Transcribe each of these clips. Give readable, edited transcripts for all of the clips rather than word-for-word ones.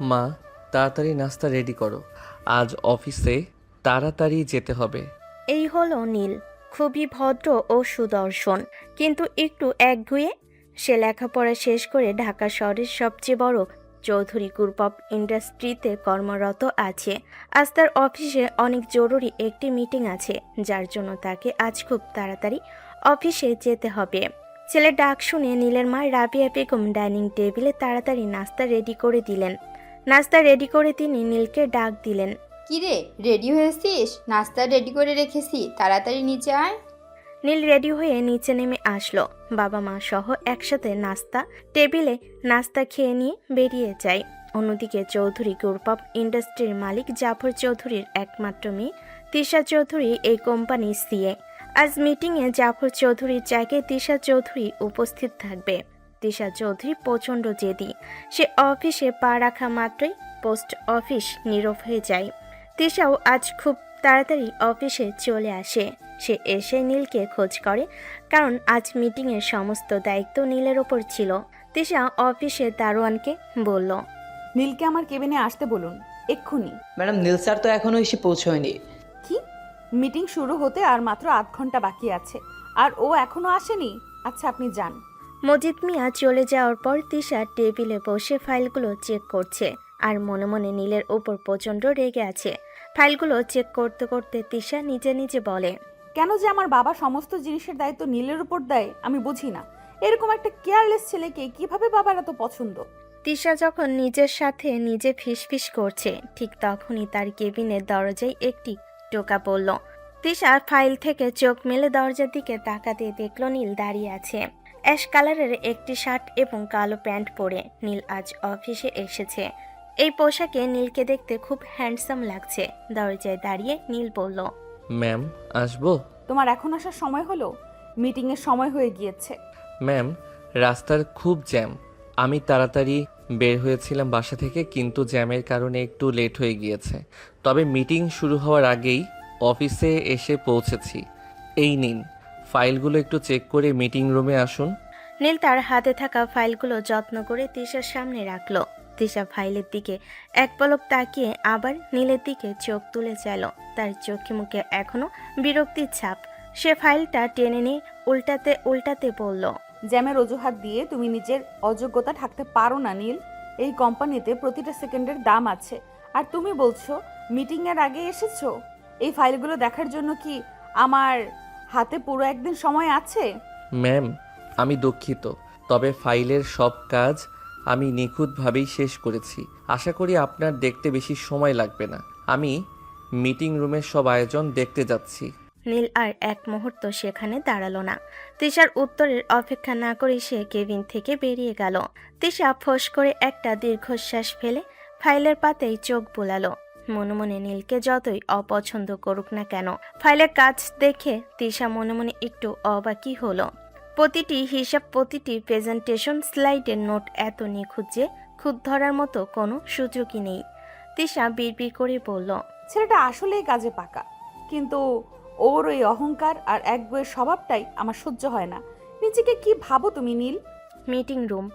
মা, তাড়াতাড়ি নাস্তা রেডি করো, আজ অফিসে তাড়াতাড়ি যেতে হবে। এই হলো নীল, খুবই ভদ্র ও সুদর্শন, কিন্তু একটু একগুঁয়ে। সে লেখাপড়া শেষ করে ঢাকা শহরের সবচেয়ে বড় চৌধুরী গ্রুপ অফ ইন্ডাস্ট্রিতে কর্মরত আছে। আজ তার অফিসে অনেক জরুরি একটি মিটিং আছে, যার জন্য তাকে আজ খুব তাড়াতাড়ি অফিসে যেতে হবে। ছেলের ডাক শুনে নীলের মা রাবিয়া বেগম ডাইনিং টেবিলে তাড়াতাড়ি নাস্তা রেডি করে দিলেন। নাস্তা রেডি করে তিনি নীলকে ডাক দিলেন। কিরে, রেডি হয়েছিস? নাস্তা রেডি করে রেখেছি, তাড়াতাড়ি নিচে আয়। নীল রেডি হয়ে নিচে নেমে আসলো। বাবা মা সহ একসাথে নাস্তা টেবিলে নাস্তা খেয়ে নিয়ে বেরিয়ে যায়। অন্যদিকে চৌধুরী গ্রুপ অফ ইন্ডাস্ট্রির মালিক জাফর চৌধুরীর একমাত্র মেয়ে তিশা চৌধুরী এই কোম্পানির সিএ। আজ মিটিংয়ে জাফর চৌধুরীর জায়গায় তিশা চৌধুরী উপস্থিত থাকবে। তিশা চৌধুরী প্রচণ্ড জেদি। সে অফিসে পা রাখা মাত্রই পোস্ট অফিস নীরব হয়ে যায়। তিশাও আজ খুব তাড়াতাড়ি অফিসে চলে আসে। সে এসে নীলকে খোঁজ করে, কারণ আজ মিটিংয়ের সমস্ত দায়িত্ব নীলের ওপর ছিল। তিশা অফিসে দারোয়ানকে বলল, নীলকে আমার কেবিনে আসতে বলুন, এক্ষুনি। ম্যাডাম, নীল স্যার তো এখনো এসে পৌঁছয়নি। কি? মিটিং শুরু হতে আর মাত্র ৮ ঘন্টা বাকি আছে, আর ও এখনো আসেনি? আচ্ছা, আপনি যান। মজিদ মিয়া চলে যাওয়ার পর তিশা টেবিলে বসে ফাইলগুলো চেক করছে, আর মনে মনে নীলের ওপর প্রচণ্ড রেগে আছে। ফাইলগুলো চেক করতে করতে তিশা নিজে নিজে বলে, কেন যে আমার বাবা সমস্ত জিনিসের দায়িত্ব নীলের উপর দেয় আমি বুঝি না। এরকম একটা কেয়ারলেস ছেলেকে কিভাবে বাবার এত পছন্দ? তিশা যখন নিজের সাথে নিজে ফিসফিস করছে, ঠিক তখনই তার কেবিনের দরজায় একটি টোকা পড়ল। তিশা ফাইল থেকে চোখ মেলে দরজার দিকে তাকাতে দেখল নীল দাঁড়িয়ে আছে। অ্যাশ কালারের একটি শার্ট এবং কালো প্যান্ট পরে নীল আজ অফিসে এসেছে। এই পোশাকে নীলকে দেখতে খুব হ্যান্ডসাম লাগছে। দরজায় দাঁড়িয়ে নীল বলল, ম্যাম, আসবো? তোমার এখন আসার সময় হলো? মিটিংয়ের সময় হয়ে গিয়েছে। ম্যাম, রাস্তার খুব জ্যাম। আমি তাড়াতাড়ি বের হয়েছিলাম বাসা থেকে, কিন্তু জ্যামের কারণে একটু লেট হয়ে গিয়েছে। তবে মিটিং শুরু হওয়ার আগেই অফিসে এসে পৌঁছেছি। এই নিন, ফাইলগুলো একটু চেক করে মিটিং রুমে আসুন। নীল তার হাতে থাকা ফাইলগুলো যত্ন করে তিশার সামনে রাখলো। তিশা ফাইলের দিকে এক পলক তাকিয়ে আবার নীলের দিকে চোখ তুলে চাইল। তার চোখে মুখে এখনো বিরক্তির ছাপ। সে ফাইলটা টেনে নিয়ে উল্টাতে উল্টাতে বলল, জ্যামের অজুহাত দিয়ে তুমি নিজের অযোগ্যতা ঢাকতে পারো না নীল। এই কোম্পানিতে প্রতিটা সেকেন্ডের দাম আছে, আর তুমি বলছো মিটিংয়ের আগে এসেছো। এই ফাইলগুলো দেখার জন্য কি আমার হাতে পুরো একদিন সময় আছে? ম্যাম, আমি দুঃখিত, তবে ফাইলের সব কাজ আমি নিখুঁতভাবেই শেষ করেছি। আশা করি আপনার দেখতে বেশি সময় লাগবে না। আমি মিটিং রুমের সব আয়োজন দেখতে যাচ্ছি। নীল আর এক মুহূর্ত সেখানে দাঁড়ালো না। তিশার উত্তরের অপেক্ষা না করে সে কেবিন থেকে বেরিয়ে গেল। তিশা ফোঁস করে একটা দীর্ঘশ্বাস ফেলে ফাইলের পাতেই চোখ বোলালো। মনে মনে নীলকে যতই অপছন্দ করুক না কেন, ফাইলের কাজ দেখে তিশা মনে মনে একটু অবাকই হলো। প্রতিটি হিসাব, প্রতিটি প্রেজেন্টেশন স্লাইডের নোট এত নিখুঁত যে খুঁত ধরার মতো কোনো সুযোগই নেই। তিশা বিড়বিড় করে বলল, ছেলেটা আসলেই কাজে পাকা, কিন্তু ওর ওই অহংকার আর একগুঁয়ে স্বভাবটাই আমার সহ্য হয় না। নিজেকে কি ভাবো তুমি নীল? Meeting room.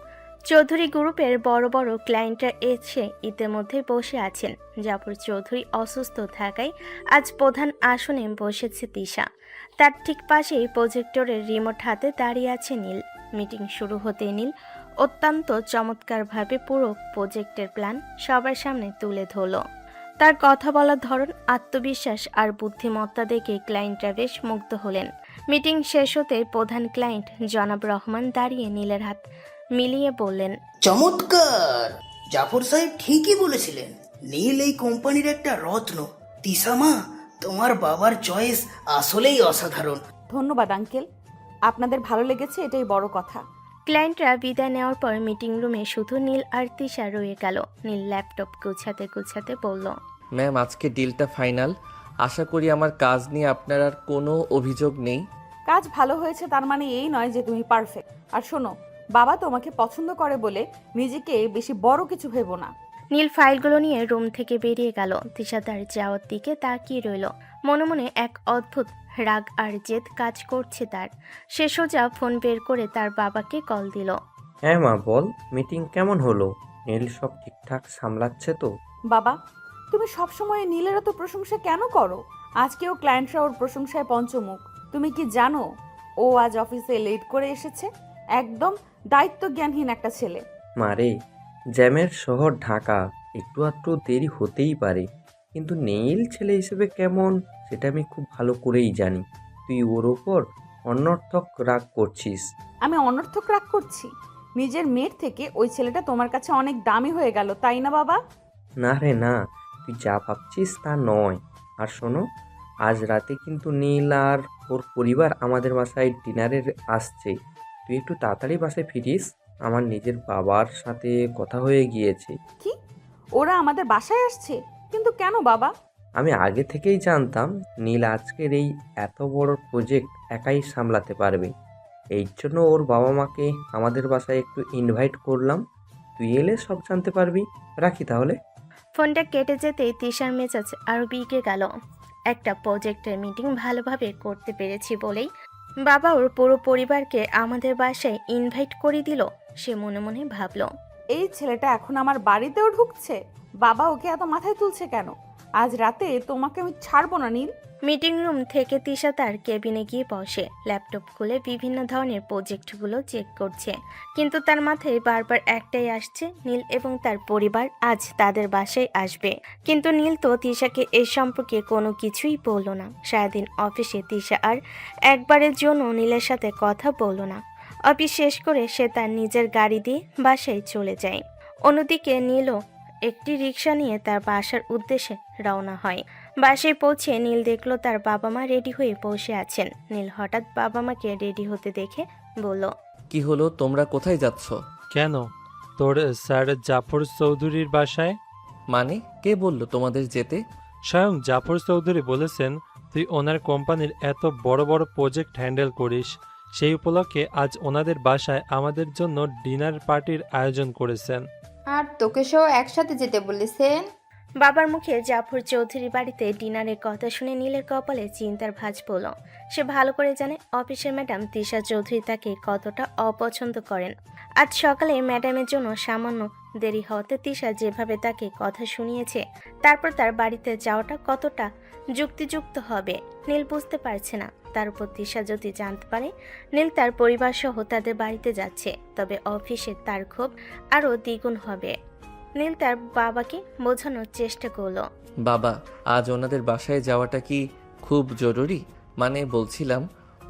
চৌধুরী গ্রুপের বড় বড় ক্লায়েন্টরা এসে ইতিমধ্যে বসে আছেন। জাফর চৌধুরী অসুস্থ থাকায় আজ প্রধান আসনে বসেছে তিশা। তার ঠিক পাশেই প্রজেক্টরের রিমোট হাতে দাঁড়িয়ে আছে নীল। মিটিং শুরু হতে নীল অত্যন্ত চমৎকারভাবে পুরো প্রজেক্টের প্ল্যান সবার সামনে তুলে ধরল। তার কথা বলার ধরন, আত্মবিশ্বাস আর বুদ্ধিমত্তা দেখে ক্লায়েন্টরা বেশ মুগ্ধ হলেন। মিটিং শেষ হতে প্রধান ক্লায়েন্ট জনাব রহমান দাঁড়িয়ে নীলের হাত মিলিয়ে বললেন, চমৎকার! জাফর সাহেব ঠিকই বলেছিলেন, নীল এই কোম্পানির একটা রত্ন। তিশা মা, তোমার বাবার চয়েস আসলেই অসাধারণ। ধন্যবাদ আঙ্কেল, আপনাদের ভালো লেগেছে এটাই বড় কথা। ক্লায়েন্টরা বিদায় নেওয়ার পর মিটিং রুমে শুধু নীল আর তিশা রয়ে গেল। নীল ল্যাপটপ গুছাতে গুছাতে বলল, ম্যাম, আজকে ডিলটা ফাইনাল। আশা করি আমার কাজ নিয়ে আপনার আর কোনো অভিযোগ নেই। কাজ ভালো হয়েছে তার মানে এই নয় যে তুমি পারফেক্ট। আর শোনো, বাবা তোমাকে পছন্দ করে বলে নিজেকে বেশি বড় কিছু ভেবো না। নীল ফাইলগুলো নিয়ে রুম থেকে বেরিয়ে গেল। তিশা তার যাওয়ার দিকে তাকিয়ে রইল। মনে মনে এক অদ্ভুত রাগ আর জেদ কাজ করছে তার। সে সোজা ফোন বের করে তার বাবাকে কল দিল। হ্যাঁ মা, বল, মিটিং কেমন হলো? নীল সব ঠিকঠাক সামলাচ্ছে তো? বাবা, তুমি সবসময় নীলের এত প্রশংসা কেন করো? আজকেও ক্লায়েন্টরা ওর প্রশংসায় পঞ্চমুখ। তুমি কি জানো ও আজ অফিসে লেট করে এসেছে? একদম দায়িত্বজ্ঞানহীন একটা ছেলে। মারে, জ্যামের শহর ঢাকা, একটু আধটু দেরি হতেই পারে, কিন্তু নীল ছেলে হিসেবে কেমন সেটা আমি খুব ভালো করেই জানি। তুই ওর ওপর অনর্থক রাগ করছিস। আমি অনর্থক রাগ করছি? নিজের মেয়ের থেকে ওই ছেলেটা তোমার কাছে অনেক দামি হয়ে গেল, তাই না বাবা? না রে না, তুই যা ভাবছিস তা নয়। আর শোনো, আজ রাতে কিন্তু নীল আর ওর পরিবার আমাদের বাসায় ডিনারে আসছে। তুই একটু তাড়াতাড়ি বাসায় ফিরিস, আমার নিজের বাবার সাথে কথা হয়ে গিয়েছে। কি? ওরা আমাদের বাসায় আসছে? কিন্তু কেন বাবা? আমি আগে থেকেই জানতাম নীল আজকের এই এত বড় প্রজেক্ট একাই সামলাতে পারবে। এই জন্য ওর বাবা মাকে আমাদের বাসায় একটু ইনভাইট করলাম। তুই এলে সব জানতে পারবি। রাখি তাহলে। ফোনটা কেটে যেতেই তিশার মেজাজ আরও বিগড়ে গেল। একটা প্রজেক্টের মিটিং ভালোভাবে করতে পেরেছি বলেই বাবা ওর পুরো পরিবারকে আমাদের বাসায় ইনভাইট করে দিল। সে মনে মনে ভাবল, এই ছেলেটা এখন আমার বাড়িতেও ঢুকছে। বাবা ওকে এত মাথায় তুলছে কেন? আজ রাতে তোমাকে আমি ছাড়বো না নীল। মিটিং রুম থেকে তিশা তার কেবিনে গিয়ে বসে। ল্যাপটপ খুলে বিভিন্ন ধরনের প্রজেক্টগুলো চেক করছে, কিন্তু তার মাথায় বারবার একটাই আসছে, নীল এবং তার পরিবার আজ তাদের বাসায় আসবে। কিন্তু নীল তো তিশাকে এই সম্পর্কে কোনো কিছুই বলল না। সারাদিন অফিসে তিশা আর একবারের জন্য নীলের সাথে কথা বলল না। অফিস শেষ করে সে তার নিজের গাড়ি দিয়ে বাসায় চলে যায়। অন্যদিকে নীলও একটি রিক্সা নিয়ে তার বাসার উদ্দেশ্যে রওনা হয়। বাসায় পৌঁছে নীল দেখলো তার বাবা মা রেডি হয়ে বসে আছেন। নীল হঠাৎ বাবা মাকে রেডি হতে দেখে বলল, কি হলো, তোমরা কোথায় যাচ্ছ? কেন? তোর স্যার জাফর চৌধুরীর বাসায়। মানে কে বলল তোমাদের যেতে? স্বয়ং জাফর চৌধুরী বলেছেন তুই ওনার কোম্পানির এত বড় বড় প্রজেক্ট হ্যান্ডেল করিস। সেই উপলক্ষে আজ ওনাদের বাসায় আমাদের জন্য ডিনার পার্টির আয়োজন করেছেন। আর তোকে সহ একসাথে যেতে বলেছেন? বাবার মুখে জাফর চৌধুরী বাড়িতে ডিনারের কথা শুনে নীলের কপালে চিন্তার ভাঁজ পড়ল। সে ভালো করে জানে অফিসের ম্যাডাম তিশা চৌধুরী তাকে কতটা অপছন্দ করেন। আজ সকালে ম্যাডামের জন্য সামান্য দেরি হওয়াতে তিশা যেভাবে তাকে কথা শুনিয়েছে, তারপর তার বাড়িতে যাওয়াটা কতটা যুক্তিযুক্ত হবে নীল বুঝতে পারছে না। তার উপর তিশা যদি জানতে পারে নীল তার পরিবার সহ তাদের বাড়িতে যাচ্ছে, তবে অফিসে তার ক্ষোভ আরও দ্বিগুণ হবে। নীল তার বাবাকে বোঝানোর চেষ্টা করলো, বাবা, আজ ওনাদের বাসায় যাওয়াটা কি খুব জরুরি? মানে বলছিলাম,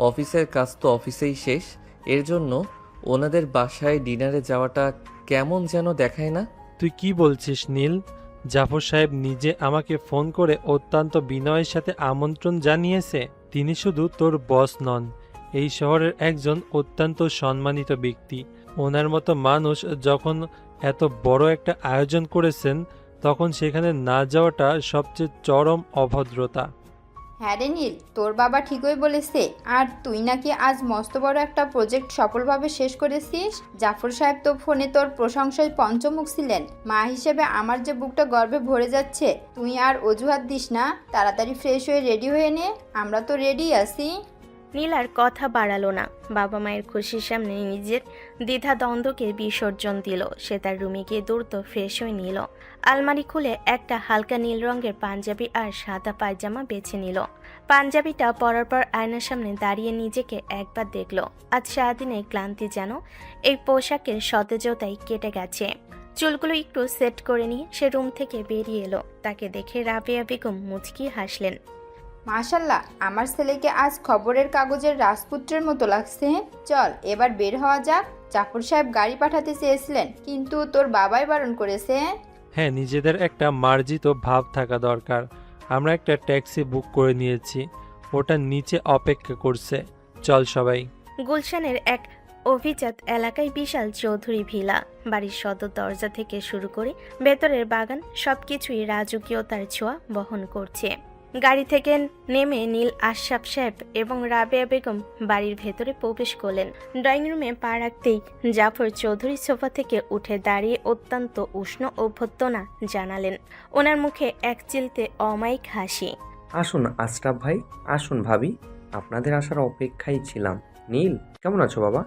অফিসের কাজ তো অফিসেই শেষ, এর জন্য ওনাদের বাসায় ডিনারে যাওয়াটা কেমন যেন দেখায় না? তুই কি বলছিস নীল? জাফর সাহেব নিজে আমাকে ফোন করে অত্যন্ত বিনয়ের সাথে আমন্ত্রণ জানিয়েছে। তিনি শুধু তোর বস নন, এই শহরের একজন অত্যন্ত সম্মানিত ব্যক্তি। ওনার মতো মানুষ যখন এত বড় একটা আয়োজন করেছেন, তখন সেখানে না যাওয়াটা সবচেয়ে চরম অভদ্রতা। হ্যাঁ রে নীল, তোর বাবা ঠিকই বলেছে। আর তুই নাকি আজ মস্ত বড় একটা প্রজেক্ট সফলভাবে শেষ করেছিস। জাফর সাহেব তো ফোনে তোর প্রশংসায় পঞ্চমুখ ছিলেন। মা হিসেবে আমার যে বুকটা গর্বে ভরে যাচ্ছে। তুই আর অজুহাত দিস না, তাড়াতাড়ি ফ্রেশ হয়ে রেডি হয়ে নে, আমরা তো রেডি আছি। নীল আর কথা বাড়ালো না। বাবা মায়ের খুশির সামনে নিজের দ্বিধা দ্বন্দ্বকে বিসর্জন দিল। সে তার রুমে গিয়ে দ্রুত ফ্রেশ হয়ে নিল। আলমারি খুলে একটা হালকা নীল রঙের পাঞ্জাবি আর সাদা পায়জামা বেছে নিল। পাঞ্জাবিটা পরার পর আয়নার সামনে দাঁড়িয়ে নিজেকে একবার দেখল। আজ সারাদিনের ক্লান্তি যেন এই পোশাকের সতেজতায় কেটে গেছে। চুলগুলো একটু সেট করে নিয়ে সে রুম থেকে বেরিয়ে এলো। তাকে দেখে রাবেয়া বেগম মুচকি হাসলেন। মাশাল্লাহ, আমার ছেলেকে আজ খবরের কাগজের রাজপুত্রের মতো লাগছে। চল এবার বের হওয়া যাক। জাফর সাহেব গাড়ি পাঠাতে চেয়েছিলেন, কিন্তু তোর বাবাই বারণ করেছে। হ্যাঁ, নিজেদের একটা মার্জিত ভাব থাকা দরকার। আমরা একটা ট্যাক্সি বুক করে নিয়েছি, ওটা নিচে অপেক্ষা করছে। চল সবাই। গুলশানের এক অভিজাত এলাকায় বিশাল চৌধুরী ভিলা। বাড়ির সদর দরজা থেকে শুরু করে ভেতরের বাগান সবকিছুই রাজকীয়তার ছোঁয়া বহন করছে। গাড়ি থেকে নেমে নীল, আশরাফ সাহেব এবং রাবেয়া বেগম বাড়ির ভেতরে প্রবেশ করলেন। ড্রয়িং রুমে পা রাখতেই জাফর চৌধুরী সোফা থেকে উঠে দাঁড়িয়ে অত্যন্ত উষ্ণ অভ্যর্থনা জানালেন। ওনার মুখে এক চিলতে অমায়িক হাসি। আসুন আশরাফ ভাই, আসুন ভাবি, আপনাদের আসার অপেক্ষায় ছিলাম। নীল, কেমন আছো বাবা?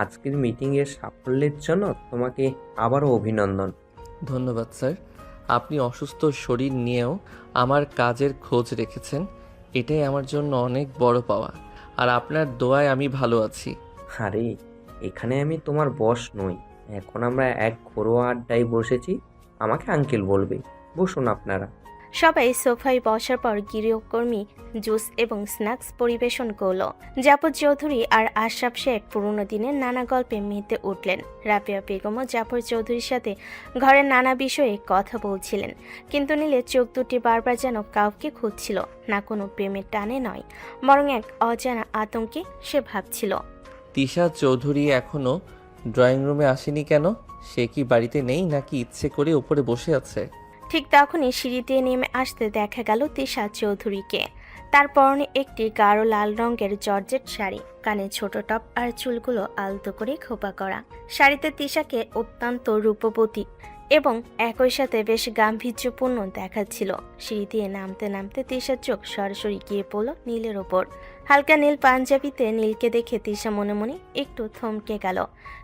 আজকের মিটিংয়ের সাফল্যের জন্য তোমাকে আবারও অভিনন্দন। ধন্যবাদ স্যার। আপনি অসুস্থ শরীর নিয়েও আমার কাজের খোঁজ রেখেছেন, এটাই আমার জন্য অনেক বড় পাওয়া। আর আপনার দোয়ায় আমি ভালো আছি। আরে এখানে আমি তোমার বস নই, এখন আমরা এক ঘরোয়া আড্ডায় বসেছি, আমাকে আঙ্কেল বলবে। বসুন আপনারা। সবাই সোফায় বসার পর গৃহকর্মী জুস এবং স্ন্যাক্স পরিবেশন করলো। জাফর চৌধুরী আর আশরাফ শেখ পুরনো দিনের নানা গল্পে মেতে উঠলেন। রাবিয়া বেগমও জাফর চৌধুরীর সাথে ঘরের নানা বিষয়ে কথা বলছিলেন, কিন্তু নীলের চোখ দুটি বারবার যেন কাউকে খুঁজছিল, না কোনো প্রেমের টানে নয়, বরং এক অজানা আতঙ্কে সে ভাবছিল। তিশা চৌধুরী এখনো ড্রয়িং রুমে আসেনি কেন? সে কি বাড়িতে নেই নাকি ইচ্ছে করে উপরে বসে আছে? ঠিক তখনই সিঁড়ি দিয়ে নেমে আসতে দেখা গেল তিশা চৌধুরীকে। তার পরনে একটি গাঢ় লাল রঙের জর্জেট শাড়ি, কানে ছোট টপ আর চুলগুলো আলতো করে খোপা করা। শাড়িতে তিশাকে অত্যন্ত রূপবতী এবং একই সাথে বেশ গাম্ভীর্যপূর্ণ দেখাচ্ছিল। সিঁড়ি দিয়ে নামতে নামতে তিশার চোখ সরাসরি গিয়ে পড়ল নীলের ওপর। হালকা নীল পাঞ্জাবিতে নীলকে দেখে তিশা মনে মনে একটু থমকে গেল।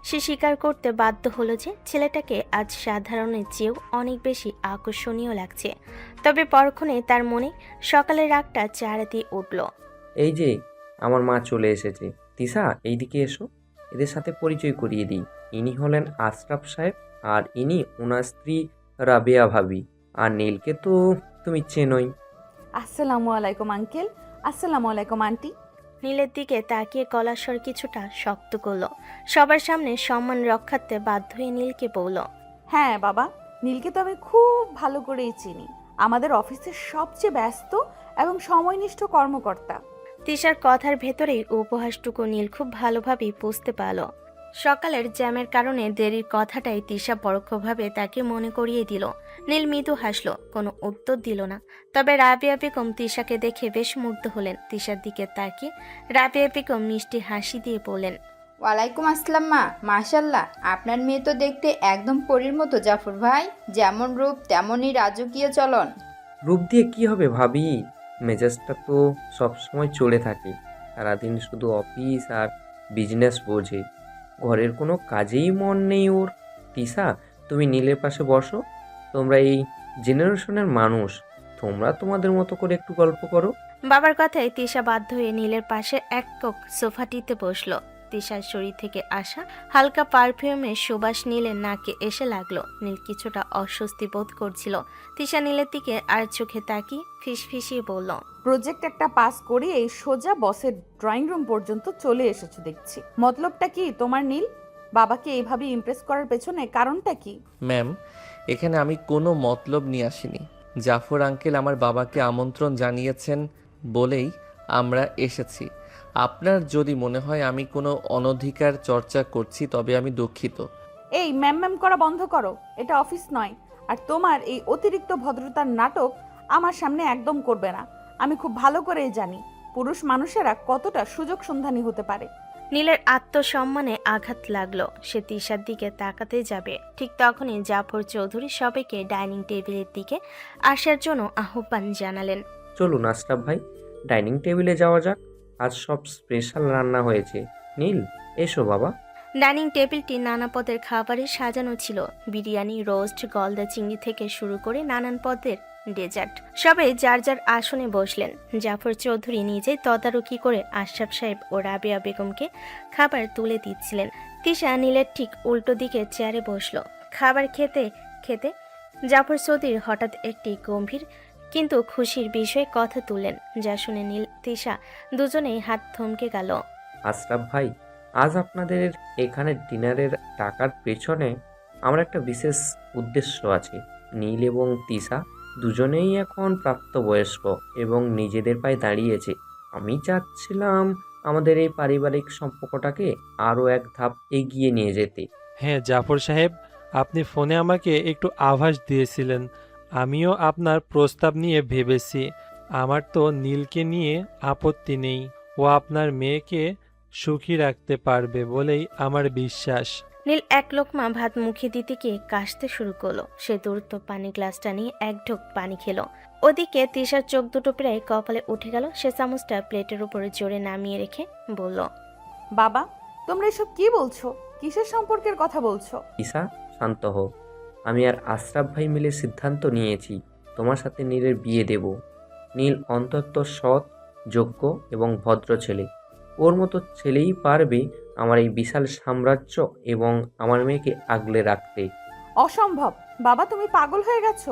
সে স্বীকার করতে বাধ্য হলো যে ছেলেটাকে আজ সাধারণের চেয়েও অনেক বেশি আকর্ষণীয় লাগছে। তবে পরক্ষণে তার মনে সকালের রাগটা চারা দিয়ে উঠল। এই যে আমার মা চলে এসেছে। তিশা, এইদিকে এসো, এদের সাথে পরিচয় করিয়ে দিই। ইনি হলেন আশরাফ সাহেব, আর ইনি ওনার স্ত্রী রাবেয়া ভাবি। আর নীলকে তো তুমি চেনোই। আসসালামু আলাইকুম আঙ্কেল। আসসালামু আলাইকুম আন্টি। নীলের দিকে তাকিয়ে গলার স্বর কিছুটা শক্ত করলো। সবার সামনে সম্মান রক্ষার্থে বাধ্য হয়ে নীলকে বলল, হ্যাঁ বাবা, নীলকে তো আমি খুব ভালো করেই চিনি। আমাদের অফিসের সবচেয়ে ব্যস্ত এবং সময়নিষ্ঠ কর্মকর্তা। তিশার কথার ভেতরেই উপহাসটুকু নীল খুব ভালোভাবেই বুঝতে পারল। সকালের জ্যামের কারণে দেরির কথাটাই তিশা পরোক্ষভাবে তাকে মনে করিয়ে দিল। নীল মৃদু হাসলো, কোনো উত্তর দিল না। তবে রাবিয়া বেগম তিশাকে দেখে বেশ মুগ্ধ হলেন। তিশার দিকে তাকিয়ে রাবিয়া বেগম মিষ্টি হাসি দিয়ে বললেন, ওয়ালাইকুম আসসালাম মা। মাশাল্লাহ, আপনার মেয়ে তো দেখতে একদম পরীর মতো জাফর ভাই। যেমন রূপ তেমনই রাজকীয় চলন। রূপ দিয়ে কি হবে ভাবি, মেজাজটা তো সবসময় চলে থাকে। সারাদিন শুধু অফিস আর বিজনেস বোঝে, ঘরের কোনো কাজেই মন নেই ওর। তিশা, তুমি নীলের পাশে বসো, তোমরা এই জেনারেশনের মানুষ, তোমরা তোমাদের মতো করে একটু গল্প করো। বাবার কথায় তিশা বাধ্য হয়ে নীলের পাশে এক কোক সোফাটিতে বসলো। তিশার শরীর থেকে আসা হালকা পারফিউমের সুবাস নীলের নাকে এসে লাগলো। নীল কিছুটা অস্বস্তি বোধ করছিল। তিশা নীলের দিকে আর চোখে তাকিয়ে ফিসফিসিয়ে বলল, প্রজেক্ট একটা পাস করে এই সোজা বসের ড্রয়িং রুম পর্যন্ত চলে এসেছো দেখছি। মতলবটা কি তোমার নীল? বাবাকে এইভাবে ইমপ্রেস করার পেছনে কারণটা কি? ম্যাম, এখানে আমি কোনো মতলব নিয়ে আসিনি। জাফর আঙ্কেল আমার বাবাকে আমন্ত্রণ জানিয়েছেন বলেই আমরা এসেছি। আপনার যদি মনে হয় আমি কোনো অনধিকার চর্চা করছি তবে আমি দুঃখিত। এই ম্যাম ম্যাম করা বন্ধ করো, এটা অফিস নয়। আর তোমার এই অতিরিক্ত ভদ্রতার নাটক আমার সামনে একদম করবে না। আমি খুব ভালো করেই জানি পুরুষ মানুষেরা কতটা সুযোগ সন্ধানী হতে পারে। নীলের আত্মসম্মানে আঘাত লাগলো। সে তিশার দিকে তাকাতে যাবে, ঠিক তখনই জাফর চৌধুরী সবাইকে ডাইনিং টেবিলের দিকে আসার জন্য আহ্বান জানালেন। চলুন আশরাফ ভাই, ডাইনিং টেবিলে যাওয়া যাক, আজ সব স্পেশাল রান্না হয়েছে। নীল, এসো বাবা। ডাইনিং টেবিলটি নানা পদের খাবারে সাজানো ছিল। বিরিয়ানি, রোস্ট, গলদা চিংড়ি থেকে শুরু করে নানান পদের ডেজার্ট। সবাই যার যার আসনে বসলেন। জাফর চৌধুরী নিজেই তদারকি করে আশরাফ সাহেব ও রাবেয়া বেগমকে খাবার তুলে দিচ্ছিলেন। তিশা নীলের ঠিক উল্টো দিকে চেয়ারে বসলো। খাবার খেতে খেতে জাফর চৌধুরী হঠাৎ একটি গম্ভীর কিন্তু খুশির বিষয়ে কথা তুললেন, যা শুনে নীল তিশা দুজনেই হাত থমকে গেল। আশরাফ ভাই, আজ আপনাদের এখানে ডিনারের টাকার পেছনে আমার একটা বিশেষ উদ্দেশ্য আছে। নীল এবং তিশা দুজনেই এখন প্রাপ্তবয়স্ক এবং নিজেদের পায়ে দাঁড়িয়েছে। আমি চাচ্ছিলাম আমাদের এই পারিবারিক সম্পর্কটাকে আরও এক ধাপ এগিয়ে নিয়ে যেতে। হ্যাঁ জাফর সাহেব, আপনি ফোনে আমাকে একটু আভাস দিয়েছিলেন। আমিও আপনার প্রস্তাব নিয়ে ভেবেছি। আমার তো নীলকে নিয়ে আপত্তি নেই। ও আপনার মেয়েকে সুখী রাখতে পারবে বলেই আমার বিশ্বাস। নীল এক লোকমা ভাত মুখে দিতে গিয়ে কাশতে শুরু করলো। সে দ্রুত পানি গ্লাসটা নিয়ে এক ঢোক পানি খেলো। ওদিকে তিশার চোখ দুটো প্রায় কপালে উঠে গেল। সে চামচটা প্লেটের উপরে জোরে নামিয়ে রেখে বলল, বাবা, তোমরা এসব কি বলছো? কিসের সম্পর্কের কথা বলছো? তিশা, শান্ত হও। আমি আর আশরাফ ভাই মিলে সিদ্ধান্ত নিয়েছি তোমার সাথে নীলের বিয়ে দেব। নীল অন্তত সৎ, যোগ্য এবং ভদ্র ছেলে। ওর মতো ছেলেই পারবে আমার এই বিশাল সাম্রাজ্য এবং আমার মেয়েকে আগলে রাখতে। অসম্ভব। বাবা, তুমি পাগল হয়ে গেছো?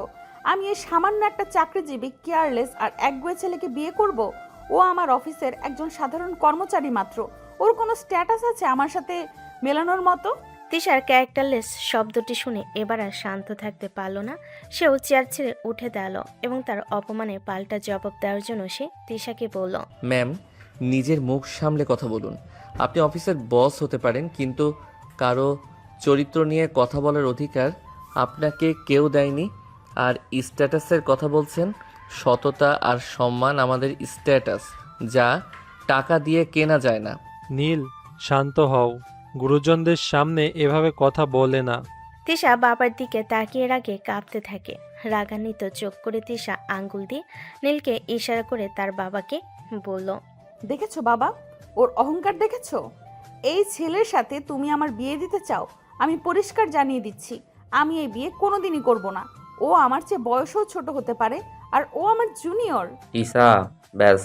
আমি এই সামান্য একটা চাকরিজীবী, কেয়ারলেস আর একগুঁয়ে ছেলেকে বিয়ে করব? ও আমার অফিসের একজন সাধারণ কর্মচারী মাত্র। ওর কোনো স্ট্যাটাস আছে আমার সাথে মেলানোর মতো? তিশার ক্যারেক্টারলেস শব্দটি শুনে এবার আর শান্ত থাকতে পারল না। সেও চেয়ার ছেড়ে উঠে দাঁড়ালো এবং তার অপমানে পাল্টা জবাব দেওয়ার জন্য সে তিশাকে বলল, ম্যাম, নিজের মুখ সামলে কথা বলুন। আপনি অফিসের বস হতে পারেন, কিন্তু কারো চরিত্র নিয়ে কথা বলার অধিকার আপনাকে কেউ দেয়নি। আর স্ট্যাটাসের কথা বলছেন, সততা আর সম্মান আমাদের স্ট্যাটাস, যা টাকা দিয়ে কেনা যায় না। নীল, শান্ত হও। গুরুজনদের সামনে এভাবে কথা বলে না। তিশা বাবার দিকে তাকিয়ে রাগে কাঁপতে থাকে। রাগান্বিত চোখ করে তিশা আঙ্গুল দিয়ে নীলকে ইশারা করে তার বাবাকে বলল, দেখেছো বাবা, ওর অহংকার দেখেছো? এই ছেলের সাথে তুমি আমার বিয়ে দিতে চাও? আমি পরিষ্কার জানিয়ে দিচ্ছি, আমি এই বিয়ে কোনোদিনই করব না। ও আমার চেয়ে বয়সেও ছোট হতে পারে, আর ও আমার জুনিয়র। তিশা, ব্যাস,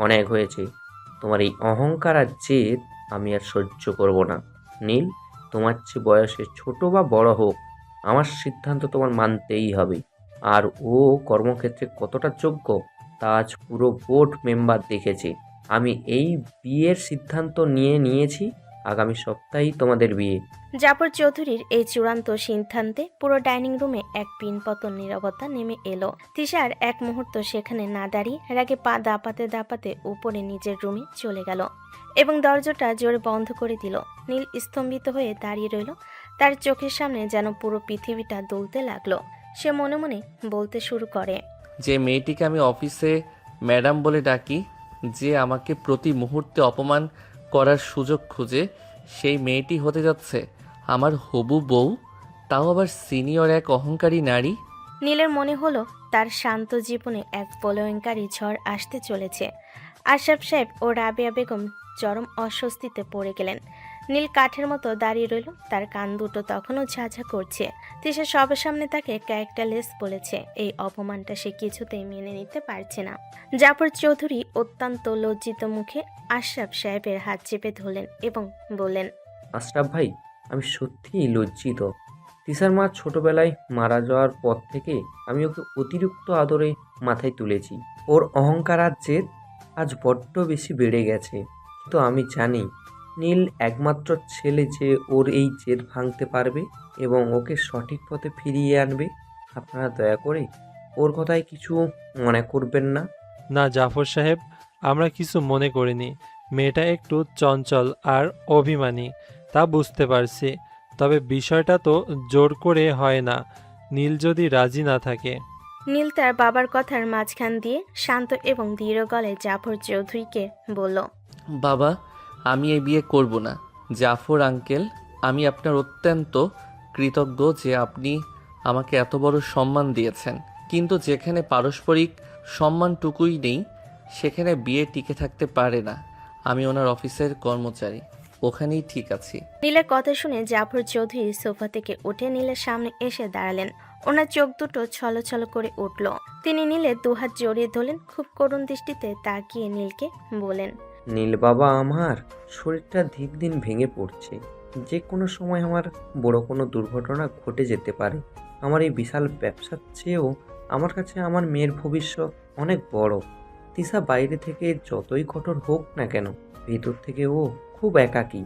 অনেক হয়েছে। তোমার এই অহংকার আর জেদ আমি আর সহ্য করব না। নীল, তোমার চেয়ে বয়সে ছোট বা বড় হোক, আমার সিদ্ধান্ত তোমার মানতেই হবে। আর ও কর্মক্ষেত্রে কতটা যোগ্য তা আজ পুরো বোর্ড মেম্বার দেখেছে। আমি এই বিয়ের সিদ্ধান্ত নিয়েছি, আগামী সপ্তাহেই তোমাদের বিয়ে। জাফর চৌধুরীর এই চূড়ান্ত সিদ্ধান্তে পুরো ডাইনিং রুমে এক পিনপতন নীরবতা নেমে এলো। তিশার এক মুহূর্ত সেখানে না দাঁড়িয়ে রাগে পা দাপাতে দাপাতে উপরে নিজের রুমে চলে গেল এবং দরজাটা জোরে বন্ধ করে দিল। নীল স্তম্ভিত হয়ে দাঁড়িয়ে রইল। তার চোখের সামনে যেন পুরো পৃথিবীটা দুলতে লাগলো। সে মনে মনে বলতে শুরু করে, যে মেয়েটিকে আমি অফিসে ম্যাডাম বলে ডাকি, যে আমাকে প্রতি মুহূর্তে অপমান করার সুযোগ খুঁজে, সেই মেয়েটি হতে যাচ্ছে আমার হবু বউ, তাও আবার সিনিয়র এক অহংকারী নারী। নীলের মনে হলো তার শান্ত জীবনে এক প্রলয়ঙ্কারী ঝড় আসতে চলেছে। আশরাফ সাহেব ও রাবেয়া বেগম চরম অস্বস্তিতে পড়ে গেলেন। নীল কাঠের মতো দাঁড়িয়ে রইল, তার কান দুটো তখনও ঝাঝা করছে। তিশা সবার সামনে তাকে ক্যারেক্টারলেস বলেছে। এই অপমানটা সে কিছুতেই মেনে নিতে পারছে না। জাফর চৌধুরী অত্যন্ত লজ্জিত মুখে আশরাফ সাহেবের হাত চেপে ধরলেন এবং বললেন, আশরাফ ভাই, আমি সত্যিই লজ্জিত। তিশার মা ছোটবেলায় মারা যাওয়ার পর থেকে আমি ওকে অতিরিক্ত আদরে মাথায় তুলেছি। ওর অহংকার আর জেদ আজ বড্ড বেশি বেড়ে গেছে। কিন্তু আমি জানি নীল একমাত্র ছেলে যে ওর এই জেদ ভাঙতে পারবে এবং ওকে সঠিক পথে ফিরিয়ে আনবে। আপনারা দয়া করে ওর কথায় কিছু মনে করবেন না। না জাফর সাহেব, আমরা কিছু মনে করিনি। মেয়েটা একটু চঞ্চল আর অভিমানী, তা বুঝতে পারছি। তবে বিষয়টা তো জোর করে হয় না। নীল যদি রাজি না থাকে। নীল তার বাবার কথার মাঝখান দিয়ে শান্ত এবং দৃঢ় গলায় জাফর চৌধুরীকে বলল, বাবা, আমি এই বিয়ে করব না। জাফর আঙ্কেল, আমি আপনার অত্যন্ত কৃতজ্ঞ যে আপনি আমাকে এত বড় সম্মান দিয়েছেন, কিন্তু যেখানে পারস্পরিক সম্মানটুকুই নেই সেখানে বিয়ে টিকে থাকতে পারে না। আমি ওনার অফিসের কর্মচারী, ওখানেই ঠিক আছি। নীলের কথা শুনে জাফর চৌধুরী সোফা থেকে উঠে নীলের সামনে এসে দাঁড়ালেন। ওনার চোখ দুটো ছলছল করে উঠল। তিনি নীলের দুহাত জড়িয়ে ধরলেন, খুব করুণ দৃষ্টিতে তাকিয়ে নীলকে বলেন, নীল বাবা, আমার শরীরটা দিন দিন ভেঙে পড়ছে। যে কোনো সময় আমার বড় কোনো দুর্ঘটনা ঘটে যেতে পারে। আমার এই বিশাল ব্যবসার চেয়েও আমার কাছে আমার মেয়ের ভবিষ্যৎ অনেক বড়। তিশা বাইরে থেকে যতই কঠোর হোক না কেন, ভেতর থেকে ও খুব একাকী।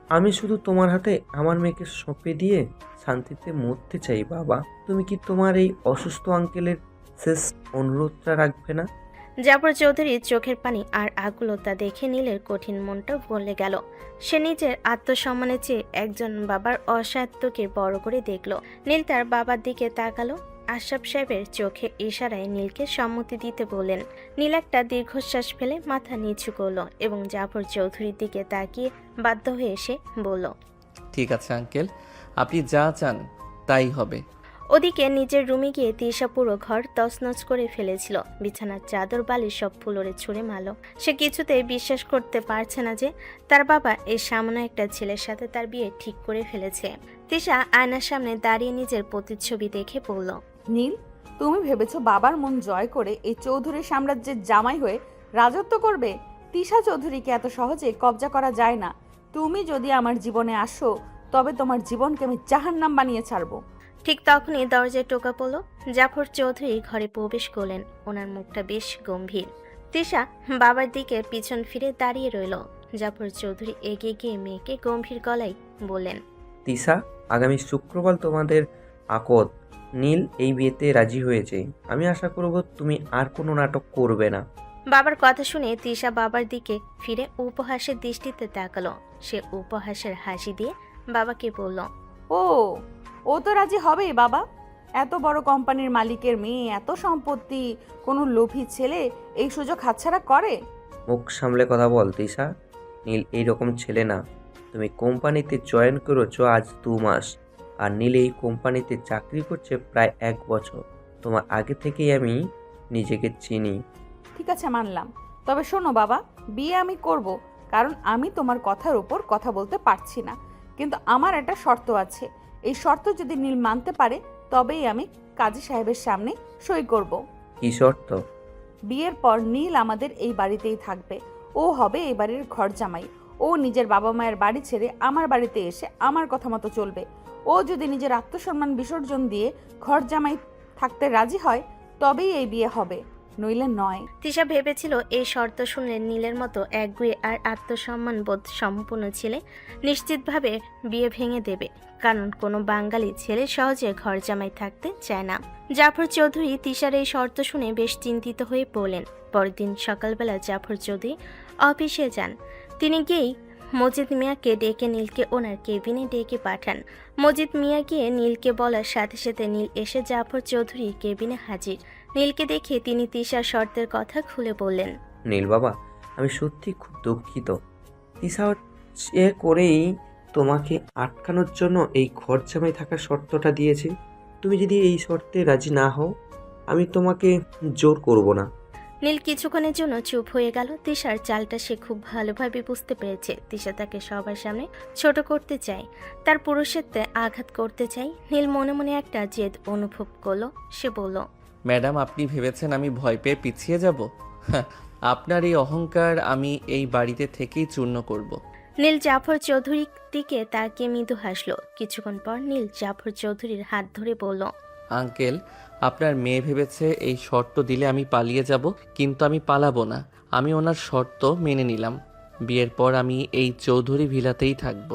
আমি শুধু তোমার হাতে আমার মেয়েকে সঁপে দিয়ে শান্তিতে মরতে চাই বাবা। তুমি কি তোমার এই অসুস্থ আঙ্কেলের শেষ অনুরোধটা রাখবে না? জাফর চৌধুরীর চোখের পানি আর আকুলতা দেখে নীলের কঠিন মনটা গলে গেল। সে নিজের আত্মসম্মানের চেয়ে একজন বাবার অসহায়ত্বকে বড় করে দেখল। নীল তার বাবার দিকে তাকালো। আশরাফ সাহেবের চোখে ইশারায় নীলকে সম্মতি দিতে বললেন। নীল একটা দীর্ঘশ্বাস ফেলে মাথা নিচু করলো এবং জাফর চৌধুরীর দিকে তাকিয়ে বাধ্য হয়ে এসে বলল, ঠিক আছে আঙ্কেল, আপনি যা চান তাই হবে। ওদিকে নিজের রুমে গিয়ে তিশা পুরো ঘর তছনছ করে ফেলেছিল। বিছানার চাদর বালিশ সব ফুলরে ছুঁড়ে মারল। সে কিছুতেই বিশ্বাস করতে পারছে না যে তার বাবা এই সামান্য একটা ছেলের সাথে তার বিয়ে ঠিক করে ফেলেছে। তিশা আয়নার সামনে দাঁড়িয়ে নিজের প্রতিচ্ছবি দেখে বলল, নীল, তুমি ভেবেছো বাবার মন জয় করে এই চৌধুরী সাম্রাজ্যের জামাই হয়ে রাজত্ব করবে? তিশা চৌধুরীকে এত সহজে কবজা করা যায় না। তুমি যদি আমার জীবনে আসো তবে তোমার জীবনকে আমি জাহান্নাম বানিয়ে ছাড়বো। ঠিক তখনই দরজায় টোকা পড়ল। জাফর চৌধুরী ঘরে প্রবেশ করলেন। ওনার মুখটা বেশ গম্ভীর। তিশা বাবার দিকে পিছন ফিরে দাঁড়িয়ে রইল। জাফর চৌধুরী এগিয়ে গিয়ে মেয়েকে গম্ভীর গলায় বললেন, তিশা, আগামী শুক্রবার তোমাদের আকদ। নীল এই বিয়েতে রাজি হয়েছে। আমি আশা করব তুমি আর কোনো নাটক করবে না। বাবার কথা শুনে তিশা বাবার দিকে ফিরে উপহাসের দৃষ্টিতে তাকালো। সে উপহাসের হাসি দিয়ে বাবাকে বলল, ও ও তো রাজি হবেই বাবা। এত বড় কোম্পানির মালিকের মেয়ে, এত সম্পত্তি, কোনো লোভী ছেলে এই সুযোগ হাতছাড়া করে? মুখ সামলে কথা বল তিশা। নীল এইরকম ছেলে না। তুমি কোম্পানিতে জয়েন করেছো আজ 2 মাস, আর নীল এই কোম্পানিতে চাকরি করছে প্রায় 1 বছর। তোমার আগে থেকেই আমি নিজেকে চিনি। ঠিক আছে, মানলাম। তবে শোনো বাবা, বিয়ে আমি করব, কারণ আমি তোমার কথার উপর কথা বলতে পারছি না। কিন্তু আমার একটা শর্ত আছে। এই শর্ত যদি নীল মানতে পারে তবেই আমি কাজী সাহেবের সামনে সই করব। কি শর্ত? বিয়ের পর নীল আমাদের এই বাড়িতেই থাকবে। ও হবে এই বাড়ির ঘর জামাই। ও নিজের বাবা মায়ের বাড়ি ছেড়ে আমার বাড়িতে এসে আমার কথা মতো চলবে। ও যদি নিজের আত্মসম্মান বিসর্জন দিয়ে ঘর জামাই থাকতে রাজি হয় তবেই এই বিয়ে হবে, নইলে নয়। তিশা ভেবেছিল এই শর্ত শুনলে নীলের মতো একগুঁয়ে আর আত্মসম্মান বোধ সম্পূর্ণ ছেলে নিশ্চিতভাবে বিয়ে ভেঙে দেবে, কারণ কোনো বাঙালি ছেলে সহজে ঘর জামাই থাকতে চায় না। জাফর চৌধুরী তিশার এই শর্ত শুনে বেশ চিন্তিত হয়ে পড়লেন। পরের দিন সকালবেলা জাফর চৌধুরী অফিসে যান। তিনি গিয়েই মজিদ মিয়াকে ডেকে নীলকে ওনার কেবিনে ডেকে পাঠান। মজিদ মিয়া গিয়ে নীলকে বলার সাথে সাথে নীল এসে জাফর চৌধুরী কেবিনে হাজির। নীলকে দেখে তিনি তিশার শর্তের কথা খুলে বললেন, নীল বাবা, আমি সত্যি খুব দুঃখিত। তিশা এ করেই তোমাকে আটকানোর জন্য এই ঘর জামাই থাকার শর্তটা দিয়েছে। তুমি যদি এই শর্তে রাজি না হও, আমি তোমাকে জোর করব না। নীল কিছুক্ষণের জন্য চুপ হয়ে গেল। তিশার চালটা সে খুব ভালোভাবে বুঝতে পেরেছে। তিশা তাকে সবার সামনে ছোট করতে চায়, তার পুরুষত্বে আঘাত করতে চায়। নীল মনে মনে একটা জেদ অনুভব করলো। সে বলল, ম্যাডাম, আপনি ভেবেছেন আমি ভয় পেয়ে পিছিয়ে যাব? আপনার এই অহংকার আমি এই বাড়িতে থেকেই চূর্ণ করব। নীল জাফর চৌধুরীর দিকে তাকিয়ে মৃদু হাসলো। কিছুক্ষণ পর নীল জাফর চৌধুরীর হাত ধরে বলল, আঙ্কেল, আপনার মেয়ে ভেবেছে এই শর্ত দিলে আমি পালিয়ে যাব, কিন্তু আমি পালাবো না। আমি ওনার শর্ত মেনে নিলাম। বিয়ের পর আমি এই চৌধুরী ভিলাতেই থাকব।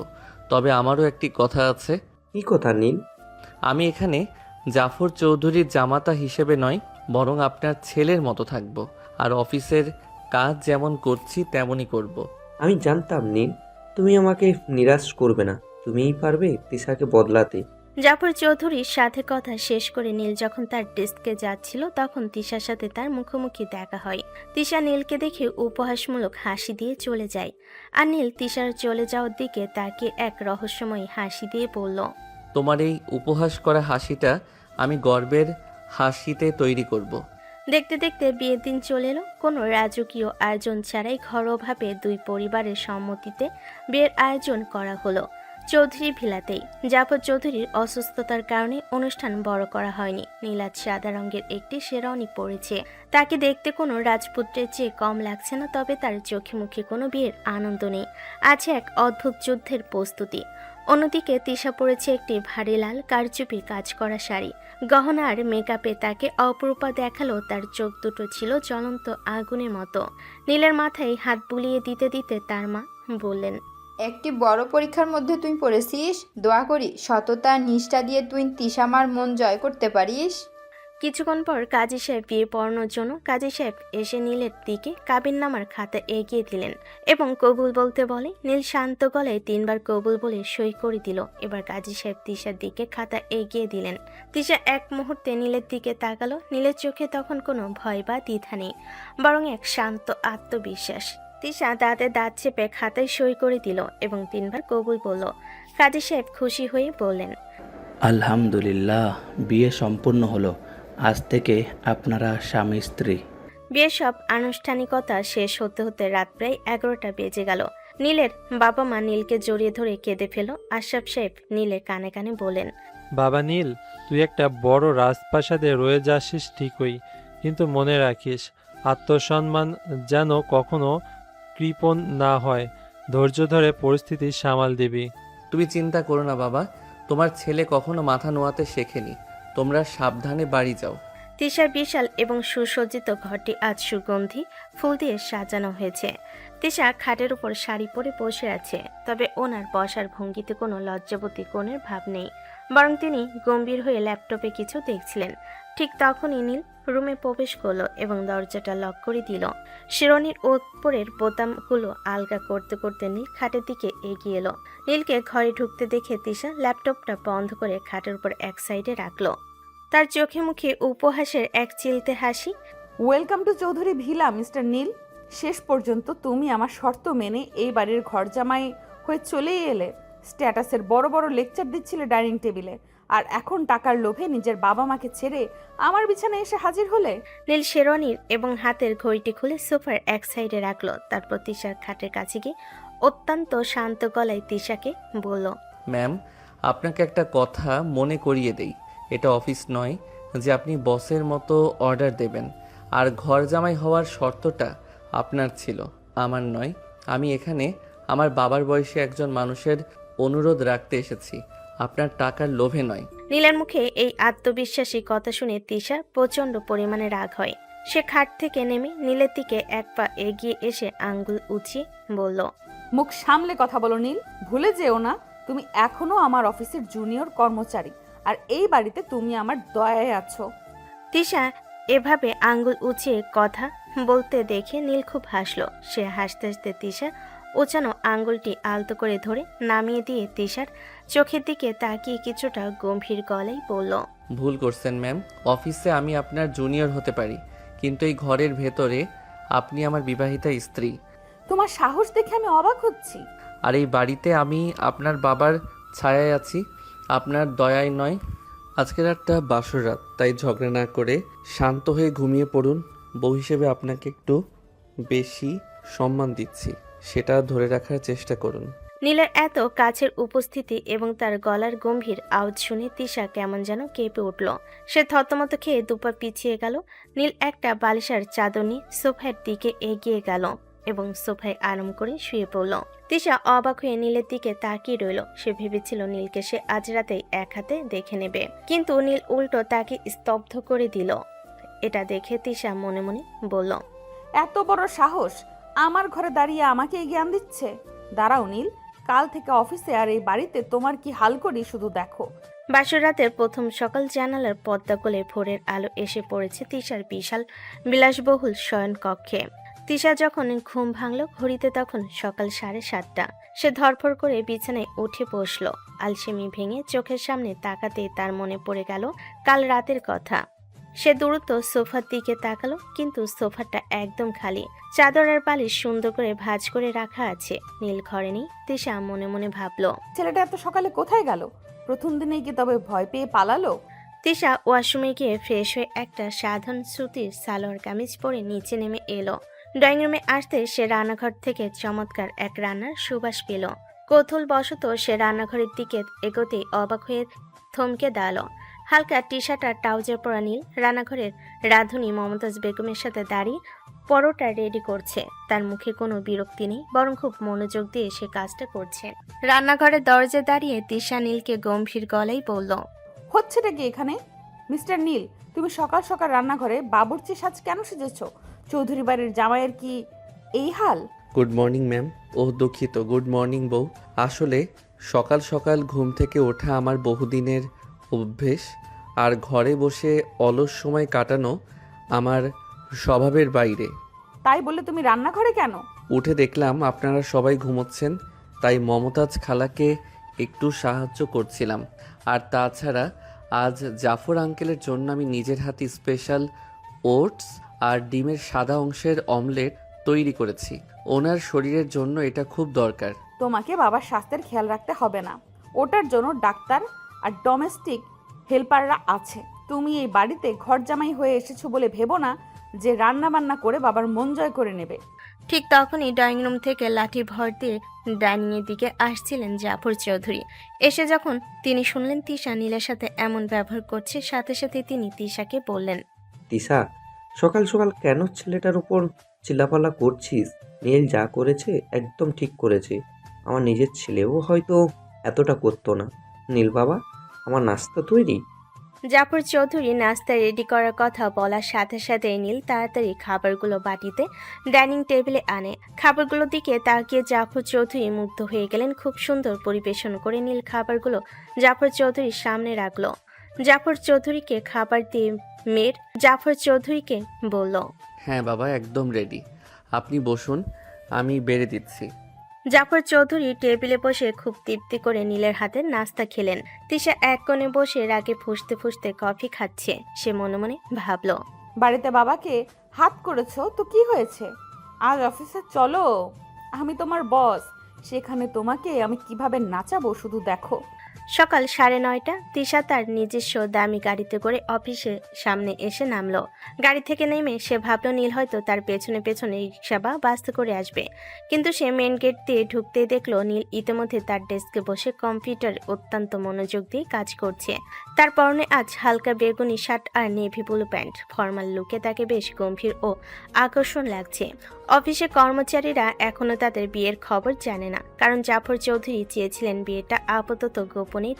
তবে আমারও একটি কথা আছে। কি কথা নীল? আমি এখানে জাফর চৌধুরীর জামাতা হিসেবে নয়, বরং আপনার ছেলের মতো থাকব। আর অফিসের কাজ যেমন করছি তেমনই করব। আমি জানতাম নীল, তুমি আমাকে নিরাশ করবে না। তুমিই পারবে তিশাকে বদলাতে। জাফর চৌধুরীর সাথে কথা শেষ করে নীল যখন তার ডেস্কে যাচ্ছিল তখন তিশার সাথে তার মুখোমুখি দেখা হয়। তিশা নীলকে দেখে উপহাসমূলক হাসি দিয়ে চলে যায়। আর নীল তিশার চলে যাওয়ার দিকে তাকে এক রহস্যময় হাসি দিয়ে বলল, তোমার এই উপহাস করা হাসিটা আমি গর্বের হাসিতে তৈরি করব। দেখতে দেখতে বিয়ের দিন চলে এলো। কোনো রাজকীয় আয়োজন ছাড়াই ঘরোয়াভাবে দুই পরিবারের সম্মতিতে বিয়ের আয়োজন করা হলো চৌধুরী ভিলাতেই। জাফর চৌধুরীর অসুস্থতার কারণে অনুষ্ঠান বড় করা হয়নি। নীলাজ সাদা রঙের একটি শেরওয়ানি পরেছে। তাকে দেখতে কোনো রাজপুত্রের চেয়ে কম লাগছে না, তবে তার চোখে মুখে কোনো বিয়ের আনন্দ নেই। আছে এক অদ্ভুত যুদ্ধের প্রস্তুতি। অন্যদিকে তিশা পরেছে একটি ভারী লাল কারচুপি কাজ করা শাড়ি। গহনা আর মেকআপে তাকে অপরূপা দেখালো। তার চোখ দুটো ছিল জ্বলন্ত আগুনের মতো। নীলের মাথায় হাত বুলিয়ে দিতে দিতে তার মা বললেন, একটি বড় পরীক্ষার মধ্যে তুই পড়েছিস। দোয়া করি সততা নিষ্ঠা দিয়ে তুই তিশামার মন জয় করতে পারিস। কিছুক্ষণ পর কাজী সাহেব বিয়ে পড়ানোর জন্য কাজী সাহেব এসে নীলের দিকে কাবিননামার খাতা এগিয়ে দিলেন এবং কবুল বলতে বলে। নীল শান্ত গলায় 3 বার কবুল বলে সই করে দিল। এবার কাজী সাহেব তিশার দিকে খাতা এগিয়ে দিলেন। তিশা এক মুহূর্তে নীলের দিকে তাকালো। নীলের চোখে তখন কোনো ভয় বা দ্বিধা নেই, বরং এক শান্ত আত্মবিশ্বাস। তিশা দাঁতে দাঁত চেপে খাতায় সই করে দিল এবং 3 বার কবুল বলল। কাজী সাহেব খুশি হয়ে বললেন, আলহামদুলিল্লাহ, বিয়ে সম্পূর্ণ হলো। আজ থেকে আপনারা স্বামী স্ত্রী। বিয়ের সব আনুষ্ঠানিকতা শেষ হতে হতে রাত প্রায় 11টা বেজে গেল। নীলের বাবা মা নীলকে জড়িয়ে ধরে কেঁদে ফেল। আশরাফ সাহেব নীলের কানে কানে বলেন, বাবা নীল, তুই একটা বড় রাজপ্রাসাদে রয়ে যাচ্ছিস ঠিকই, কিন্তু মনে রাখিস আত্মসম্মান যেন কখনো কৃপণ না হয়। ধৈর্য ধরে পরিস্থিতি সামাল দিবি। তুমি চিন্তা করো না বাবা, তোমার ছেলে কখনো মাথা নোয়াতে শেখেনি। তোমরা সাবধানে বাড়ি যাও। তিশার বিশাল এবং সুসজ্জিত ঘরটি আজ সুগন্ধি ফুল দিয়ে সাজানো হয়েছে। তিশা খাটের উপর শাড়ি পরে বসে আছে, তবে ওনার বসার ভঙ্গিতে কোনো লজ্জাবতী কোণের ভাব নেই, বরং তিনি গম্ভীর হয়ে ল্যাপটপে কিছু দেখছিলেন। ঠিক তখনই নীল রুমে প্রবেশ করলো এবং দরজাটা লক করে দিল। শিরোনির ওপরের বোতামগুলো আলগা করতে করতে নীল খাটের দিকে এগিয়ে এলো। নীলকে ঘরে ঢুকতে দেখে তিশা ল্যাপটপটা বন্ধ করে খাটের উপর এক সাইডে রাখলো। তার চোখে মুখে উপহাসের এক চিলতে হাসি। Welcome to Chowdhury villa mister Neel. শেষ পর্যন্ত তুমি আমার শর্ত মেনে এই বাড়ির ঘর জামাই হয়ে চলেই এলে। স্ট্যাটাসের বড় বড় লেকচার দিচ্ছিলে ডাইনিং টেবিলে, আর এখন টাকার লোভে নিজের বাবা মাকে ছেড়ে আমার বিছানায় এসে হাজির হলে। নীল শেরওয়ানির এবং হাতের ঘড়িটি খুলে সোফার এক সাইডে রাখলো। তারপর তিশার খাটের কাছে গিয়ে অত্যন্ত শান্ত গলায় তিশাকে বলল, ম্যাম, আপনাকে একটা কথা মনে করিয়ে দেই, এটা অফিস নয় যে আপনি বসের মতো অর্ডার দেবেন। আর ঘর জামাই হওয়ার শর্তটা আপনার ছিল, আমার নয়। আমি এখানে আমার বাবার বয়সী একজন মানুষের অনুরোধ রাখতে এসেছি, আপনার টাকার লোভে নয়। নীলের মুখে এই আত্মবিশ্বাসী কথা শুনে তিশার প্রচন্ড পরিমাণে রাগ হয়। সে খাট থেকে নেমে নীলের দিকে এক পা এগিয়ে এসে আঙ্গুল উঁচিয়ে বলল, মুখ সামলে কথা বলো নীল। ভুলে যেও না তুমি এখনো আমার অফিসের জুনিয়র কর্মচারী, আর এই বাড়িতে তুমি আমার দয়ায় আছো। তিশা এভাবে আঙ্গুল উঁচিয়ে কথা বলতে দেখে নীল খুব হাসলো। সে হাসতে হাসতে তিশার ওচানো আঙ্গুলটি আলতো করে ধরে নামিয়ে দিয়ে তিশার চোখের দিকে তাকিয়ে কিছুটা গম্ভীর গলায় বলল, ভুল করছেন ম্যাম, অফিসে আমি আপনার জুনিয়র হতে পারি, কিন্তু এই ঘরের ভেতরে আপনি আমার বিবাহিতা স্ত্রী। তোমার সাহস দেখে আমি অবাক হচ্ছি। আর এই বাড়িতে আমি আপনার বাবার ছায়ায় আছি, আপনার দয়ায় নয়। আজকের একটা বাসর রাত, তাই ঝগড়া না করে শান্ত হয়ে ঘুমিয়ে পড়ুন। বউ হিসেবে আপনাকে একটু বেশি সম্মান দিচ্ছি, সেটা ধরে রাখার চেষ্টা করুন। নীলের এত কাছের উপস্থিতি এবং তার গলার গম্ভীর আওয়াজ শুনে তিশা কেমন যেন কেঁপে উঠল। সে থতমত খেয়ে দুপা পিছিয়ে গেল। নীল একটা বালিশার চাদর নিয়ে সোফার দিকে এগিয়ে গেল এবং সোফায় আরাম করে শুয়ে পড়ল। তিশা অবাক হয়ে নীলের দিকে তাকিয়ে রইল। সে ভেবেছিল নীলকে সে আজ রাতেই এক হাতে দেখে নেবে, কিন্তু নীল উল্টো তাকে স্তব্ধ করে দিল। এটা দেখে তিশা মনে মনে বলল, এত বড় সাহস আমার ঘরে দাঁড়িয়ে আমাকে জ্ঞান দিচ্ছে। দাঁড়াও নীল, কাল থেকে অফিসে আর এই বাড়িতে তোমার কি হাল করি শুধু দেখো। বাসর রাতের প্রথম সকাল, জানালার পর্দা গলে ভোরের আলো এসে পড়েছে তিশার বিশাল বিলাসবহুল শয়ন কক্ষে। তিশা যখন ঘুম ভাঙল ঘড়িতে তখন সকাল 7:30। সে ধরফর করে বিছানায় উঠে বসলো। আলসেমি ভেঙে চোখের সামনে তাকাতে তার মনে পড়ে গেল কাল রাতের কথা। সে দ্রুত সোফার দিকে তাকালো, কিন্তু সোফাটা একদম খালি। চাদর আর বালিশ সুন্দর করে ভাঁজ করে রাখা আছে। নীল ঘরে নেই। তিশা মনে মনে ভাবলো, ছেলেটা এত সকালে কোথায় গেল? প্রথম দিনেই কি তবে ভয় পেয়ে পালালো? তিশা ওয়াশরুমে গিয়ে ফ্রেশ হয়ে একটা সাধারণ সুতির সালোয়ার কামিজ পরে নিচে নেমে এলো। ড্রয়িং রুমে আসতে সে রান্নাঘর থেকে চমৎকার এক রান্নার সুবাস পেল। কৌতূহলবশত সে রান্নাঘরের দিকে এগোতেই অবাক হয়ে থমকে দাঁড়ালো। হালকা টি শার্ট আর ট্রাউজার পরা নীল রান্নাঘরের রাঁধুনি মমতাজ বেগমের সাথে দাঁড়িয়ে পরোটা রেডি করছে। তার মুখে কোনো বিরক্তি নেই, বরং খুব মনোযোগ দিয়ে সে কাজটা করছে। রান্নাঘরের দরজায় দাঁড়িয়ে তিশা নীলকে গম্ভীর গলায় বলল, হচ্ছেটা কি এখানে? মিস্টার নীল, তুমি সকাল সকাল রান্নাঘরে বাবুর্চি সাজ কেন সেজেছো? চৌধুরী বাড়ির জামাইয়ের কি এই হাল? Good morning ma'am. দুঃখিত। গুড মর্নিং বউ। আসলে সকাল সকাল ঘুম থেকে ওঠা আমার বহুদিনের অভ্যেস, আর ঘরে বসে অলস সময় কাটানো আমার স্বভাবের বাইরে। তাই বলে তুমি রান্নাঘরে কেন? উঠে দেখলাম আপনারা সবাই ঘুমোচ্ছেন, তাই মমতাজ খালাকে একটু সাহায্য করছিলাম। আর তাছাড়া আজ জাফর আঙ্কেলের জন্য আমি নিজের হাতে স্পেশাল ওটস আর ডিমের সাদা অংশের অমলেট তৈরি করেছি। ওনার শরীরের জন্য এটা খুব দরকার। তোমাকে বাবার স্বাস্থ্যের খেয়াল রাখতে হবে না, ওটার জন্য ডাক্তার আর ডোমেস্টিক হেল্পাররা আছে। তুমি এই বাড়িতে ঘর জামাই হয়ে এসেছো বলে ভেবো না যে রান্না বান্না করে বাবার মন জয় করে নেবে। ঠিক তখনই ড্রয়িং রুম থেকে লাঠি ভর দিয়ে ডাইনিংয়ের দিকে আসছিলেন জাফর চৌধুরী। এসে যখন তিনি শুনলেন তিশা নীলের সাথে এমন ব্যবহার করছে, সাথে সাথে তিনি তিশাকে বললেন, তিশা, সকাল সকাল কেন ছেলেটার উপর চিল্লাপাল্লা করছিস? নীল যা করেছে একদম ঠিক করেছে। আমার নিজের ছেলেও হয়তো এতটা করতো না। নীল বাবা, আমার নাস্তা তৈরি। জাফর চৌধুরী নাস্তা রেডি করার কথা বলার সাথে সাথে নীল তাড়াতাড়ি খাবারগুলো বাটিতে ডাইনিং টেবিলে আনে। খাবারগুলোর দিকে তাকিয়ে জাফর চৌধুরী মুগ্ধ হয়ে গেলেন। খুব সুন্দর পরিবেশন করে নীল খাবারগুলো জাফর চৌধুরীর সামনে রাখলো। জাফর চৌধুরীকে খাবার দিয়ে মেয়ের জাফর চৌধুরীকে বলল, হ্যাঁ বাবা, একদম রেডি। আপনি বসুন, আমি বেড়ে দিচ্ছি। জাফর চৌধুরী টেবিলে বসে খুব তৃপ্তি করে নীলের হাতে নাস্তা খেলেন। তিশা এক কোণে বসে রাগে ফুঁসতে ফুঁসতে কফি খাচ্ছে। সে মনে মনে ভাবল, বাড়িতে বাবাকে হাত করেছো তো কি হয়েছে? আজ অফিসে চলো, আমি তোমার বস, সেখানে তোমাকে আমি কিভাবে নাচাবো শুধু দেখো। সকাল 9:30 তিশা তার নিজস্ব দামি গাড়িতে করে অফিসের সামনে এসে নামলো। গাড়ি থেকে নেমে সে ভাবল নীল হয়তো তার পেছনে পেছনে রিক্সা বা বাসে করে আসবে, কিন্তু সে মেন গেট দিয়ে ঢুকতেই দেখলো নীল ইতিমধ্যে তার ডেস্কে বসে কম্পিউটার অত্যন্ত মনোযোগ দিয়ে কাজ করছে। তার পরনে আজ হালকা বেগুনি শার্ট আর নেভি ব্লু প্যান্ট। ফর্মাল লুকে তাকে বেশ গম্ভীর ও আকর্ষণ লাগছে। অফিসে কর্মচারীরা এখনো তাদের বিয়ের খবর জানে না, কারণ জাফর চৌধুরী চেয়েছিলেন বিয়েটা আপাতত গোপনে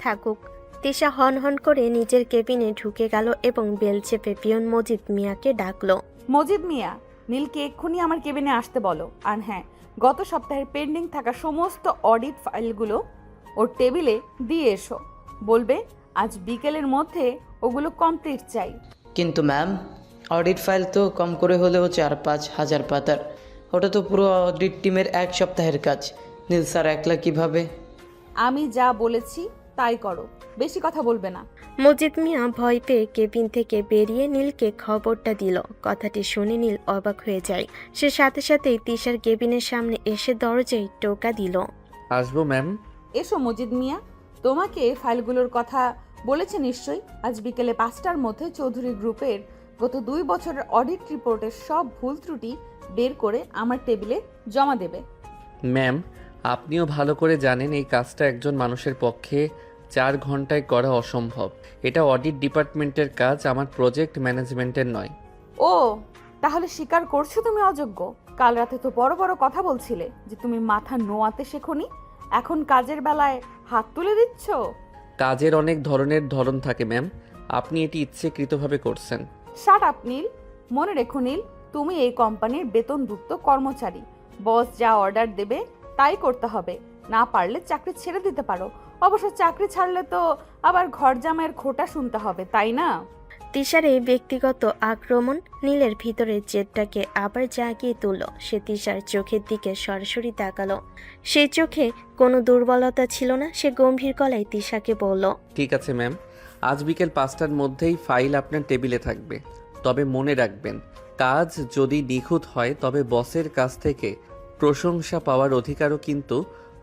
থাকুক। তিশা হন হন করে নিজের কেবিনে ঢুকে গেল এবং বেল চেপে পিয়ন মজিদ মিয়াকে ডাকলো। মজিদ মিয়া, নীলকে এক্ষুনি আমার কেবিনে আসতে বলো। আর হ্যাঁ, গত সপ্তাহের পেন্ডিং থাকা সমস্ত অডিট ফাইলগুলো ওর টেবিলে দিয়ে এসো। বলবে আজ বিকেলের মধ্যে ওগুলো কমপ্লিট চাই। কিন্তু ম্যাম, অডিট ফাইল তো কম করে হলেও 4-5 হাজার পাতার। ওটা তো পুরো অডিট টিমের এক সপ্তাহের কাজ। নীল স্যার একলা কিভাবে? আমি যা বলেছি তাই করো, বেশি কথা বলবে না। মজিদ মিয়া ভয় পেয়ে কেবিন থেকে বেরিয়ে নীলকে খবরটা দিল। কথাটি শুনে নীল অবাক হয়ে যায়। সে সাথে সাথেই তিশার কেবিনের সামনে এসে দরজায় টোকা দিল। আসবো ম্যাম? এসো মজিদ মিয়া, তোমাকে ফাইলগুলোর কথা বলেছে নিশ্চয়ই। আজ বিকেলে 5টার মধ্যে চৌধুরী গ্রুপের গত 2 বছরের অডিট রিপোর্টের সব ভুল ত্রুটি বের করে আমার টেবিলে জমা দেবে। ম্যাম, আপনিও ভালো করে জানেন এই কাজটা একজন মানুষের পক্ষে 4 ঘন্টায় করা অসম্ভব। এটা অডিট ডিপার্টমেন্টের কাজ, আমার প্রজেক্ট ম্যানেজমেন্টের নয়। ও, তাহলে স্বীকার করছো তুমি অযোগ্য? কাল রাতে তো বড় বড় কথা বলছিলে যে তুমি মাথা নোয়াতে শেখোনি, এখন কাজের বেলায় হাত তুলে দিচ্ছ। কাজের অনেক ধরন থাকে ম্যাম, আপনি এটি ইচ্ছেকৃতভাবে করছেন। শাট আপ নীল। মনে রেখো নীল, তুমি এই কোম্পানির বেতনভুক্ত কর্মচারী। বস যা অর্ডার দেবে তাই করতে হবে। না পারলে চাকরি ছেড়ে দিতে পারো। অবশ্য চাকরি ছাড়লে তো আবার ঘর জামাইয়ের খোটা শুনতে হবে, তাই না? তিশার এই ব্যক্তিগত আক্রমণ নীলের ভিতরের জেদটাকে আবার জাগিয়ে তুলল। সে তিশার চোখের দিকে সরাসরি তাকালো। সেই চোখে কোনো দুর্বলতা ছিল না। সে গম্ভীর গলায় তিশাকে বলল, ঠিক আছে ম্যাম, আজ বিকেল 5টার মধ্যেই ফাইল আপনার টেবিলে থাকবে। তবে মনে রাখবেন, কাজ যদি নিখুঁত হয় তবে বসের কাছ থেকে প্রশংসা পাওয়ার অধিকারও কিন্তু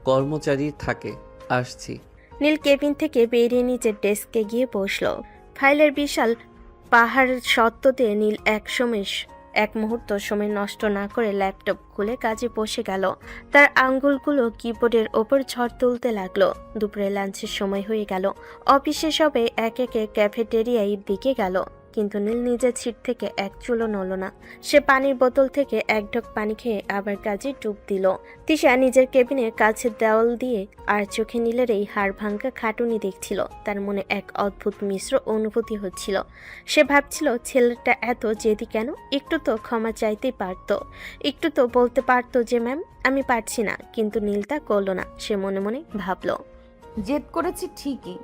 কর্মচারীর থাকে। আসছি। নীল কেবিন থেকে বেরিয়ে নিজের ডেস্কে গিয়ে বসল। ফাইলের বিশাল পাহাড় সত্ত্বতে নীল এক মুহূর্ত সময় নষ্ট না করে ল্যাপটপ খুলে কাজে বসে গেল। তার আঙ্গুলগুলো কিবোর্ডের ওপর ঝড় তুলতে লাগলো। দুপুরে লাঞ্চের সময় হয়ে গেল। অফিসে সবে এক একে ক্যাফেটেরিয়ার দিকে গেল, কিন্তু নীল নিজের সিট থেকে এক চুলও নড়ল না। সে পানির বোতল থেকে এক ঢোক পানি খেয়ে আবার কাজে ডুব দিল। তিশা নিজের কেবিনের কাছের দেওয়াল দিয়ে আর চোখে নীলের এই হাড় ভাঙ্গা খাটুনি দেখছিল। তার মনে এক অদ্ভুত মিশ্র অনুভূতি হচ্ছিল। সে ভাবছিল, ছেলেটা এত জেদি কেন? একটু তো ক্ষমা চাইতেই পারত, একটু তো বলতে পারত যে ম্যাম আমি পারছি না। কিন্তু নীল তা করল না। সে মনে মনে ভাবল, জেদ করেছি ঠিকই,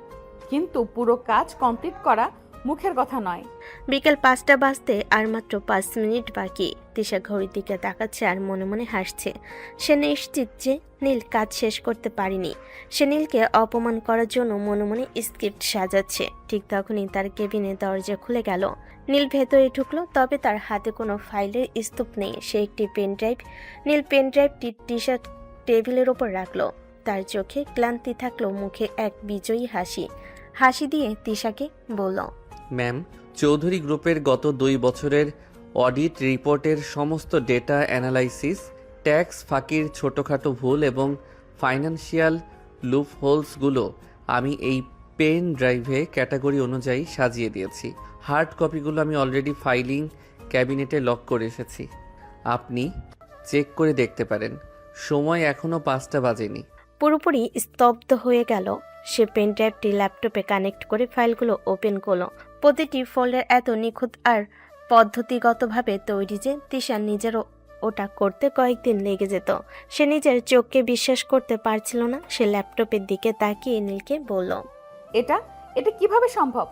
কিন্তু পুরো কাজ কমপ্লিট করা মুখের কথা নয়। বিকেল 5টা বাজতে আর মাত্র 5 মিনিট বাকি। তিশা ঘড়ির দিকে তাকাচ্ছে আর মনে মনে হাসছে। সে নিশ্চিত যে নীল কাজ শেষ করতে পারেনি। সে নীলকে অপমান করার জন্য মনে মনে স্ক্রিপ্ট সাজাচ্ছে। ঠিক তখনই তার কেবিনের দরজা খুলে গেল। নীল ভেতরে ঢুকলো, তবে তার হাতে কোনো ফাইলের স্তূপ নেই। সে একটি নীল পেন ড্রাইভটি টি-শার্ট টেবিলের ওপর রাখলো। তার চোখে ক্লান্তি থাকলো, মুখে এক বিজয়ী হাসি। হাসি দিয়ে তিশাকে বলল, ম্যাম, চৌধুরী গ্রুপের গত 2 বছরের অডিট রিপোর্টের সমস্ত ডেটা অ্যানালাইসিস, ট্যাক্স ফাঁকির ছোটোখাটো ভুল এবং ফাইন্যান্সিয়াল লুপহোলসগুলো আমি এই পেন ড্রাইভে ক্যাটাগরি অনুযায়ী সাজিয়ে দিয়েছি। হার্ড কপিগুলো আমি অলরেডি ফাইলিং ক্যাবিনেটে লক করে এসেছি। আপনি চেক করে দেখতে পারেন। সময় এখনও 5টা বাজেনি। পুরোপুরি স্তব্ধ হয়ে গেল। সে পেন ড্রাইভটি ল্যাপটপে কানেক্ট করে ফাইলগুলো ওপেন করলো। প্রতিটি ফোল্ডার এত নিখুঁত আর পদ্ধতিগতভাবে তৈরি যে তিশা নিজেরও ওটা করতে কয়েকদিন লেগে যেত। সে নিজের চোখকে বিশ্বাস করতে পারছিল না। সে ল্যাপটপের দিকে তাকিয়ে নীলকে বলল, এটা এটা কিভাবে সম্ভব?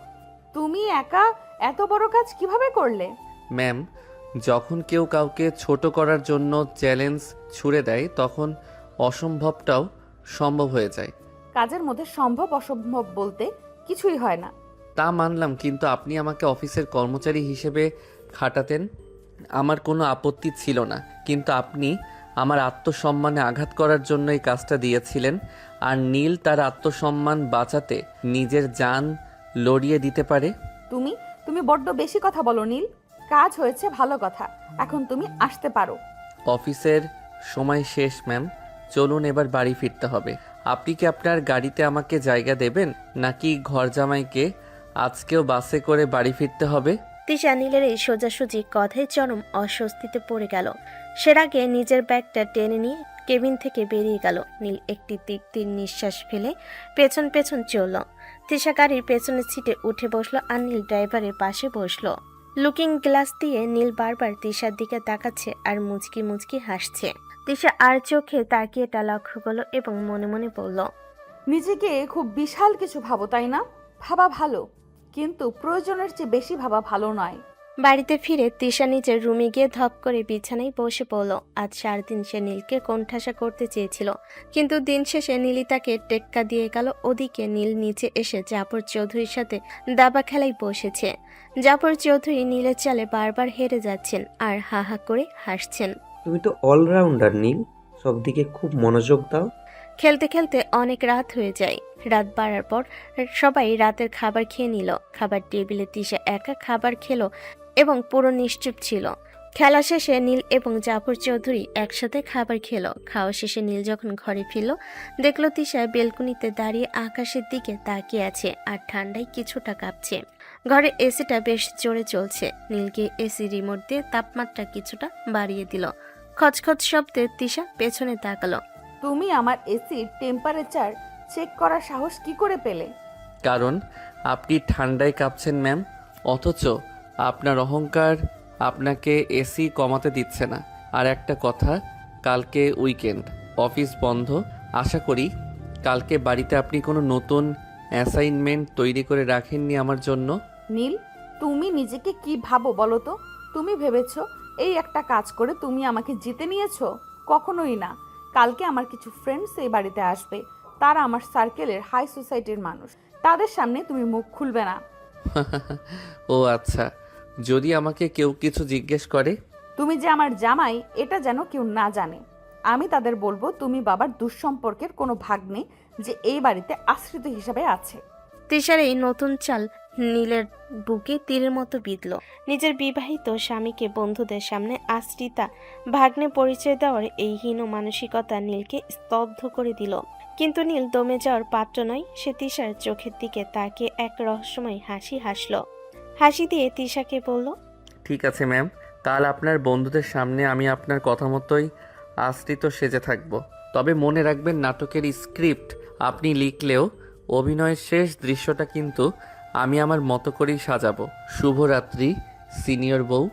তুমি একা এত বড় কাজ কিভাবে করলে? ম্যাম, যখন কেউ কাউকে ছোট করার জন্য চ্যালেঞ্জ ছুড়ে দেয় তখন অসম্ভবটাও সম্ভব হয়ে যায়। কাজের মধ্যে সম্ভব অসম্ভব বলতে কিছুই হয় না। তা মানলাম, কিন্তু আপনি আমাকে অফিসের কর্মচারী হিসেবে খাটাতেন, আমার কোনো আপত্তি ছিল না। কিন্তু আপনি আমার আত্মসম্মানে আঘাত করার জন্য এই কাজটা দিয়েছিলেন। আর নীল তার আত্মসম্মান বাঁচাতে নিজের জান লড়িয়ে দিতে পারে। তুমি বড্ড বেশি কথা বলো নীল। কাজ হয়েছে ভালো কথা, এখন তুমি আসতে পারো। অফিসের সময় শেষ ম্যাম, চলুন এবার বাড়ি ফিরতে হবে। আপনি কি আপনার গাড়িতে আমাকে জায়গা দেবেন, নাকি ঘর জামাইকে আজকেও বাসে করে বাড়ি ফিরতে হবে? তিশা নীলের এই সোজাসুজি কথায় চরম অস্বস্তিতে পড়ে গেল। সের আগে নিজের ব্যাগটা টেনে নিয়ে কেবিন থেকে বেরিয়ে গেল। নীল একটি তৃপ্তির নিঃশ্বাস ফেলে পেছন পেছন চলল। তিশা গাড়ির পেছনের সিটে উঠে বসলো আর নীল ড্রাইভারের পাশে বসলো। লুকিং গ্লাস দিয়ে নীল বারবার তিশার দিকে তাকাচ্ছে আর মুচকি মুচকি হাসছে। তিশা আর চোখে তাকিয়েটা লক্ষ্য করলো এবং মনে মনে বলল, নিজেকে খুব বিশাল কিছু ভাবো, তাই না? ভাবা ভালো, কিন্তু প্রয়োজনের চেয়ে বেশি ভাবা ভালো নয়। বাড়িতে ফিরে তিশা নিজের রুমে গিয়ে ধপ করে বিছানায় বসে পড়ল। আজ সারাদিন সে নীলকে কোণঠাসা করতে চেয়েছিল, কিন্তু দিন শেষে নীলই তাকে টেক্কা দিয়ে গেল। ওদিকে নীল নিচে এসে জাফর চৌধুরীর সাথে দাবা খেলায় বসেছে। জাফর চৌধুরী নীলের চালে বারবার হেরে যাচ্ছেন আর হা হা করে হাসছেন। তুমি তো অলরাউন্ডার নীল, সব দিকে খুব মনোযোগ দাও। খেলতে খেলতে অনেক রাত হয়ে যায়। রাত বাড়ার পর সবাই রাতের খাবার খেয়ে নিল। খাবার টেবিলে তিশা একা খাবার খেলো এবং পুরো নিশ্চুপ ছিল। খেলা শেষে নীল এবং জাফর চৌধুরী একসাথে খাবার খেলো। খাওয়া শেষে নীল যখন ঘরে ফিরল, দেখলো তিশা বেলকুনিতে দাঁড়িয়ে আকাশের দিকে তাকিয়ে আছে আর ঠান্ডায় কিছুটা কাঁপছে। ঘরে এসিটা বেশ জোরে চলছে। নীলকে এসি রিমোট দিয়ে তাপমাত্রা কিছুটা বাড়িয়ে দিল। খচখচ শব্দে তিশা পেছনে তাকালো। তুমি আমার এসির টেম্পারেচার চেক করার সাহস কি করে পেলে? কারণ আপনি ঠান্ডায় কাঁপছেন ম্যাম, অথচ আপনার অহংকার আপনাকে এসি কমাতে দিচ্ছে না। আর একটা কথা, কালকে উইকেন্ড, অফিস বন্ধ। আশা করি কালকে বাড়িতে আপনি কোনো নতুন অ্যাসাইনমেন্ট তৈরি করে রাখেননি আমার জন্য। নীল, তুমি নিজেকে কি ভাবো বলো তো? তুমি ভেবেছো এই একটা কাজ করে তুমি আমাকে জিতে নিয়েছো? কখনোই না। কালকে আমার কিছু ফ্রেন্ডস এই বাড়িতে আসবে, তারা আমার সার্কেলের হাই সোসাইটির মানুষ। তাদের সামনে তুমি মুখ খুলবে না। ও আচ্ছা, যদি আমাকে কেউ কিছু জিজ্ঞেস করে? তুমি যে আমার জামাই এটা যেন কেউ না জানে। আমি তাদের বলবো তুমি বাবার দুঃসম্পর্কের কোনো ভাগ্নে যে এই বাড়িতে আশ্রিত হিসাবে আছে। তিশার এই নতুন চাল নীলের বুকে তীরের মতো বিঁধল। নিজের বিবাহিত স্বামীকে বন্ধুদের সামনে আশ্রিতা ভাগ্নে পরিচয় দেওয়ার এই হীন মানসিকতা নীলকে স্তব্ধ করে দিল। কিন্তু নীল দমে যাওয়ার পাত্র নয়। সে তিশার চোখের দিকে তাকিয়ে এক রহস্যময় হাসি হাসল। হাসি দিয়ে তিশাকে বলল, ঠিক আছে ম্যাম, কাল আপনার বন্ধুদের সামনে আমি আপনার কথা মতোই আশ্রিত সেজে থাকব। তবে মনে রাখবেন, নাটকের স্ক্রিপ্ট আপনি লিখলেও অভিনয়ের শেষ দৃশ্যটা কিন্তু আমি আমার মতো করেই সাজাবো। শুভরাত্রি সিনিয়র বউ।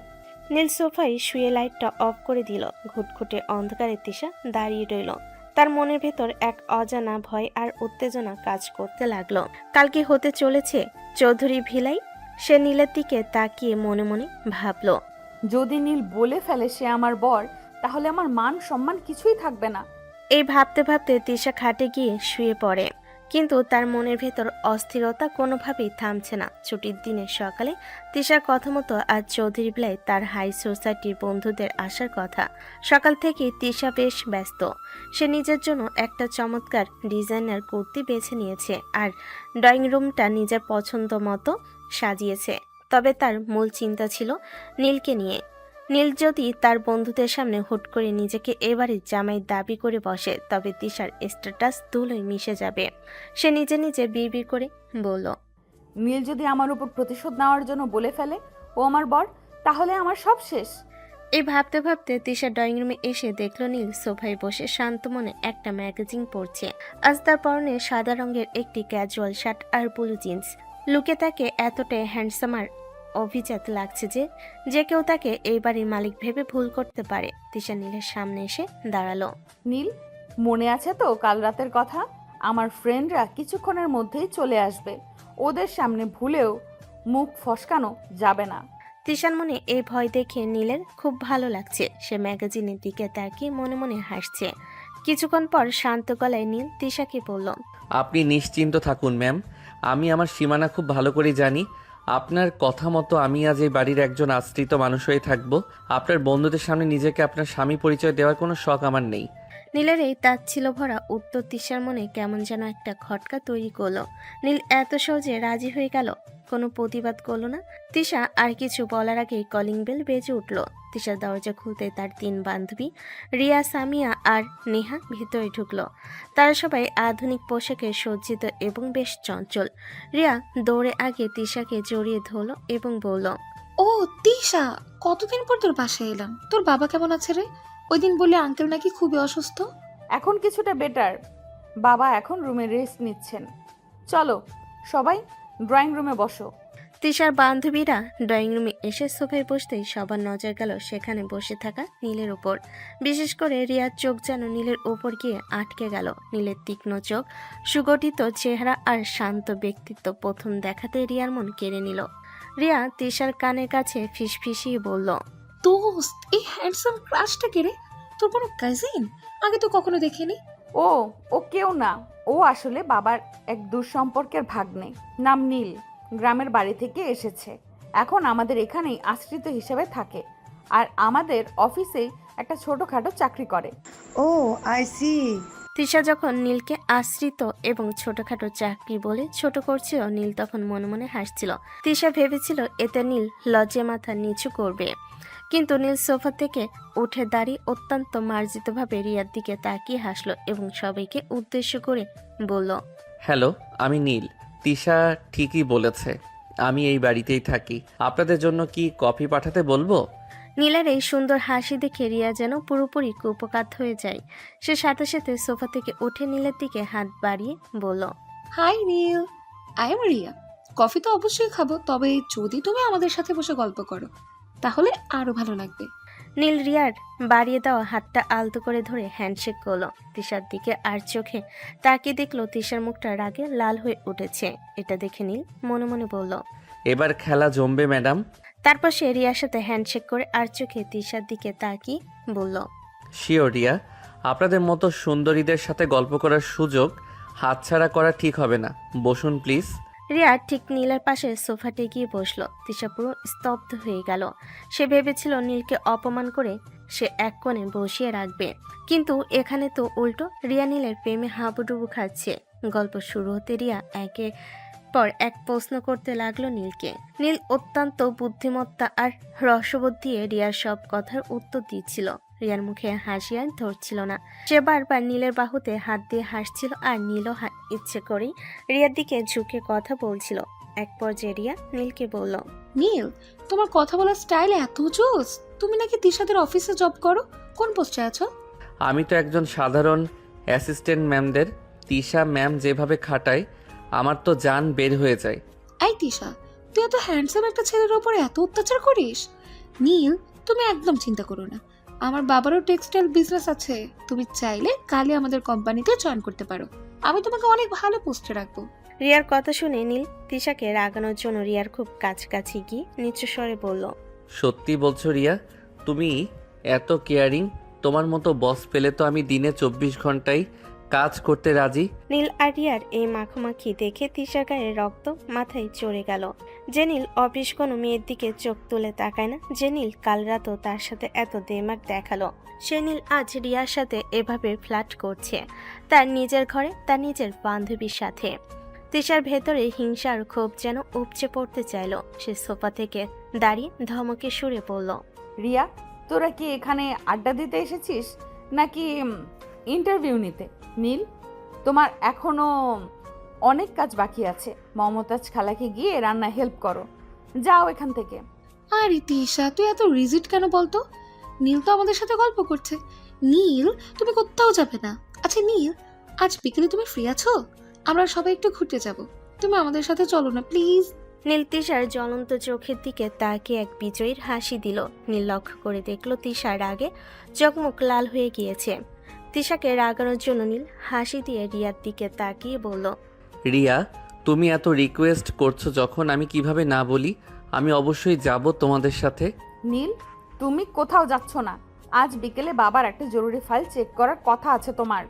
নীল সোফায় শুয়ে লাইটটা অফ করে দিল। ঘুটঘুটে অন্ধকারে তিশা দাঁড়িয়ে রইল। তার মনের ভেতর এক অজানা ভয় আর উত্তেজনা কাজ করতে লাগলো। কাল কি হতে চলেছে চৌধুরী ভিলাই? সে নীলের দিকে তাকিয়ে মনে মনে ভাবল, যদি নীল বলে ফেলে সে আমার বর, তাহলে আমার মান সম্মান কিছুই থাকবে না। এই ভাবতে ভাবতে তিশা খাটে গিয়ে শুয়ে পড়ে। কিন্তু তার মনের ভেতর অস্থিরতা কোনোভাবেই থামছে না। ছুটির দিনের সকালে তিশার কথা মতো আজ চৌধুরী বেলায় তার হাই সোসাইটির বন্ধুদের আসার কথা। সকাল থেকেই তিশা বেশ ব্যস্ত। সে নিজের জন্য একটা চমৎকার ডিজাইনার কুর্তি বেছে নিয়েছে আর ড্রয়িং রুমটা নিজের পছন্দ মতো সাজিয়েছে। তবে তার মূল চিন্তা ছিল নীলকে নিয়ে। নীল যদি তার বন্ধুদের সামনে হুট করে নিজেকে এবারে জামাই দাবি করে বসে তবে তিশার স্ট্যাটাস ধুলোয় মিশে যাবে। সে নিজে নিজে বিড়বিড় করে বলল, নীল যদি আমার উপর প্রতিশোধ নেওয়ার জন্য বলে ফেলে ও আমার বর, তাহলে আমার সব শেষ। এই ভাবতে ভাবতে তিশা ড্রয়িং রুমে এসে দেখল নীল সোফায় বসে শান্ত মনে একটা ম্যাগাজিন পড়ছে। আজ তার পরনে সাদা রঙের একটি ক্যাজুয়াল শার্ট আর ব্লু জিন্স। লুকে তাকে এতটাই হ্যান্ডসাম আর অভিজাত লাগছে যে কেউ তাকে এই বাড়ির মালিক ভেবে ভুল করতে পারে। তিশা নীলের সামনে এসে দাঁড়ালো। নীল, মনে আছে তো কাল রাতের কথা? আমার ফ্রেন্ডরা কিছুক্ষণের মধ্যেই চলে আসবে, ওদের সামনে ভুলেও মুখ ফসকানো যাবে না। তিশার মনে এই ভয় দেখে নীলের খুব ভালো লাগছে। সে ম্যাগাজিনের দিকে তাকিয়ে মনে মনে হাসছে। কিছুক্ষণ পর শান্ত গলায় নীল তিশাকে বলল, আপনি নিশ্চিন্ত থাকুন ম্যাম, আমি আমার সীমানা খুব ভালো করে জানি। আপনার কথা মতো আমি আজ এই বাড়ির একজন আশ্রিত মানুষ হয়ে থাকবো। আপনার বন্ধুদের সামনে নিজেকে আপনার স্বামী পরিচয় দেওয়ার কোনো শখ আমার নেই। নীলের এই তাচ্ছিল ভরা উত্তর তিশার মনে কেমন যেন একটা খটকা তৈরি করলো। নীল এত সহজে রাজি হয়ে গেল, কোনো প্রতিবাদ করলো না। তিশা আর কিছু বলার আগেই কলিং বেল বেজে উঠল। তিশার দরজা খুলতে তার 3 বান্ধবী রিয়া, সামিয়া আর নেহা ভিতরে ঢুকলো। তারা সবাই আধুনিক পোশাকে সজ্জিত এবং বেশ চঞ্চল। রিয়া দৌড়ে আগে তিশাকে জড়িয়ে ধরল এবং বলল, ও তিশা, কতদিন পর তোর বাসায় এলাম। তোর বাবা কেমন আছে রে? ওই দিন বললে আঙ্কেল নাকি খুবই অসুস্থ। এখন কিছুটা বেটার, বাবা এখন রুমে রেস্ট নিচ্ছেন। চলো সবাই ড্রয়িং রুমে বসো। তিশার বান্ধবীরা ড্রয়িং রুমে এসে সোফায় বসতেই সবার নজর গেল সেখানে বসে থাকা নীলের ওপর। বিশেষ করে রিয়ার চোখ যেন নীলের ওপর গিয়ে আটকে গেল। নীলের তীক্ষ্ণ চোখ, সুগঠিত চেহারা আর শান্ত ব্যক্তিত্ব প্রথম দেখাতে রিয়ার মন কেড়ে নিল। রিয়া তিশার কানের কাছে ফিসফিসিয়ে বলল, দোস্ত, এই হ্যান্ডসাম ক্রাশটা কে রে? তোর কোনো কাজিন? আগে তো কখনো দেখিনি। ও কেউ না, ও আসলে বাবার এক দূর সম্পর্কের ভাগ্নে, নাম নীল। গ্রামের বাড়ি থেকে এসেছে, এখন আমাদের এখানেই আশ্রিত হিসেবে থাকে আর আমাদের অফিসেই একটা ছোটখাটো চাকরি করে। ও আই সি। তিশা যখন নীলকে আশ্রিত এবং ছোটখাটো চাকরি বলে ছোট করছিল, নীল তখন মনে মনে হাসছিল। তিশা ভেবেছিল এতে নীল লজ্জে মাথা নিচু করবে, কিন্তু নীল সোফা থেকে উঠে দাঁড়িয়ে অত্যন্ত মার্জিতভাবে রিয়ার দিকে তাকিয়ে হাসলো এবং সবাইকে উদ্দেশ্য করে বলল, হ্যালো, আমি নীল। তিশা ঠিকই বলেছে, আমি এই বাড়িতেই থাকি। আপনাদের জন্য কি কফি পাঠাতে বলবো? নীলের এই সুন্দর হাসি দেখে রিয়া যেন পুরোপুরি কুপকাত হয়ে যায়। সে সাথে সাথে সোফা থেকে উঠে নীলের দিকে হাত বাড়িয়ে বলল, hi Neel, I am Riya. Coffee তো অবশ্যই খাবো, তবে যদি তুমি আমাদের সাথে বসে গল্প করো তাহলে আরো ভালো লাগবে। নীল রিয়ার বাড়িয়ে দেওয়া হাতটা আলতো করে ধরে হ্যান্ডশেক করলো তিশার দিকে আর চোখে তাকিয়ে দেখলো তিশার মুখটা রাগে লাল হয়ে উঠেছে। এটা দেখে নীল মনে মনে বলল, এবার খেলা জমবে ম্যাডাম। তারপর সে রিয়ার সাথে হ্যান্ডশেক করে আর চোখে তিশার দিকে তাকিয়ে বলল, শিওর রিয়া, আপনাদের মতো সুন্দরীদের সাথে গল্প করার সুযোগ হাতছাড়া করা ঠিক হবে না। বসুন প্লিজ। রিয়া ঠিক নীলের পাশে সোফাতে গিয়ে বসলো। তিশা পুরো স্তব্ধ হয়ে গেল। সে ভেবেছিল নীলকে অপমান করে সে এক কোণে বসিয়ে রাখবে, কিন্তু এখানে তো উল্টো। রিয়া নীলের প্রেমে হাবুডুবু খাচ্ছে। গল্প শুরু হতে রিয়া একের পর এক প্রশ্ন করতে লাগলো নীলকে। নীল অত্যন্ত বুদ্ধিমত্তা আর রসবোধ দিয়ে রিয়ার সব কথার উত্তর দিচ্ছিল। রিয়ার মুখে হাসি আর ধরছিল না। সে বারবার নীলের বাহুতে হাত দিয়ে হাসছিল আর নীলও ইচ্ছে করেই রিয়ার দিকে ঝুঁকে কথা বলছিল। এক পর্যায়ে রিয়া নীলকে বলল, নীল, তোমার কথা বলার স্টাইল এত জোস। তুমি নাকি তিশাদের অফিসে জব করো? কোন পোস্টে আছো? আমি তো একজন সাধারণ অ্যাসিস্ট্যান্ট ম্যামদের। তিশা ম্যাম যেভাবে খাটায় আমার তো জান বের হয়ে যায়। এই তিশা, তুই এত হ্যান্ডসাম একটা ছেলের ওপর এত অত্যাচার করিস? নীল, তুমি একদম চিন্তা করো না, আমার বাবারও টেক্সটাইল বিজনেস আছে। তুমি চাইলে কালই আমাদের কোম্পানিতে জয়েন করতে পারো। আমি তোমাকে অনেক ভালো পোস্টে রাখবো। রিয়ার কথা শুনে নীল তিশাকে রাগানোর জন্য রিয়ার খুব কাছাকাছি গিয়ে নিচু স্বরে বলল, সত্যি বলছো রিয়া? তুমি এত কেয়ারিং? তোমার মতো বস পেলে তো আমি দিনে 24 ঘন্টায় কাজ করতে রাজি। নীল আর রিয়ার এই মাখামাখি দেখে তিশার গায়ে রক্ত মাথায় চড়ে গেল। যে নীল অফিস কোনো মেয়ের দিকে চোখ তুলে তাকায় না, যে নীল কাল রাতও তার সাথে এত দেমাক দেখালো, সে নীল আজ রিয়ার সাথে এভাবে ফ্লার্ট করছে, তার নিজের ঘরে, তার নিজের বান্ধবীর সাথে। তিশার ভেতরে হিংসা আর ক্ষোভ যেন উপচে পড়তে চাইল। সে সোফা থেকে দাঁড়িয়ে ধমকে সুরে বলল, রিয়া, তোরা কি এখানে আড্ডা দিতে এসেছিস নাকি ইন্টারভিউ নিতে? নীল, তোমার এখনো অনেক কাজ বাকি আছে। মমতাজ খালাকে গিয়ে রান্না হেল্প করো, যাও এখান থেকে। আরে তিশা, তুই এত রিজিড কেন বলতো? নীল তো আমাদের সাথে গল্প করছে। নীল, তুমি কোথাও যাবে না। আচ্ছা নীল, আজ বিকেলে তুমি ফ্রি আছো? আমরা সবাই একটু ঘুরতে যাব, তুমি আমাদের সাথে চলো না প্লিজ। নীল তিশার জ্বলন্ত চোখের দিকে তাকিয়ে এক বিজয়ীর হাসি দিল। নীল লক্ষ্য করে দেখল তিশার রাগে চোখমুখ লাল হয়ে গিয়েছে। তিশাকে রাগানোর জন্য নীল হাসি দিয়ে রিয়ার দিকে তাকিয়ে বলল, রিয়া, তুমি এত রিকোয়েস্ট করছো যখন, আমি কিভাবে না বলি? আমি অবশ্যই যাব তোমাদের সাথে। নীল, তুমি কোথাও যাচ্ছ না। আজ বিকেলে বাবার একটা জরুরি ফাইল চেক করার কথা আছে তোমার।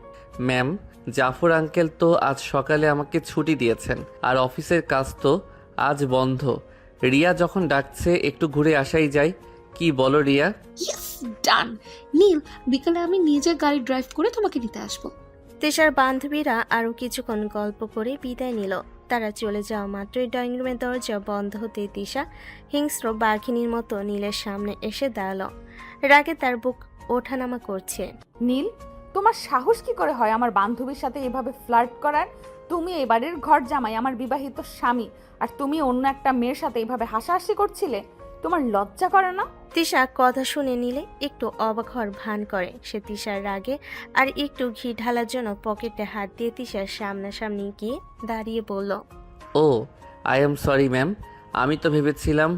ম্যাম, জাফর আঙ্কেল তো আজ সকালে আমাকে ছুটি দিয়েছেন, আর অফিসের কাজ তো আজ বন্ধ। রিয়া যখন ডাকছে একটু ঘুরে আসাই যায়। কি বলো রিয়া? ইয়েস, ডান। নীল, বিকেলে আমি নিজে গাড়ি ড্রাইভ করে তোমাকে নিতে আসবো। তিশার বান্ধবীরা আরো কিছুক্ষণ গল্প করে বিদায় নিল। তারা চলে যাওয়া মাত্রই ড্রয়িং রুমের দরজা বন্ধ হতে তিশা হিংস্র বাঘিনীর মতো নীলের সামনে এসে দাঁড়ালো। রাগে তার বুক ওঠানামা করছে। নীল, তোমার সাহস কি করে হয় আমার বান্ধবীর সাথে এভাবে ফ্লার্ট করার? তুমি এই বাড়ির ঘর জামাই, আমার বিবাহিত স্বামী, আর তুমি অন্য একটা মেয়ের সাথে এভাবে হাসাহাসি করছিলে। তোমার লজ্জা করে না? তিশা কথা শুনে নিলে একটু অবাক হওয়ার ভান করে। সে তিশার রাগে আর একটু ঘি ঢালার জন্য পকেটে হাত দিয়ে তিশার সামনাসামনি গিয়ে দাঁড়িয়ে বলল, ও, আই এম সরি ম্যাম। আমি তো ভেবেছিলাম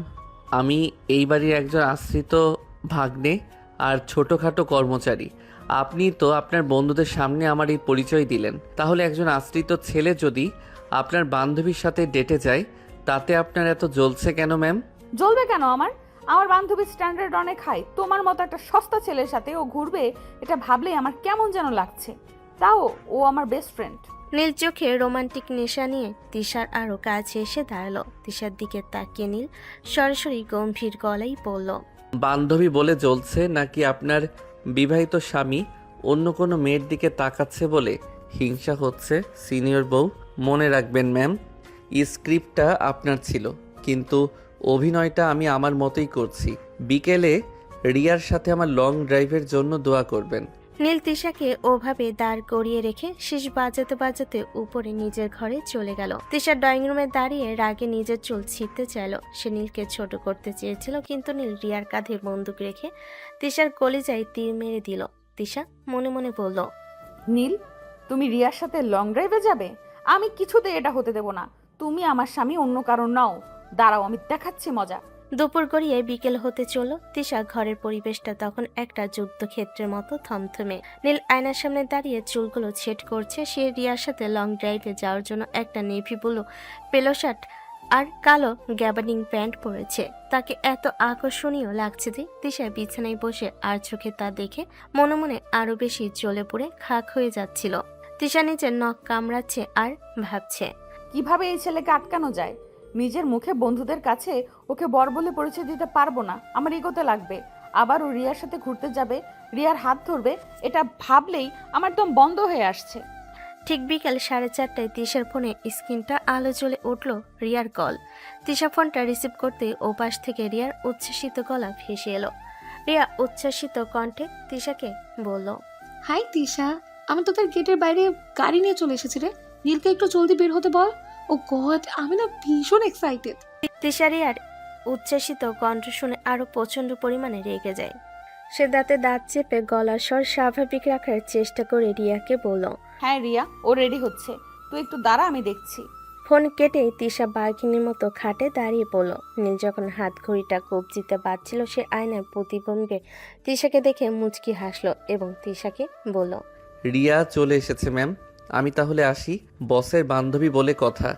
আমি এই বাড়ির একজন আশ্রিত ভাগ্নে আর ছোটোখাটো কর্মচারী। আপনি তো আপনার বন্ধুদের সামনে আমার এই পরিচয় দিলেন। তাহলে একজন আশ্রিত ছেলে যদি আপনার বান্ধবীর সাথে ডেটে যায়, তাতে আপনার এত জ্বলছে কেন ম্যাম? জ্বলবে কেন? আমার বান্ধবীর স্ট্যান্ডার্ড অনেক হাই। তোমার মতো একটা সস্তা ছেলের সাথে ও ঘুরবে, এটা ভাবলেই আমার কেমন যেন লাগছে। তাও ও আমার বেস্ট ফ্রেন্ড। নীল চোখে রোমান্টিক নেশা নিয়ে তিশার আরো কাছে এসে দাঁড়ালো। তিশার দিকে তাকিয়ে নীল সরাসরি গম্ভীর গলায় বলল, বান্ধবী বলে জ্বলছে নাকি আপনার বিবাহিত স্বামী অন্য কোনো মেয়ের দিকে তাকাচ্ছে বলে হিংসা হচ্ছে? সিনিয়র বউ, মনে রাখবেন ম্যাম, স্ক্রিপ্টটা আপনার ছিল, কিন্তু অভিনয়টা আমি আমার মতোই করছি। বিকেলে রিয়ার সাথে আমার লং ড্রাইভের জন্য দোয়া করবেন। নীল তিশাকে ওভাবে দাঁড় করিয়ে রেখে শেষ বাজাতে বাজাতে উপরে নিজের ঘরে চলে গেল। তিশা ড্রয়িং রুমে দাঁড়িয়ে রাগে নিজের চুল ছিঁড়তে চাইল। সে নীলকে ছোট করতে চেয়েছিল, কিন্তু নীল রিয়ার কাঁধে বন্দুক রেখে তিশার কলিজায় তীর মেরে দিল। তিশা মনে মনে বলল, নীল, তুমি রিয়ার সাথে লং ড্রাইভে যাবে? আমি কিছুতে এটা হতে দেব না। তুমি আমার স্বামী, অন্য কারণ নাও। দাঁড়াও, আমি দেখাচ্ছি মজা। দুপুর গড়িয়ে বিকেল হতে চলল। তিশা ঘরের পরিবেশটা তখন একটা যুদ্ধক্ষেত্রের মতো থমথমে। নীল আয়নার সামনে দাঁড়িয়ে চুলগুলো ছেট করছে। সে রিয়ার সাথে লং ড্রাইভে যাওয়ার জন্য একটা নেভি ব্লু পেলো শার্ট আর কালো গ্যাবার্ডিং প্যান্ট পরেছে। তাকে এত আকর্ষণীয় লাগছে যে তিশা বিছানায় বসে আর চোখে তা দেখে মনে মনে আরো বেশি জ্বলে পড়ে খাক হয়ে যাচ্ছিল। তিশা নিজের নখ কামড়াচ্ছে আর ভাবছে, কিভাবে এই ছেলেকে আটকানো যায়? নিজের মুখে বন্ধুদের কাছে ওকে বর বলে পরিচয় দিতে পারবো না, আমার এগোতে লাগবে। আবার ও রিয়ার সাথে ঘুরতে যাবে, রিয়ার হাত ধরবে, এটা ভাবলেই আমার দম বন্ধ হয়ে আসছে। ঠিক বিকেল 4:30টায় তিশার ফোনে স্ক্রিনটা আলো জ্বলে উঠল রিয়ার কল। তিশা ফোনটা রিসিভ করতে ওপাশ থেকে রিয়ার উচ্ছ্বাসিত গলা ভেসে এলো। রিয়া উচ্ছ্বাসিত কণ্ঠে তিশাকে বলল, হাই তিশা, আমি তোদের গেটের বাইরে গাড়ি নিয়ে চলে এসেছি রে। নীলকে একটু জলদি বের হতে বল। ও গড, আমি না ভীষণ এক্সাইটেড। তিশা রিয়ার উচ্ছ্বাসিত কণ্ঠ শুনে আরো প্রচন্ড পরিমাণে রেগে যায়। সে দাঁতে দাঁত চেপে গলার স্বর স্বাভাবিক রাখার চেষ্টা করে রিয়াকে বলল, হ্যাঁ রিয়া, ও রেডি হচ্ছে, তুই একটু দাঁড়া, আমি দেখছি। ফোন কেটে তিশা বাঘিনীর মতো খাটে দাঁড়িয়ে পড়ল। নীল যখন হাত ঘড়িটা কবজিতে বাঁধছিল, সে আয়নার প্রতিবিম্বে তিশাকে দেখে মুচকি হাসলো এবং তিশাকে বলল, রিয়া চলে এসেছে ম্যাম, আমি তাহলে আসি। বসের বান্ধবী বলে কথা,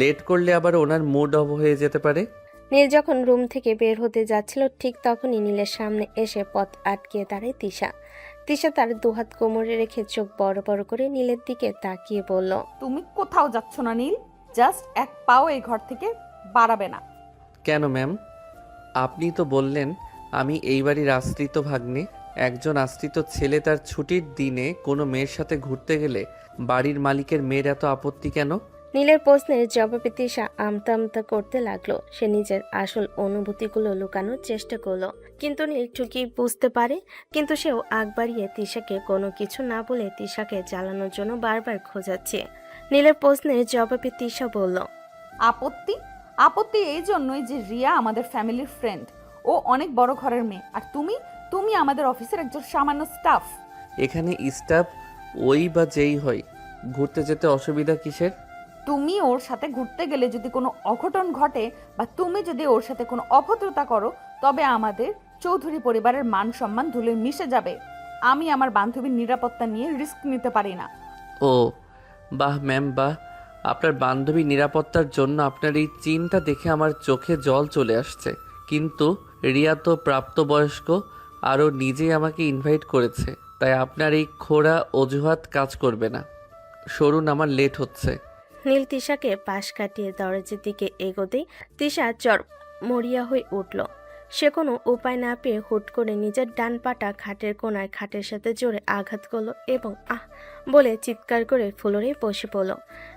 লেট করলে আবার ওনার মুড অফ হয়ে যেতে পারে। নীল যখন রুম থেকে বের হতে যাচ্ছিল, ঠিক তখনই নীলের সামনে এসে পথ আটকিয়ে দাঁড়ায় তিশা। তিশা তার দুহাত কোমরে রেখে চোখ বড় বড় করে নীলের দিকে তাকিয়ে বলল, তুমি কোথাও যাচ্ছ না নীল, জাস্ট এক পাও এই ঘর থেকে বাড়াবে না। কেন ম্যাম? আপনি তো বললেন আমি এই বাড়ির আশ্রিত ভাগ্নে। একজন আশ্রিত ছেলে তার ছুটির দিনে কোনো মেয়ের সাথে ঘুরতে গেলে বাড়ির মালিকের মেয়ের এত আপত্তি কেন? নীলের প্রশ্নের জবাবে তিশা আমতা আমতা করতে লাগলো। সে নিজের আসল অনুভূতিগুলো লুকানোর চেষ্টা করলো, কিন্তু নীল ঠিকই বুঝতে পারে। কিন্তু সেও আগ বাড়িয়ে তিশাকে কোনো কিছু না বলে তিশাকে জ্বালানোর জন্য বারবার খোঁজাচ্ছে। নীলের প্রশ্নের জবাবে তিশা বলল, আপত্তি? আপত্তি এই জন্যই যে রিয়া আমাদের ফ্যামিলির ফ্রেন্ড, ও অনেক বড় ঘরের মেয়ে, আর তুমি আমাদের অফিসের একজন সামান্য স্টাফ। এখানে স্টাফ ওই বা যেই হয়, ঘুরতে যেতে অসুবিধা কিসের? তুমি ওর সাথে ঘুরতে গেলে যদি কোনো অঘটন ঘটে বা তুমি যদি ওর সাথে কোনো অভদ্রতা করো, তবে আমাদের চৌধুরী পরিবারের মান সম্মান ধুলে মিশে যাবে। আমি আমার বান্ধবীর নিরাপত্তা নিয়ে রিস্ক নিতে পারি না। ও বাহ ম্যাম বাহ, আপনার বান্ধবীর নিরাপত্তার জন্য আপনার এই চিন্তা দেখে আমার চোখে জল চলে আসছে। কিন্তু রিয়া তো প্রাপ্তবয়স্ক, আরও নিজেই আমাকে ইনভাইট করেছে, তাই আপনার এই খোড়া অজুহাত কাজ করবে না। সরুন, আমার লেট হচ্ছে। নীল তিশাকে পাশ কাটিয়ে দরজার দিকে এগোতেই তিশা মরিয়া হয়ে উঠল। সে কোনো উপায় না পেয়ে হুট করে নিজের ডান পাটা খাটের কোণায় খাটের সাথে জোরে আঘাত করলো এবং আহ বলে চিৎকার করে ফ্লোরে বসে পড়ল।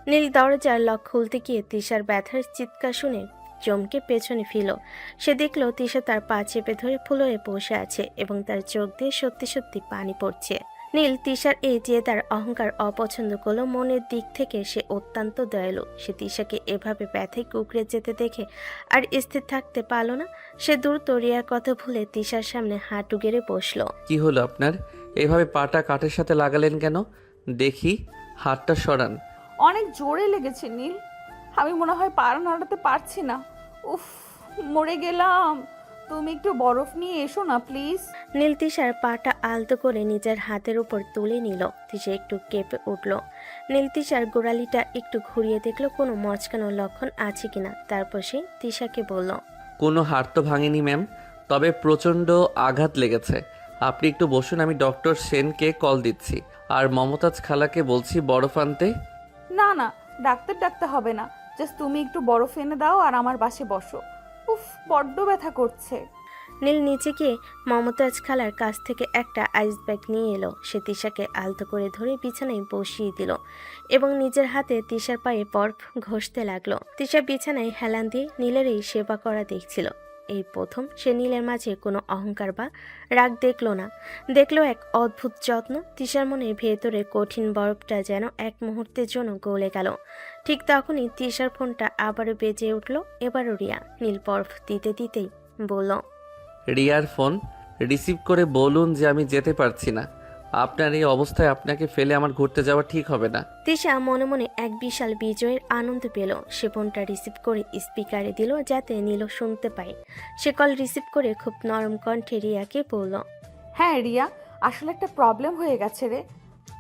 নীল দরজার লক খুলতে গিয়ে তিশার ব্যথার চিৎকার শুনে চমকে পেছনে ফিরল। সে দেখল তিশা তার পা চেপে ধরে ফ্লোরে বসে আছে এবং তার চোখ দিয়ে সত্যি সত্যি পানি পড়ছে। নীল তিশার এই যে তার অহংকার অপছন্দ করলো। মনের দিক থেকে সে অত্যন্ত দয়ালু। সে তিশাকে এভাবে ব্যথায় কুকড়ে যেতে দেখে আর স্থির থাকতে পারল না। সে দ্রুত রিয়ার কথা ভুলে তিশার সামনে হাঁটু গেড়ে বসলো। কি হলো আপনার? এভাবে পাটা কাঠের সাথে লাগালেন কেন? দেখি হাতটা সরান। অনেক জোরে লেগেছে নীল, আমি মনে হয় পা নাড়াতে পারছি না। উফ, মরে গেলাম। তুমি একটু বরফ নিয়ে এসো না প্লিজ। নীল তিশার পাটা আলতো করে নিজের হাতের উপর তুলে নিল। তিশা একটু কেঁপে উঠল। নীল তিশার গোড়ালিটা একটু ঘুরিয়ে দেখলো কোনো মচকানোর লক্ষণ আছে কিনা। তারপর সে তিশাকে বলল, কোনো হাড় তো ভাঙেনি ম্যাম, তবে প্রচণ্ড আঘাত লেগেছে। আপনি একটু বসুন, আমি ডক্টর সেনকে কল দিচ্ছি। আর মমতাজ খালাকে বলছি বরফ আনতে। না না, ডাক্তার ডাকতে হবে না, জাস্ট তুমি একটু বরফ এনে দাও আর আমার পাশে বসো। উফ, বড্ড ব্যথা করছে। নীল নিচে গিয়ে মমতাজ খালার কাছ থেকে একটা আইস ব্যাগ নিয়ে এলো। সে তিশাকে আলতো করে ধরে বিছানায় বসিয়ে দিল এবং নিজের হাতে তিশার পায়ে বরফ ঘষতে লাগলো। তিশা বিছানায় হেলান দিয়ে নীলের এই সেবা করা দেখছিল। এই প্রথম সে নীলের মাঝে কোনো অহংকার বা রাগ দেখলো না, দেখলো এক অদ্ভুত যত্ন। তিশার মনের ভেতরে কঠিন বরফটা যেন এক মুহূর্তের জন্য গলে গেল। ঠিক তখনই তিশার ফোনটা আবারও বেজে উঠল। এবারও রিয়া। নীল বরফ দিতে দিতেই বলল, রিয়ার ফোন রিসিভ করে বলুন যে আমি যেতে পারছি না। আপনার এই অবস্থায় আপনাকে ফেলে আমার ঘুরতে যাওয়া ঠিক হবে না। তিশা মনে মনে এক বিশাল বিজয়ের আনন্দ পেল। সে ফোনটা রিসিভ করে স্পিকারে দিল যাতে নীল শুনতে পায়। সে কল রিসিভ করে খুব নরম কণ্ঠে রিয়াকে বলল, হ্যাঁ রিয়া, আসলে একটা প্রবলেম হয়ে গেছে রে।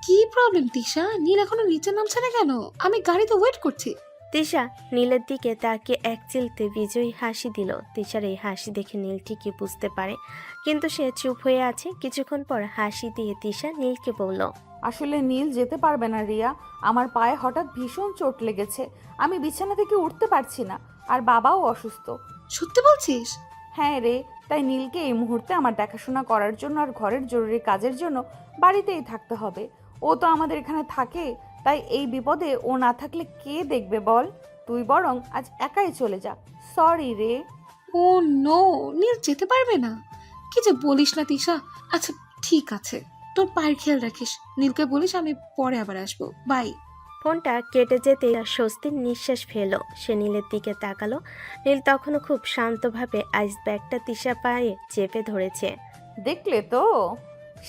কি প্রবলেম তিশা? নীল এখনো নিচে নামছে না কেন? আমি গাড়িতে ওয়েট করছি। তিশা নীলের দিকে তাকে এক চিলতে বিজয়ী হাসি দিল। তিশার এই হাসি দেখে নীল ঠিকই বুঝতে পারে, কিন্তু সে চুপ হয়ে আছে। কিছুক্ষণ পর হাসি দিয়ে তিশা নীলকে বলল, আসলে নীল যেতে পারবে না রিয়া, আমার পায়ে হঠাৎ ভীষণ চোট লেগেছে, আমি বিছানা থেকে উঠতে পারছি না, আর বাবাও অসুস্থ। সত্যি বলছিস? হ্যাঁ রে, তাই নীলকে এই মুহূর্তে আমার দেখাশোনা করার জন্য আর ঘরের জরুরি কাজের জন্য বাড়িতেই থাকতে হবে। ও তো আমাদের এখানে থাকে, তাই এই বিপদে ও না থাকলে কে দেখবে বল? তুই বরং আজ একাই চলে যা। সরি রে। ও নো, নীল যেতে পারবে না? কি যে বলিস না তিশা। আচ্ছা ঠিক আছে, তোর পায়ের খেয়াল রাখিস। নীলকে বলিস আমি পরে আবার আসবো। বাই। ফোনটা কেটে যেতে স্বস্তির নিঃশ্বাস ফেল। সে নীলের দিকে তাকালো। নীল তখনও খুব শান্তভাবে আইস ব্যাগটা তিশা পায়ে চেপে ধরেছে। দেখলে তো,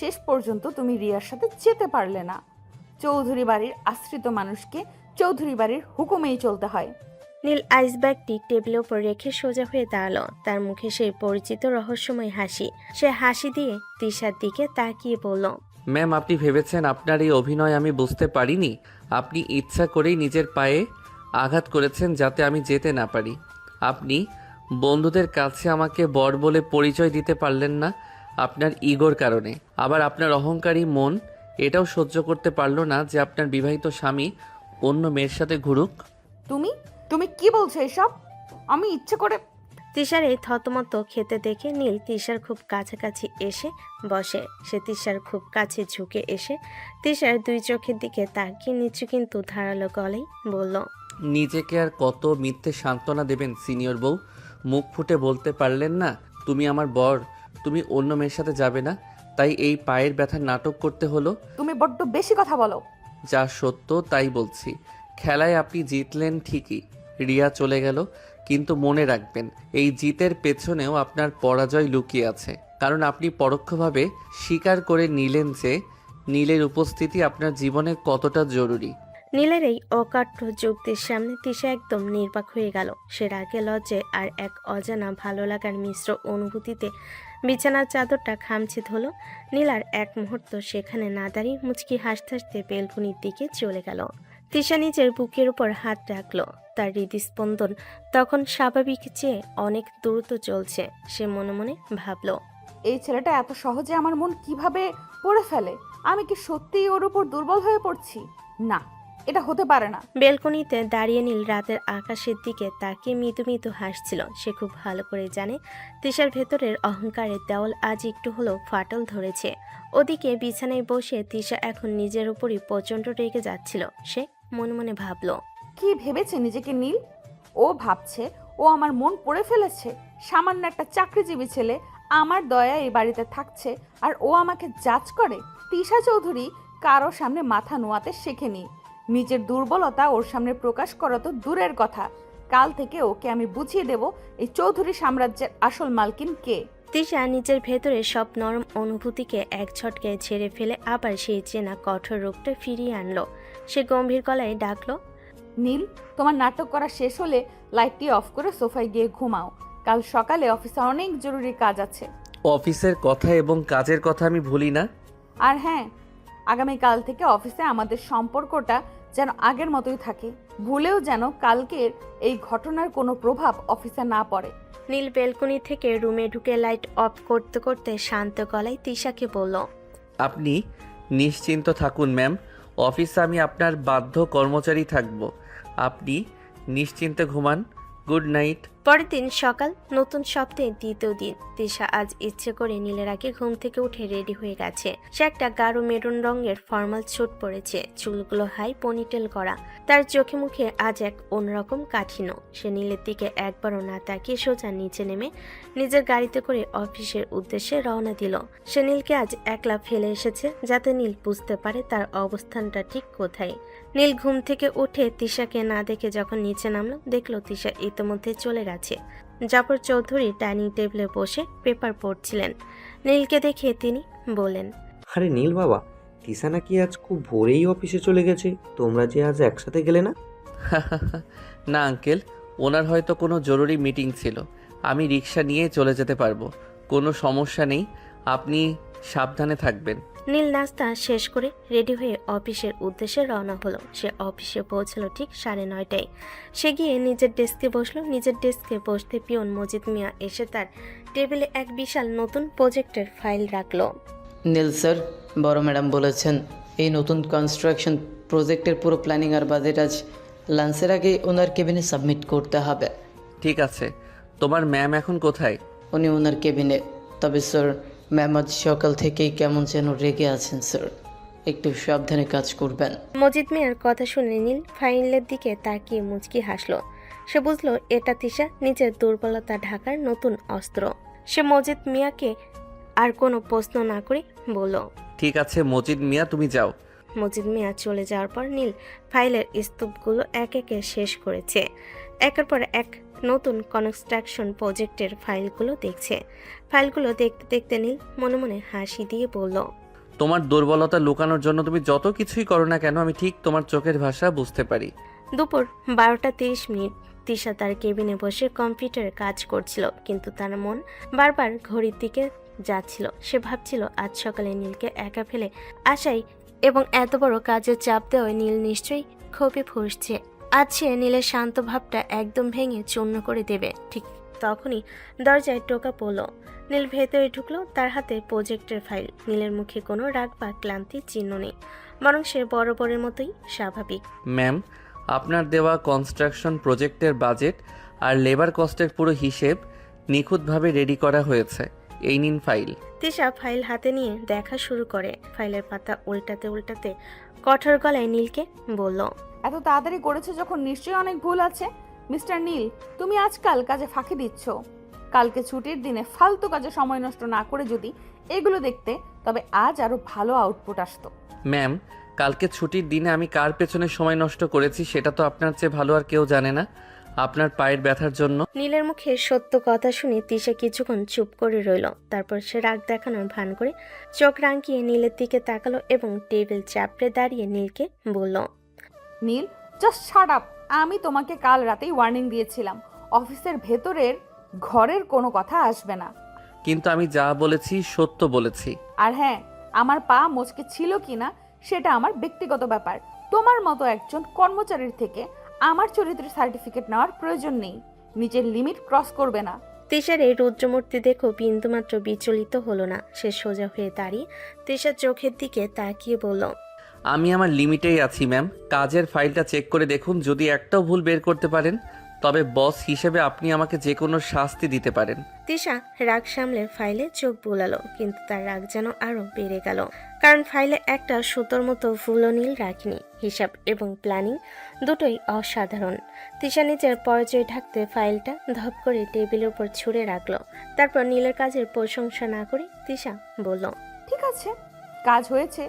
শেষ পর্যন্ত তুমি রিয়ার সাথে যেতে পারলে না। চৌধুরী বাড়ির আশ্রিত মানুষকে চৌধুরী বাড়ির হুকুমেই চলতে হয়। নীল আইস ব্যাগটি টেবিলের উপর রেখে সোজা হয়ে দাঁড়ালো। তার মুখে সেই পরিচিত রহস্যময় হাসি। সে হাসি দিয়ে তিশার দিকে তাকিয়ে বলল, ম্যাম, আপনি ভেবেছেন আপনার এই অভিনয় আমি বুঝতে পারিনি? আপনি ইচ্ছা করেই নিজের পায়ে আঘাত করেছেন যাতে আমি যেতে না পারি। আপনি বন্ধুদের কাছে আমাকে বর বলে পরিচয় দিতে পারলেন না, আপনার ইগোর কারণে। আবার আপনার অহংকারী মন এটাও সহ্য করতে পারলো না যে আপনার বিবাহিত স্বামী অন্য মেয়ের সাথে ঘুরুক। তুমি তুমি কি বলছো এসব? আমি ইচ্ছে করে। তিশার এই থতমত খেতে দেখে নীল তিশার খুব কাছাকাছি এসে বসে। সে তিশার খুব কাছে ঝুঁকে এসে তিশার দুই চোখের দিকে তাকিয়ে নিচু কিন্তু ধারালো গলায় বলল, নিজেকে আর কত মিথ্যে সান্ত্বনা দেবেন সিনিয়র বউ? মুখ ফুটে বলতে পারলেন না তুমি আমার বর, তুমি অন্য মেয়ের সাথে যাবে না, তাই এই পায়ের ব্যথার নাটক করতে হলো? তুমি বড্ড বেশি কথা বলো। যা সত্য তাই বলছি। খেলায় আপনি জিতলেন ঠিকই, রিয়া চলে গেল, কিন্তু মনে রাখবেন এই জিতের পেছনেও আপনার পরাজয় লুকিয়ে আছে। কারণ আপনি পরোক্ষভাবে স্বীকার করে নিলেন যে নীলের উপস্থিতি আপনার জীবনে কতটা জরুরি। নীলের এই অকাট্য যুক্তির সামনে তিশা একদম নির্বাক হয়ে গেল। সে রাগে লজ্জে আর এক অজানা ভালো লাগার মিশ্র অনুভূতিতে বিছানার চাদরটা খামচে ধরল। নীল আর এক মুহূর্ত সেখানে না দাঁড়িয়ে মুচকি হাসতে হাসতে বেলকুনির দিকে চলে গেল। তিশা নিজের বুকের উপর হাত রাখলো। তার হৃদস্পন্দন তখন স্বাভাবিক চেয়ে অনেক দ্রুত চলছে। সে মনে মনে ভাবল, এই ছেলেটা এত সহজে আমার মন কিভাবে পড়ে ফেলে? আমি কি সত্যিই ওর উপর দুর্বল হয়ে পড়ছি? না, এটা হতে পারে না। বেলকনিতে দাঁড়িয়ে নীল রাতের আকাশের দিকে তাকিয়ে মৃদু মৃদু হাসছিল। সে খুব ভালো করে জানে তিশার ভেতরের অহংকারের দেওয়াল আজ একটু হলেও ফাটল ধরেছে। ওদিকে বিছানায় বসে তিশা এখন নিজের উপরই প্রচণ্ড রেগে যাচ্ছিল। সে মনে মনে ভাবল, কি ভেবেছে নিজেকে নীল? ও ভাবছে ও আমার মন পড়ে ফেলেছে। সামান্য একটা চাকরিজীবী ছেলে আমার দয়া এই বাড়িতে থাকছে আর ও আমাকে জাজ করে। তিশা চৌধুরী কারো সামনে মাথা নোয়াতে শেখেনি। নিজের দুর্বলতা ওর সামনে প্রকাশ করা তো দূরের কথা, কাল থেকে ওকে আমি বুঝিয়ে দেব এই চৌধুরী সাম্রাজ্যের আসল মালকিন কে। তিশা নিজের ভেতরে সব নরম অনুভূতিকে এক ঝটকে ঝেড়ে ফেলে আবার সেই চেনা কঠোর রূপটা ফিরিয়ে আনলো। সে গম্ভীর গলায় ডাকলো, নীল, তোমার নাটক করা শেষ হলে লাইটটি অফ করে সোফায় গিয়ে ঘুমাও। কাল সকালে অফিসে অনেক জরুরি কাজ আছে। অফিসের কথা এবং কাজের কথা আমি ভুলি না। আর হ্যাঁ, আগামীকাল থেকে অফিসে আমাদের সম্পর্কটা যেন আগের মতোই থাকে। ভুলেও যেন কালকের এই ঘটনার কোনো প্রভাব অফিসে না পড়ে। নীল বেলকনি থেকে রুমে ঢুকে লাইট অফ করতে করতে শান্ত গলায় তিশাকে বলল, আপনি নিশ্চিন্ত থাকুন ম্যাম, অফিসে আমি আপনার বাধ্য কর্মচারী থাকব। আপনি নিশ্চিন্তে ঘুমান। Good night. পরের দিন সকাল, নতুন সপ্তাহের দ্বিতীয় দিন। তিশা আজ ইচ্ছে করে নীলের আগে ঘুম থেকে উঠে রেডি হয়ে গেছে। সে একটা গাঢ় মেরুন রঙের ফর্মাল স্যুট পরেছে, চুলগুলো হাই পনিটেল করা। তার চোখে মুখে আজ এক অন্যরকম কাঠিন্য। সে নীলের দিকে একবারও না তাকিয়ে সোজা নিচে নেমে নিজের গাড়িতে করে অফিসের উদ্দেশ্যে রওনা দিল। সে নীলকে আজ একলা ফেলে এসেছে যাতে নীল বুঝতে পারে তার অবস্থানটা ঠিক কোথায়। নীল ঘুম থেকে উঠে তিশাকে না দেখে যখন নিচে নামলো, দেখলো তিশা ইতিমধ্যে চলে গেছে। জাফর চৌধুরী ডাইনিং টেবিলে বসে পেপার পড়ছিলেন। নীলকে দেখে তিনি বলেন, আরে নীল বাবা, তিশা নাকি আজ খুব ভোরেই অফিসে চলে গেছে, তোমরা যে আজ একসাথে গেলে না? না আঙ্কেল, ওনার হয়তো কোনো জরুরি মিটিং ছিল, আমি রিক্সা নিয়ে চলে যেতে পারবো, কোনো সমস্যা নেই, আপনি সাবধানে থাকবেন। নীল নাস্তা শেষ করে রেডি হয়ে অফিসের উদ্দেশ্যে রওনা হলো। সে অফিসে পৌঁছালো ঠিক 9:30টায়। সে গিয়ে নিজের ডেস্কে বসলো। নিজের ডেস্কে বসতে পিয়ন মজিদ মিয়া এসে তার টেবিলে এক বিশাল নতুন প্রজেক্টের ফাইল রাখলো। নীল স্যার, বড় ম্যাডাম বলেছেন এই নতুন কনস্ট্রাকশন প্রজেক্টের পুরো প্ল্যানিং আর বাজেট আজ লাঞ্চের আগে ওনার কেবিনে সাবমিট করতে হবে। ঠিক আছে, তোমার ম্যাম এখন কোথায়? উনি ওনার কেবিনে। তবে স্যার, ম্যাম আজ সকাল থেকেই কেমন যেন রেগে আছেন স্যার, একটু সাবধানে কাজ করবেন। মজিদ মিয়ার কথা শুনে নীল ফাইলের দিকে তাকিয়ে মুচকি হাসলো। সে বুঝলো এটা তিশা নিজের দুর্বলতা ঢাকার নতুন অস্ত্র। সে মজিদ মিয়াকে আর কোনো প্রশ্ন না করে বলল, ঠিক আছে মজিদ মিয়া, তুমি যাও। মজিদ মিয়া চলে যাওয়ার পর নীল ফাইলের স্তূপগুলো এক একে শেষ করেছে। একের পর এক নতুন কনস্ট্রাকশন প্রজেক্টের ফাইলগুলো দেখছে। ফাইলগুলো দেখতে দেখতে নীল মনে মনে হাসি দিয়ে বলল, তোমার দুর্বলতা লুকানোর জন্য তুমি যত কিছুই করো না কেন, আমি ঠিক তোমার চোখের ভাষা বুঝতে পারি। দুপুর 12:30 তিশা তার কেবিনে বসে কম্পিউটারে কাজ করছিল, কিন্তু তার মন বারবার ঘড়ির দিকে যাচ্ছিল। সে ভাবছিল আজ সকালে নীলকে একা ফেলে আসাই এবং এত বড় কাজের চাপ দেওয়ায় নীল নিশ্চয়ই ক্ষোভে ফুঁসছে। আজ সে নীলের শান্ত ভাবটা একদম ভেঙে চূর্ণ করে দেবে। ঠিক তখনই দরজায় টোকা পড়ল। নীল ভেতরে ঢুকলো, তার হাতে প্রজেক্টের ফাইল। নীলের মুখে কোনো রাগ বা ক্লান্তির চিহ্ন নেই, বরং সে বরাবরের মতোই স্বাভাবিক। ম্যাম, আপনার দেওয়া কনস্ট্রাকশন প্রজেক্টের বাজেট আর লেবার কস্টের পুরো হিসেব নিখুঁতভাবে রেডি করা হয়েছে। এই নিন ফাইল। তিশা ফাইল হাতে নিয়ে দেখা শুরু করে। ফাইলের পাতা উল্টাতে উল্টাতে কঠোর গলায় নীলকে বলল, এত তাড়াতাড়ি করেছো যখন নিশ্চয়ই অনেক ভুল আছে। মিস্টার নীল, তুমি আজকাল কাজে ফাঁকি দিচ্ছ। কালকে ছুটির দিনে ফালতু কাজে সময় নষ্ট না করে যদি এগুলো দেখতে, তবে আজ আরো ভালো আউটপুট আসতো। ম্যাম, কালকে ছুটির দিনে আমি কার পেছনে সময় নষ্ট করেছি সেটা তো আপনার চেয়ে ভালো আর কেউ জানে না। আপনার পায়ের ব্যথার জন্য। নীলের মুখে সত্য কথা শুনে তিশা কিছুক্ষণ চুপ করে রইল। তারপর সে রাগ দেখানোর ভান করে চোখ রাঙিয়ে নীলের দিকে তাকালো এবং টেবিল চাপড়ে দাঁড়িয়ে নীলকে বলল, নীল, জাস্ট শাট আপ। আমি তোমাকে কাল রাতেই ওয়ার্নিং দিয়েছিলাম, অফিসের ভেতরের ঘরের কোনো কথা আসবে না। কিন্তু আমি যা বলেছি সত্য বলেছি। আর হ্যাঁ, আমার পা মচকে ছিল কিনা সেটা আমার ব্যক্তিগত ব্যাপার। তোমার মতো একজন কর্মচারীর থেকে আমার চরিত্রের সার্টিফিকেট নেওয়ার প্রয়োজন নেই। নিজের লিমিট ক্রস করবে না। তিশার এই রুদ্রমূর্তি দেখো বিন্দুমাত্র বিচলিত হলো না। সে সোজা হয়ে দাঁড়িয়ে তিশার চোখের দিকে তাকিয়ে বলল, আমি আমার লিমিটেই আছি ম্যাম। কাজের ফাইলটা চেক করে দেখুন, যদি একটাও ভুল বের করতে পারেন তবে বস হিসেবে আপনি আমাকে যে কোনো শাস্তি দিতে পারেন। তিশা রাগ সামলে ফাইলে চোখ বুলালো, কিন্তু তার রাগ যেন আরো বেড়ে গেল, কারণ ফাইলে একটা সুতোর মতো ফুলও নীল রাখেনি। হিসাব এবং প্ল্যানিং দুটোই অসাধারণ। তিশা নিজের পরাজয় ঢাকতে ফাইলটা ধপ করে টেবিলের উপর ছুঁড়ে রাখলো। তারপর নীলের কাজের প্রশংসা না করে তিশা বলল, ঠিক আছে, কাজ হয়েছে,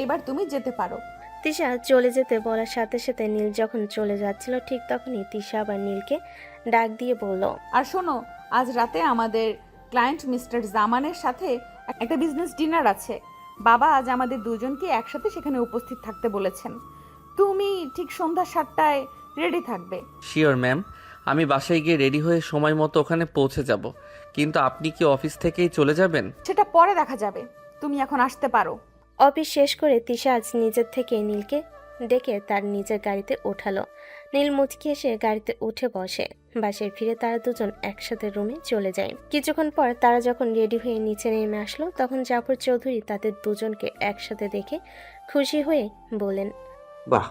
এইবার তুমি যেতে পারো। তিশা চলে যেতে বলার সাথে সাথে নীল যখন চলে যাচ্ছিল ঠিক তখনই তিশা আবার নীলকে ডাক দিয়ে বলল, আর শোনো, আজ রাতে আমাদের ক্লায়েন্ট মিস্টার জামানের সাথে একটা বিজনেস ডিনার আছে। বাবা আজ আমাদের দুজনকে একসাথে সেখানে উপস্থিত থাকতে বলেছেন। তুমি ঠিক সন্ধ্যা 7টায় রেডি থাকবে। শিওর ম্যাম, আমি বাসায় গিয়ে রেডি হয়ে সময় মতো ওখানে পৌঁছে যাব। কিন্তু আপনি কি অফিস থেকেই চলে যাবেন? সেটা পরে দেখা যাবে, তুমি এখন আসতে পারো। অফিস শেষ করে তিশা আজ নিজের থেকে নীলকে ডেকে তার নিজের গাড়িতে ওঠালো। নীল মুচকি এসে গাড়িতে উঠে বসে। বাসায় ফিরে তারা দুজন একসাথে রুমে চলে যায়। কিছুক্ষণ পর তারা যখন রেডি হয়ে নিচে নেমে আসলো তখন জাফর চৌধুরী তাদের দুজনকে একসাথে দেখে খুশি হয়ে বলেন, বাহ,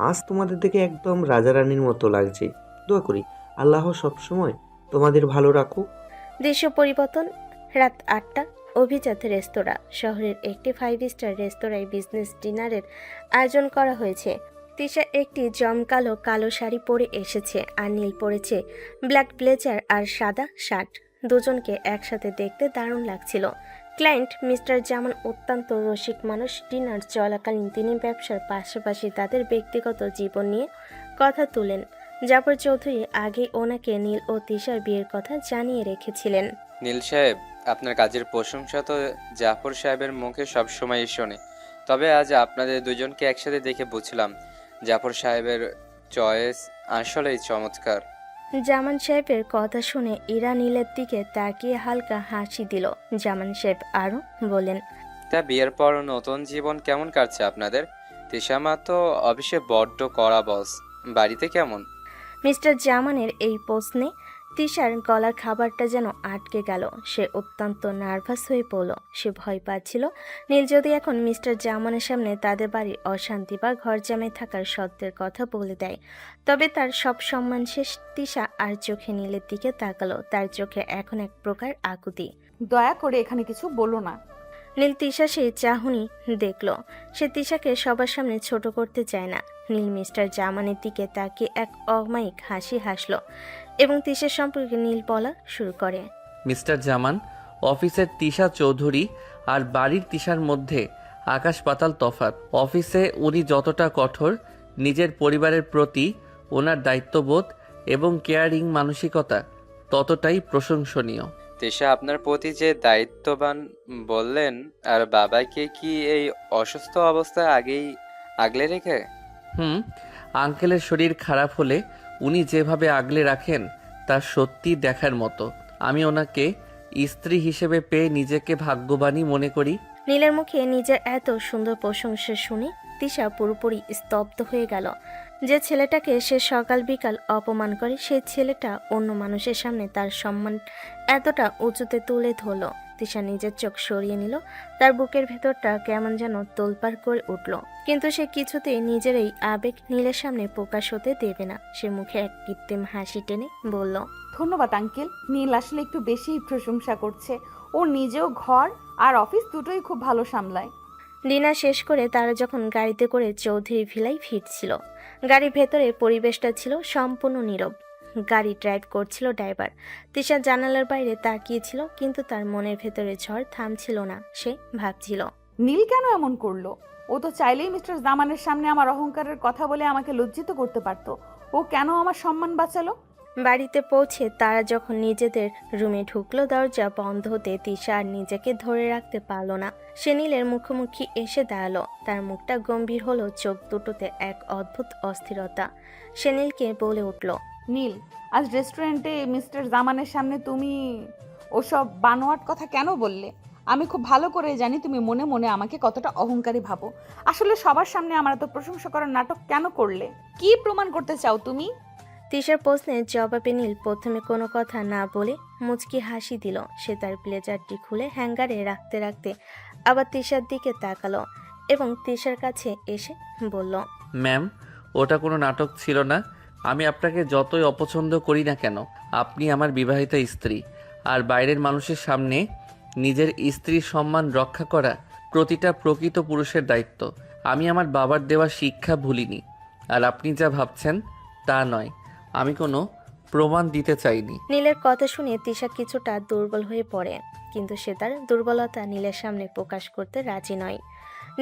আজ তোমাদের দেখে একদম রাজারানীর মতো লাগছে। দোয়া করি আল্লাহ সবসময় তোমাদের ভালো রাখুক। দৃশ্য পরিবর্তন। রাত 8টা। অভিজাত রেস্তোরাঁ। শহরের একটি 5 স্টার রেস্তোরাঁয় বিজনেস ডিনারের আয়োজন করা হয়েছে। তিশা একটি জমকালো কালো শাড়ি পরে এসেছে আর নীল পরেছে ব্ল্যাক ব্লেজার আর সাদা শার্ট। দুজনকে একসাথে দেখতে দারুণ লাগছিল। ক্লায়েন্ট মিস্টার জামান অত্যন্ত রসিক মানুষ। ডিনার চলাকালীন তিনি ব্যবসার পাশাপাশি তাদের ব্যক্তিগত জীবন নিয়ে কথা তুলেন। জাফর চৌধুরী আগেই ওনাকে নীল ও তিশার বিয়ের কথা জানিয়ে রেখেছিলেন। নীল সাহেব, আপনার কাজের প্রশংসা তো জাফর সাহেবের মুখে সবসময়ই শোনে, তবে আজ আপনাদের দুজনকে একসাথে দেখে বুঝলাম জাফর সাহেবের চয়েস আসলেই চমৎকার। জামান সাহেবের কথা শুনে ইরা নীলের দিকে তাকিয়ে হালকা হাসি দিল। জামান সাহেব আরও বলেন, তা বিয়ের পর নতুন জীবন কেমন কাটছে আপনাদের? তিশামা তো অফিসে বড্ড কড়া বস, বাড়িতে কেমন? মিস্টার জামানের এই প্রশ্নে তিশার গলার খাবারটা যেন আটকে গেল। সে অত্যন্ত নার্ভাস হয়ে পড়ল। সে ভয় পাচ্ছিল নীল যদি এখন মিস্টার জামানের সামনে তাদের বাড়ির অশান্তি বা ঘর জামাই থাকার সত্যের কথা বলে দেয়, তবে তার সব সম্মান শেষ। তিশা আর চোখে নীলের দিকে তাকালো। তার চোখে এখন এক প্রকার আকুতি। দয়া করে এখানে কিছু বলো না। নীল তিশা সেই চাহনি দেখলো। সে তিশাকে সবার সামনে ছোট করতে চায় না। নীল মিস্টার জামানের দিকে তাকিয়ে এক অমায়িক হাসি হাসলো এবং তিশার সম্পর্কে নীল বলা শুরু করে, মিস্টার জামান, অফিসের তিশা চৌধুরী আর বাড়ির তিশার মধ্যে আকাশ পাতাল তফাৎ। অফিসে উনি যতটা কঠোর, নিজের পরিবারের প্রতি ওনার দায়িত্ববোধ এবং কেয়ারিং মানসিকতা ততটাই প্রশংসনীয়। তিশা আপনার প্রতি যে দায়িত্ববান বললেন, আর বাবাকে কি এই অসুস্থ অবস্থায় আগেই আগলে রেখে? আঙ্কেলের শরীর খারাপ হলে উনি যেভাবে আগলে রাখেন তা সত্যি দেখার মতো। আমি ওনাকে স্ত্রী হিসেবে পেয়ে নিজেকে ভাগ্যবানই মনে করি। নীলের মুখে নিজের এত সুন্দর প্রশংসা শুনে তিশা পুরোপুরি স্তব্ধ হয়ে গেল। যে ছেলেটাকে সে সকাল বিকাল অপমান করে সেই ছেলেটা অন্য মানুষের সামনে তার সম্মান এতটা উঁচুতে তুলে ধরল। তিশা নিজের চোখ সরিয়ে নিল। তার বুকের ভেতরটা কেমন যেন তোলপাড় করে উঠল, কিন্তু সে কিছুতেই নিজের এই আবেগ নীলের সামনে প্রকাশ হতে দেবে না। সে মুখে এক কৃত্রিম হাসি টেনে বলল, ধন্যবাদ আঙ্কেল। নীল আসলে একটু বেশিই প্রশংসা করছে। ও নিজেও ঘর আর অফিস দুটোই খুব ভালো সামলায়। ডিনার শেষ করে তারা যখন গাড়িতে করে চৌধুরী ভিলাই ফিরছিল, গাড়ির ভেতরে পরিবেশটা ছিল সম্পূর্ণ নীরব। গাড়ি ড্রাইভ করছিল ড্রাইভার। তিশা জানালার বাইরে তাকিয়েছিল, কিন্তু তার মনের ভেতরে ঝড় থামছিল না। সে ভাবছিল, নীল কেন এমন করলো? ও তো চাইলেই মিস্টার জামানের সামনে আমার অহংকারের কথা বলে আমাকে লজ্জিত করতে পারতো। ও কেন আমার সম্মান বাঁচালো? বাড়িতে পৌঁছে তারা যখন নিজেদের রুমে ঢুকলো, দরজা বন্ধ হতে তিশা আর নিজেকে ধরে রাখতে পারল না। সে নীলের মুখোমুখি এসে দাঁড়ালো। তার মুখটা গম্ভীর হলো, চোখ দুটোতে এক অদ্ভুত অস্থিরতা। সে নীলকে বলে উঠল, নীল, আজ রেস্টুরেন্টে মিস্টার জামানের সামনে তুমি ওসব বানোয়াট কথা কেন বললে? আমি খুব ভালো করে জানি তুমি মনে মনে আমাকে কতটা অহংকারী ভাবো। আসলে সবার সামনে আমার এত প্রশংসা করার নাটক কেন করলে? কি প্রমাণ করতে চাও তুমি? তিশার প্রশ্নের জবাবে নীল প্রথমে কোনো কথা না বলে মুচকি হাসি দিল। সে তার ব্লেজারটি খুলে হ্যাঙ্গারে রাখতে রাখতে আবার তিশার দিকে তাকালো এবং তিশার কাছে এসে বলল, ম্যাম, ওটা কোনো নাটক ছিল না। আমি আপনাকে যতই অপছন্দ করি না কেন, আপনি আমার বিবাহিতা স্ত্রী, আর বাইরের মানুষের সামনে নিজের স্ত্রীর সম্মান রক্ষা করা প্রতিটা প্রকৃত পুরুষের দায়িত্ব। আমি আমার বাবার দেওয়া শিক্ষা ভুলিনি, আর আপনি যা ভাবছেন তা নয়। আমি কোনো প্রমাণ দিতে চাইনি। নীলের কথা শুনে তিশা কিছুটা দুর্বল হয়ে পড়ে, কিন্তু সে তার দুর্বলতা নীলের সামনে প্রকাশ করতে রাজি নয়।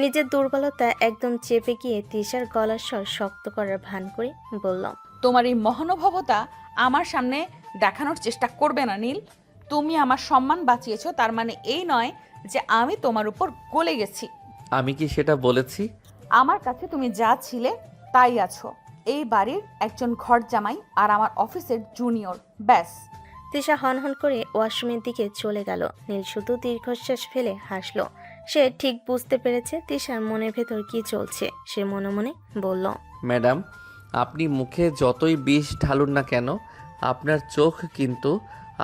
নিজের দুর্বলতা একদম চেপে গিয়ে তিশার গলার স্বর শক্ত করার ভান করে বলল, তোমার এই মহানুভবতা আমার সামনে দেখানোর চেষ্টা করবে না নীল। তুমি আমার সম্মান বাঁচিয়েছো, তার মানে এই নয় যে আমি তোমার উপর গলে গেছি। আমি কি সেটা বলেছি? আমার কাছে তুমি যা ছিলে তাই আছো, এই বাড়ির একজন ঘর জামাই আর আমার অফিসের জুনিয়র, ব্যাস। তিশা হনহন করে ওয়াশরুমের দিকে চলে গেল। নীল শুধু দীর্ঘশ্বাস ফেলে হাসলো। সে ঠিক বুঝতে পেরেছে তিশার মনের ভেতর কি চলছে। সে মনে মনে বলল, ম্যাডাম, আপনি মুখে যতই বিষ ঢালুন না কেন, আপনার চোখ কিন্তু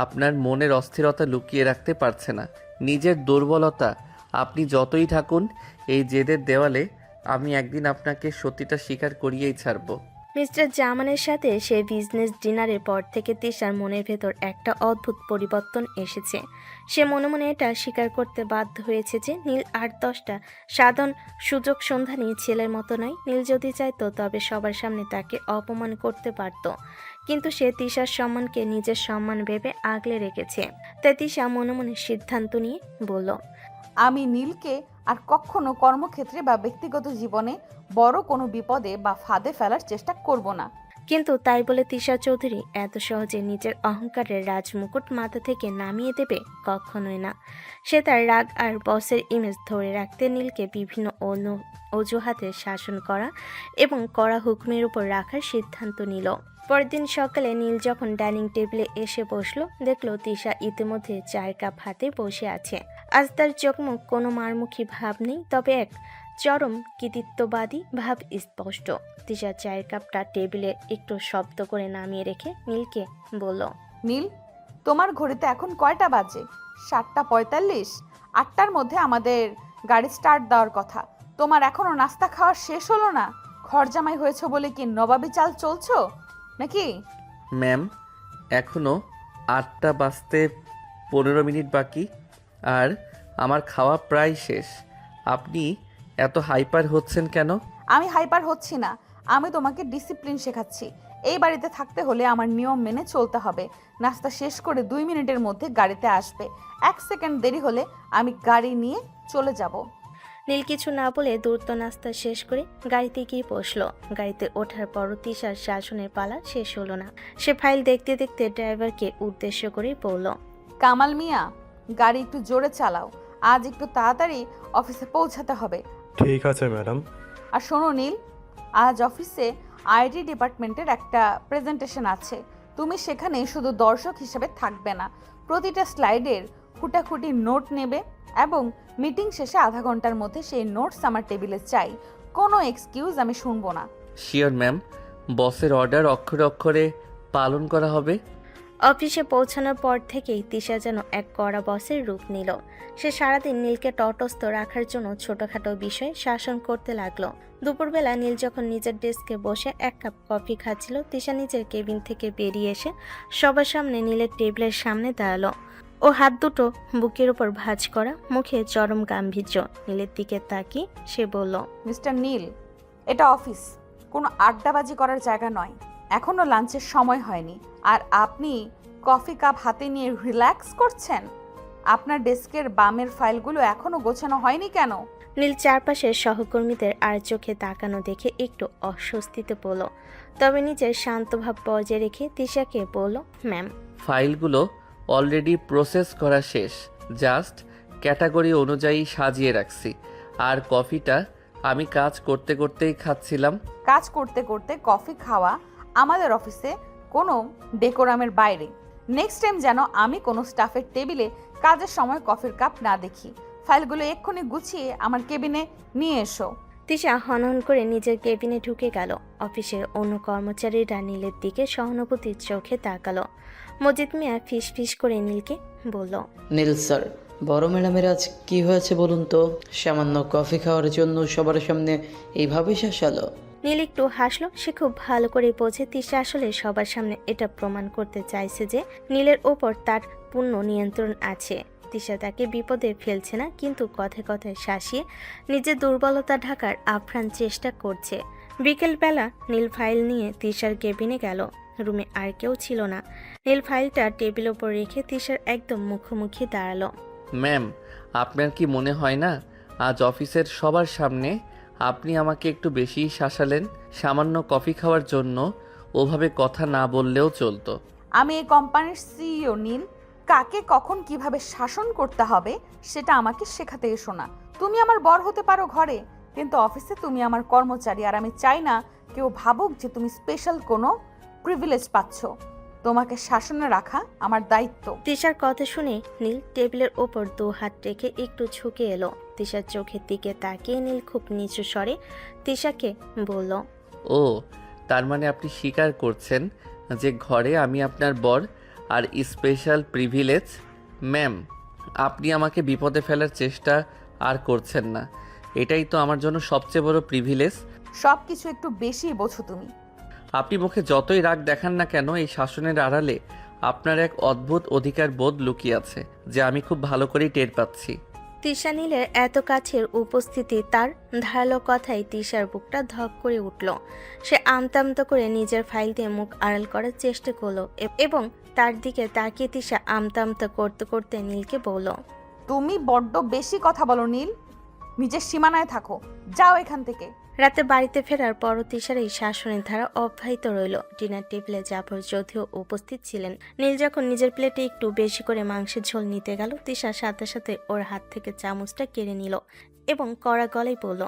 আপনার মনের অস্থিরতা লুকিয়ে রাখতে পারছে না। নিজের দুর্বলতা আপনি যতই থাকুন, এই জেদের দেওয়ালে আমি একদিন আপনাকে সত্যিটা স্বীকার করিয়েই ছাড়ব। মিস্টার জামানের সাথে সে বিজনেস ডিনারের পর থেকে তিশার মনের ভেতর একটা অদ্ভুত পরিবর্তন এসেছে। সে মনে মনে এটা স্বীকার করতে বাধ্য হয়েছে যে নীল 8-10টা সাধারণ সুযোগ সন্ধানী ছেলের মতো নয়। নীল যদি চাইতো তবে সবার সামনে তাকে অপমান করতে পারত, কিন্তু সে তিশার সম্মানকে নিজের সম্মান ভেবে আগলে রেখেছে। তাই তিশা মনে মনে সিদ্ধান্ত নিয়ে বলল, আমি নীলকে আর কখনো কর্মক্ষেত্রে বা ব্যক্তিগত জীবনে বড় কোনো বিপদে বা ফাঁদে ফেলার চেষ্টা করব না। কিন্তু তাই বলে তিশা চৌধুরী এত সহজে নিজের অহংকারের রাজমুকুট মাথা থেকে নামিয়ে দেবে? কখনোই না। সে তার রাগ আর বসের ইমেজ ধরে রাখতে নীলকে বিভিন্ন অজুহাতে শাসন করা এবং কড়া হুকুমের উপর রাখার সিদ্ধান্ত নিল। পরের দিন সকালে নীল যখন ডাইনিং টেবিলে এসে বসলো, দেখলো তিশা ইতিমধ্যে চায়ের কাপ হাতে বসে আছে। আজ তার চোখমুখ কোনো মারমুখী ভাব নেই, তবে এক চরম কৃতিত্ববাদী ভাব স্পষ্ট। তিশা চায়ের কাপটা টেবিলে একটু শব্দ করে নামিয়ে রেখে নীলকে বলল, নীল, তোমার ঘড়িতে এখন কয়টা বাজে? 7:45। 8টার মধ্যে আমাদের গাড়ি স্টার্ট দেওয়ার কথা। তোমার এখনো নাস্তা খাওয়া শেষ হলো না? ঘর জামাই হয়েছে বলে কি নবাবী চাল চলছো নাকি? ম্যাম, এখনও 8টা বাজতে 15 মিনিট বাকি, আর আমার খাওয়া প্রায় শেষ। আপনি এত হাইপার হচ্ছেন কেন? আমি হাইপার হচ্ছি না, আমি তোমাকে ডিসিপ্লিন শেখাচ্ছি। এই বাড়িতে থাকতে হলে আমার নিয়ম মেনে চলতে হবে। নাস্তা শেষ করে 2 মিনিটের মধ্যে গাড়িতে আসবে। 1 সেকেন্ড দেরি হলে আমি গাড়ি নিয়ে চলে যাব। নীল কিছু না বলে দ্রুত নাস্তা শেষ করে গাড়িতে গিয়ে বসলো। গাড়িতে ওঠার পর তিশার শাসনের পালা শেষ হলো না। সে ফাইল দেখতে দেখতে ড্রাইভারকে উদ্দেশ্য করে বলল, কামাল মিয়া, গাড়ি একটু জোরে চালাও, আজ একটু তাড়াতাড়ি অফিসে পৌঁছাতে হবে। ঠিক আছে ম্যাডাম। আর শোনো নীল, আজ অফিসে আইটি ডিপার্টমেন্টের একটা প্রেজেন্টেশন আছে। তুমি সেখানে শুধু দর্শক হিসেবে থাকবে না, প্রতিটা স্লাইডের খুঁটাখুঁটি নোট নেবে এবং মিটিং শেষে আধা ঘন্টার মধ্যে সেই নোটস আমার টেবিলে চাই। কোনো এক্সকিউজ আমি শুনবো না। শিওর ম্যাম, বসের অর্ডার অক্ষরে অক্ষরে পালন করা হবে। অফিসে পৌঁছানোর পর থেকেই তিশা যেন এক কড়া বসের রূপ নিল। সে সারাদিন নীলকে তটস্থ রাখার জন্য ছোটখাটো বিষয়ে শাসন করতে লাগলো। দুপুরবেলা নীল যখন নিজের ডেস্কে বসে এক কাপ কফি খাচ্ছিল, তিশা নিজের কেবিন থেকে বেরিয়ে এসে সবার সামনে নীলের টেবিলের সামনে দাঁড়ালো। ও হাত দুটো বুকের উপর ভাঁজ করা, মুখে চরম গাম্ভীর্য। নীলের দিকে তাকিয়ে সে বলল, মিস্টার নীল, এটা অফিস, কোনো আড্ডাবাজি করার জায়গা নয়। এখনো লাঞ্চের সময় হয়নি আর আপনি কফি কাপ হাতে নিয়ে রিল্যাক্স করছেন। আপনার ডেস্কের বামের ফাইলগুলো এখনো গোছানো হয়নি কেন? নীল চারপাশের সহকর্মীদের আর চোখে তাকানো দেখে একটু অস্বস্তিতে পড়ল, তবে নিজের শান্তভাব বজায় রেখে তিশাকে বলল, ম্যাম, ফাইলগুলো অলরেডি প্রসেস করা শেষ, জাস্ট ক্যাটাগরি অনুযায়ী সাজিয়ে রাখছি। আর কফিটা আমি কাজ করতে করতেই খাচ্ছিলাম। কাজ করতে করতে কফি খাওয়া আমাদের অফিসে কোনো ডেকোরামের বাইরে। নেক্সট টাইম যেন আমি কোনো স্টাফের টেবিলে কাজের সময় কফির কাপ না দেখি। ফাইলগুলো এক্ষুনি গুছিয়ে আমার কেবিনে নিয়ে এসো। তিশা হনহন করে নিজের কেবিনে ঢুকে গেল। অফিসের অন্য কর্মচারীরা নীলের দিকে সহানুভূতির চোখে তাকালো। মজিদ মিয়া ফিস ফিস করে নীলকে বলল, নীল স্যার, বড় ম্যাডামের আজ কি হয়েছে বলুন তো? সামান্য কফি খাওয়ার জন্য সবার সামনে এইভাবে শাসালো। নীল একটু হাসলো। সে খুব ভালো করে বোঝে তিশা আসলে সবার সামনে এটা প্রমাণ করতে চাইছে যে নীলের ওপর তার পূর্ণ নিয়ন্ত্রণ আছে। তিশা তাকে বিপদে ফেলছে না, কিন্তু কথায় কথায় শাসিয়ে নিজের দুর্বলতা ঢাকার আপ্রাণ চেষ্টা করছে। বিকেলবেলা নীল ফাইল নিয়ে তিশার কেবিনে গেল। রুমে আর কেউ ছিল না। নীল ফাইলটা টেবিলের ওপর রেখে তিশার একদম মুখোমুখি দাঁড়ালো। ম্যাম, আপনার কি মনে হয় না আজ অফিসের সবার সামনে আপনি আমাকে একটু বেশিই শাসালেন? সামান্য কফি খাওয়ার জন্য ওভাবে কথা না বললেও চলতো। আমি এই কোম্পানির সিইও নীল। কাকে কখন কিভাবে শাসন করতে হবে সেটা আমাকে শেখাতে এসো না। তুমি আমার বর হতে পারো ঘরে, কিন্তু অফিসে তুমি আমার কর্মচারী। আর আমি চাই না কেউ ভাবুক যে তুমি স্পেশাল কোনো প্রিভিলেজ পাচ্ছ। তোমাকে শাসনে রাখা আমার দায়িত্ব। তিশার কথা শুনে নীল টেবিলের ওপর দু হাত রেখে একটু ঝুঁকে এলো। তিশার চোখের দিকে তাকিয়ে নীল খুব নিচু স্বরে তিশাকে বলল, ও, তার মানে আপনি স্বীকার করছেন যে ঘরে আমি আপনার বর আর স্পেশাল প্রিভিলেজ। ম্যাম, আপনি আমাকে বিপদে ফেলার চেষ্টা আর করছেন না। এটাই তো আমার জন্য সবচেয়ে বড় প্রিভিলেজ। সব কিছু একটু বেশি বোঝো তুমি। আপনি মুখে যতই রাগ দেখান না কেন, এই শাসনের আড়ালে আপনার এক অদ্ভুত অধিকার বোধ লুকিয়ে আছে, যে আমি খুব ভালো করেই টের পাচ্ছি। তিশা নীলের এত কাছের উপস্থিতি, তার ধারালো কথায় তিশার বুকটা ধক করে উঠল। সে আমতা আমতা করে নিজের ফাইল দিয়ে মুখ আড়াল করার চেষ্টা করলো এবং তার দিকে তাকিয়ে তিশা আমতা আমতা করতে করতে নীলকে বলল, তুমি বড্ড বেশি কথা বলো নীল। নিজের সীমানায় থাকো, যাও এখান থেকে। রাতে বাড়িতে ফেরার পরও তিশার এই শাসনের ধারা অব্যাহত রইল। ডিনার টেবিলে জাফর চৌধুরীও উপস্থিত ছিলেন। নীল যখন নিজের প্লেটে একটু বেশি করে মাংসের ঝোল নিতে গেল, তিশা সাথে সাথে ওর হাত থেকে চামচটা কেড়ে নিল এবং কড়া গলায় বলল,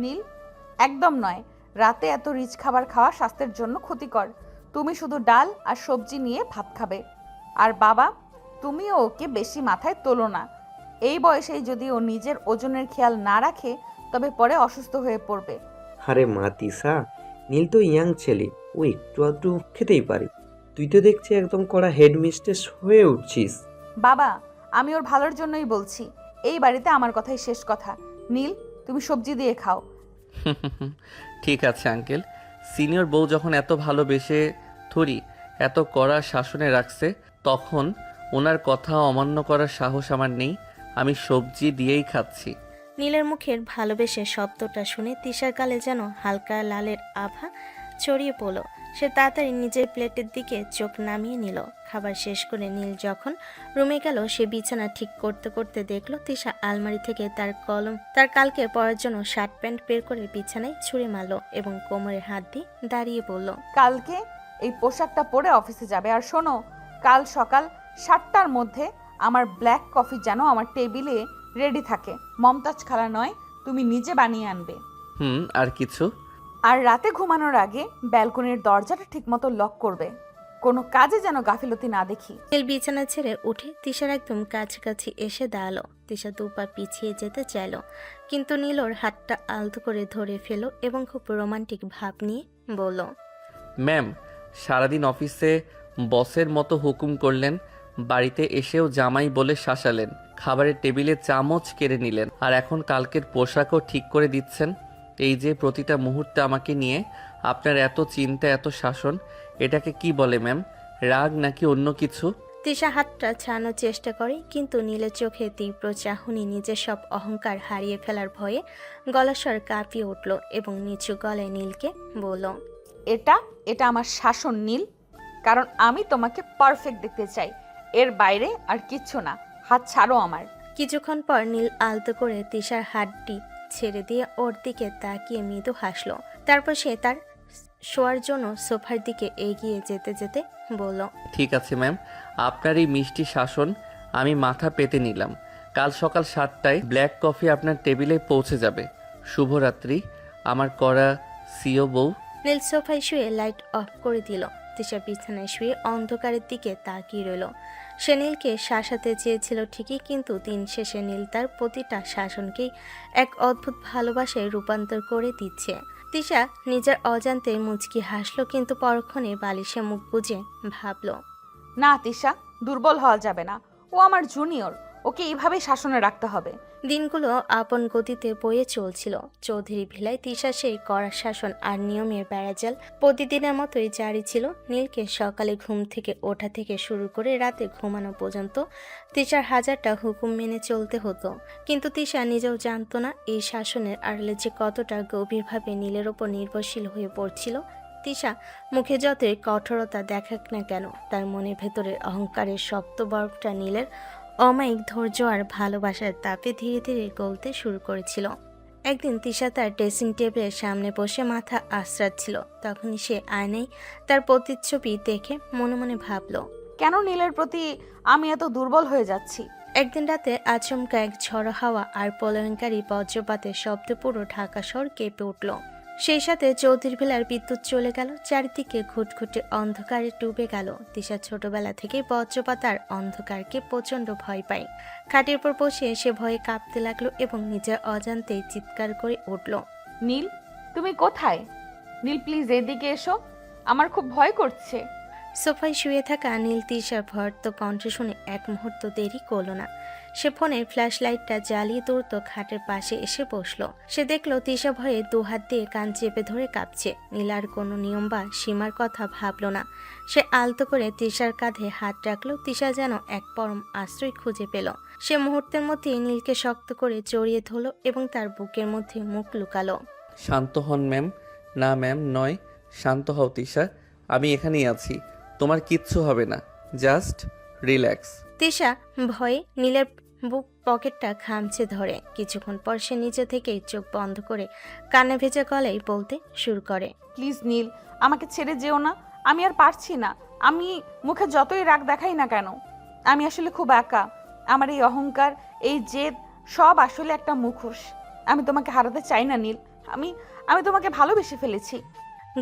নীল, একদম নয়। রাতে এত রিচ খাবার খাওয়া স্বাস্থ্যের জন্য ক্ষতিকর। তুমি শুধু ডাল আর সবজি নিয়ে ভাত খাবে। আর বাবা, তুমিও ওকে বেশি মাথায় তোলো না। এই বয়সেই যদি ও নিজের ওজনের খেয়াল না রাখে তবে পরে অসুস্থ হয়ে পড়বে। আরে মা তিশা, নীল তো ইয়াং ছেলে, ও একটু আধটু খেতেই পারে। তুই তো দেখছি একদম কড়া হেডমিস্ট্রেস হয়ে উঠছিস। বাবা, আমি ওর ভালোর জন্যই বলছি। এই বাড়িতে আমার কথাই শেষ কথা। নীল, তুমি সবজি দিয়ে খাও। ঠিক আছে আঙ্কেল। সিনিয়র বউ যখন এত ভালোবেসে থরি এত কড়া শাসনে রাখছে, তখন ওনার কথা অমান্য করার সাহস আমার নেই। আমি সবজি দিয়েই খাচ্ছি। নীলের মুখের ভালোবেসে শব্দটা শুনে তিশার গালে যেন হালকা লালের আভা ছড়িয়ে পড়ল। সে তাড়াতাড়ি নিজের প্লেটের দিকে চোখ নামিয়ে নিল। খাবার শেষ করে নীল যখন রুমে গেল, সে বিছানা ঠিক করতে করতে দেখলো তিশা আলমারি থেকে তার কালকে পরার জন্য শার্ট প্যান্ট বের করে বিছানায় ছুঁড়ে মারল এবং কোমরে হাত দিয়ে দাঁড়িয়ে বলল, কালকে এই পোশাকটা পরে অফিসে যাবে। আর শোনো, কাল সকাল 7টার মধ্যে আমার ব্ল্যাক কফি যেন আমার টেবিলে রেডি থাকে। মমতাজ খালা নয়, তুমি নিজে বানিয়ে আনবে। আর কিছু? আর রাতে ঘুমানোর আগে ব্যালকনির দরজাটা ঠিকমতো লক করবে। কোনো কাজে যেন গাফিলতি না দেখি। নীল বিছানা ছেড়ে উঠে তিশার একদম কাছাকাছি এসে দাঁড়ালো। তিশা দুপা পিছিয়ে যেতে চাইল, কিন্তু নীল ওর হাতটা আলতো করে ধরে ফেলো এবং খুব রোমান্টিক ভাব নিয়ে বলল, ম্যাম, সারাদিন অফিসে বসের মতো হুকুম করলেন, বাড়িতে এসেও জামাই বলে শাসালেন, খাবারের টেবিলে চামচ কেড়ে নিলেন, আর এখন কালকের পোশাকও ঠিক করে দিচ্ছেন। এই যে প্রতিটা মুহূর্তে আমাকে নিয়ে আপনার এত চিন্তা, এত শাসন, এটাকে কি বলে ম্যাম? রাগ নাকি অন্য কিছু? তিশা হাতটা ছাড়ানোর চেষ্টা করে, কিন্তু নীলের চোখে তীব্র চাহনি নিজের সব অহংকার হারিয়ে ফেলার ভয়ে গলাস্বর কাঁপিয়ে উঠল এবং নিচু গলায় নীলকে বলল, এটা আমার শাসন নীল, কারণ আমি তোমাকে পারফেক্ট দেখতে চাই, এর বাইরে আর কিচ্ছু না। হাত ছাড়ো আমার। কিছুক্ষণ পর নীল আলতো করে তিশার হাতটি ছেড়ে দিয়ে ওর দিকে তাকিয়ে মৃদু হাসলো। তারপর সে তার শোয়ার জন্য সোফার দিকে এগিয়ে যেতে যেতে বলল, ঠিক আছে ম্যাম, আপনার এই মিষ্টি শাসন আমি মাথা পেতে নিলাম। কাল সকাল 7টায় ব্ল্যাক কফি আপনার টেবিলে পৌঁছে যাবে। শুভরাত্রি আমার করা সিও বউ। নীল সোফায় শুয়ে লাইট অফ করে দিল। তিশা বিছানায় শুয়ে অন্ধকারের দিকে তাকিয়ে রইল। সে নীলকে শাসাতে চেয়েছিল ঠিকই, কিন্তু দিন শেষে নীল তার প্রতিটা শাসনকেই এক অদ্ভুত ভালোবাসায় রূপান্তর করে দিচ্ছে। তিশা নিজের অজান্তে মুচকি হাসলো, কিন্তু পরক্ষণে বালিশে মুখ বুজে ভাবল, না তিশা, দুর্বল হওয়া যাবে না। ও আমার জুনিয়র, ওকে এইভাবেই শাসনে রাখতে হবে। দিনগুলো আপন গতিতে বয়ে চলছিল। চৌধুরী ভিলায় তিশা সেই কড়া শাসন আর নিয়মের বেড়াজাল প্রতিদিনের মতোই জারি ছিল। নীলকে সকালে ঘুম থেকে ওঠা থেকে শুরু করে রাতে ঘুমানো পর্যন্ত তিশার হাজারটা হুকুম মেনে চলতে হতো, কিন্তু তিশা নিজেও জানতো না এই শাসনের আড়ালে যে কতটা গভীরভাবে নীলের ওপর নির্ভরশীল হয়ে পড়ছিল। তিশা মুখে যতই কঠোরতা দেখাক না কেন, তার মনের ভেতরের অহংকারের শব্দ বরফটা নীলের অমায়িক ধৈর্য আর ভালোবাসার তাপে ধীরে ধীরে গলতে শুরু করেছিল। একদিন তিশা তার ড্রেসিং টেবিলের সামনে বসে মাথা আঁচড়াচ্ছিল। তখনই সে আয়নায় তার প্রতিচ্ছবি দেখে মনে মনে ভাবল, কেন নীলের প্রতি আমি এত দুর্বল হয়ে যাচ্ছি? একদিন রাতে আচমকা এক ঝড়ো হাওয়া আর প্রলয়ঙ্কারী বজ্রপাতের শব্দে পুরো ঢাকা শহর কেঁপে উঠল। সেই সাথে চৌধুরী ভিলার বিদ্যুৎ চলে গেল, চারিদিকে ঘুটঘুটে অন্ধকারে ডুবে গেল। তিশা ছোটবেলা থেকে বজ্রপাত আর অন্ধকারকে প্রচণ্ড ভয় পায়। খাটের উপর বসে সে ভয়ে কাঁপতে লাগলো এবং নিজের অজান্তেই চিৎকার করে উঠল, নীল, তুমি কোথায়? নীল, প্লিজ এদিকে এসো, আমার খুব ভয় করছে। সোফায় শুয়ে থাকা নীল তিশার ভয়ার্ত কণ্ঠ শুনে এক মুহূর্ত দেরি করল না। সে ফোনের ফ্ল্যাশ লাইটটা জ্বালিয়ে দ্রুত খাটের পাশে এসে বসলো। সে দেখলো তিশা ভয়ে দুহাত দিয়ে কান চেপে ধরে কাঁপছে। নীল আর কোনো নিয়ম বা সীমার কথা ভাবল না। সে আলতো করে তিশার কাঁধে হাত রাখলো। তিশা যেন এক পরম আশ্রয় খুঁজে পেল। সে মুহূর্তের মধ্যে নীলকে শক্ত করে জড়িয়ে ধরল এবং তার বুকের মধ্যে মুখ লুকালো। শান্ত হন ম্যাম। না ম্যাম নয়, শান্ত হও তিশা, আমি এখানেই আছি, তোমার কিচ্ছু হবে না, জাস্ট রিল্যাক্স। তিশা ভয়ে নীলের বুক পকেটটা খামচে ধরে। কিছুক্ষণ পর সে নিজে থেকেই চোখ বন্ধ করে কানে ভেজা গলায় বলতে শুরু করে, প্লিজ নীল, আমাকে ছেড়ে যেও না, আমি আর পারছি না। আমি মুখে যতই রাগ দেখাই না কেন, আমি আসলে খুব একা। আমার এই অহংকার, এই জেদ সব আসলে একটা মুখোশ। আমি তোমাকে হারাতে চাই না নীল, আমি তোমাকে ভালোবেসে ফেলেছি।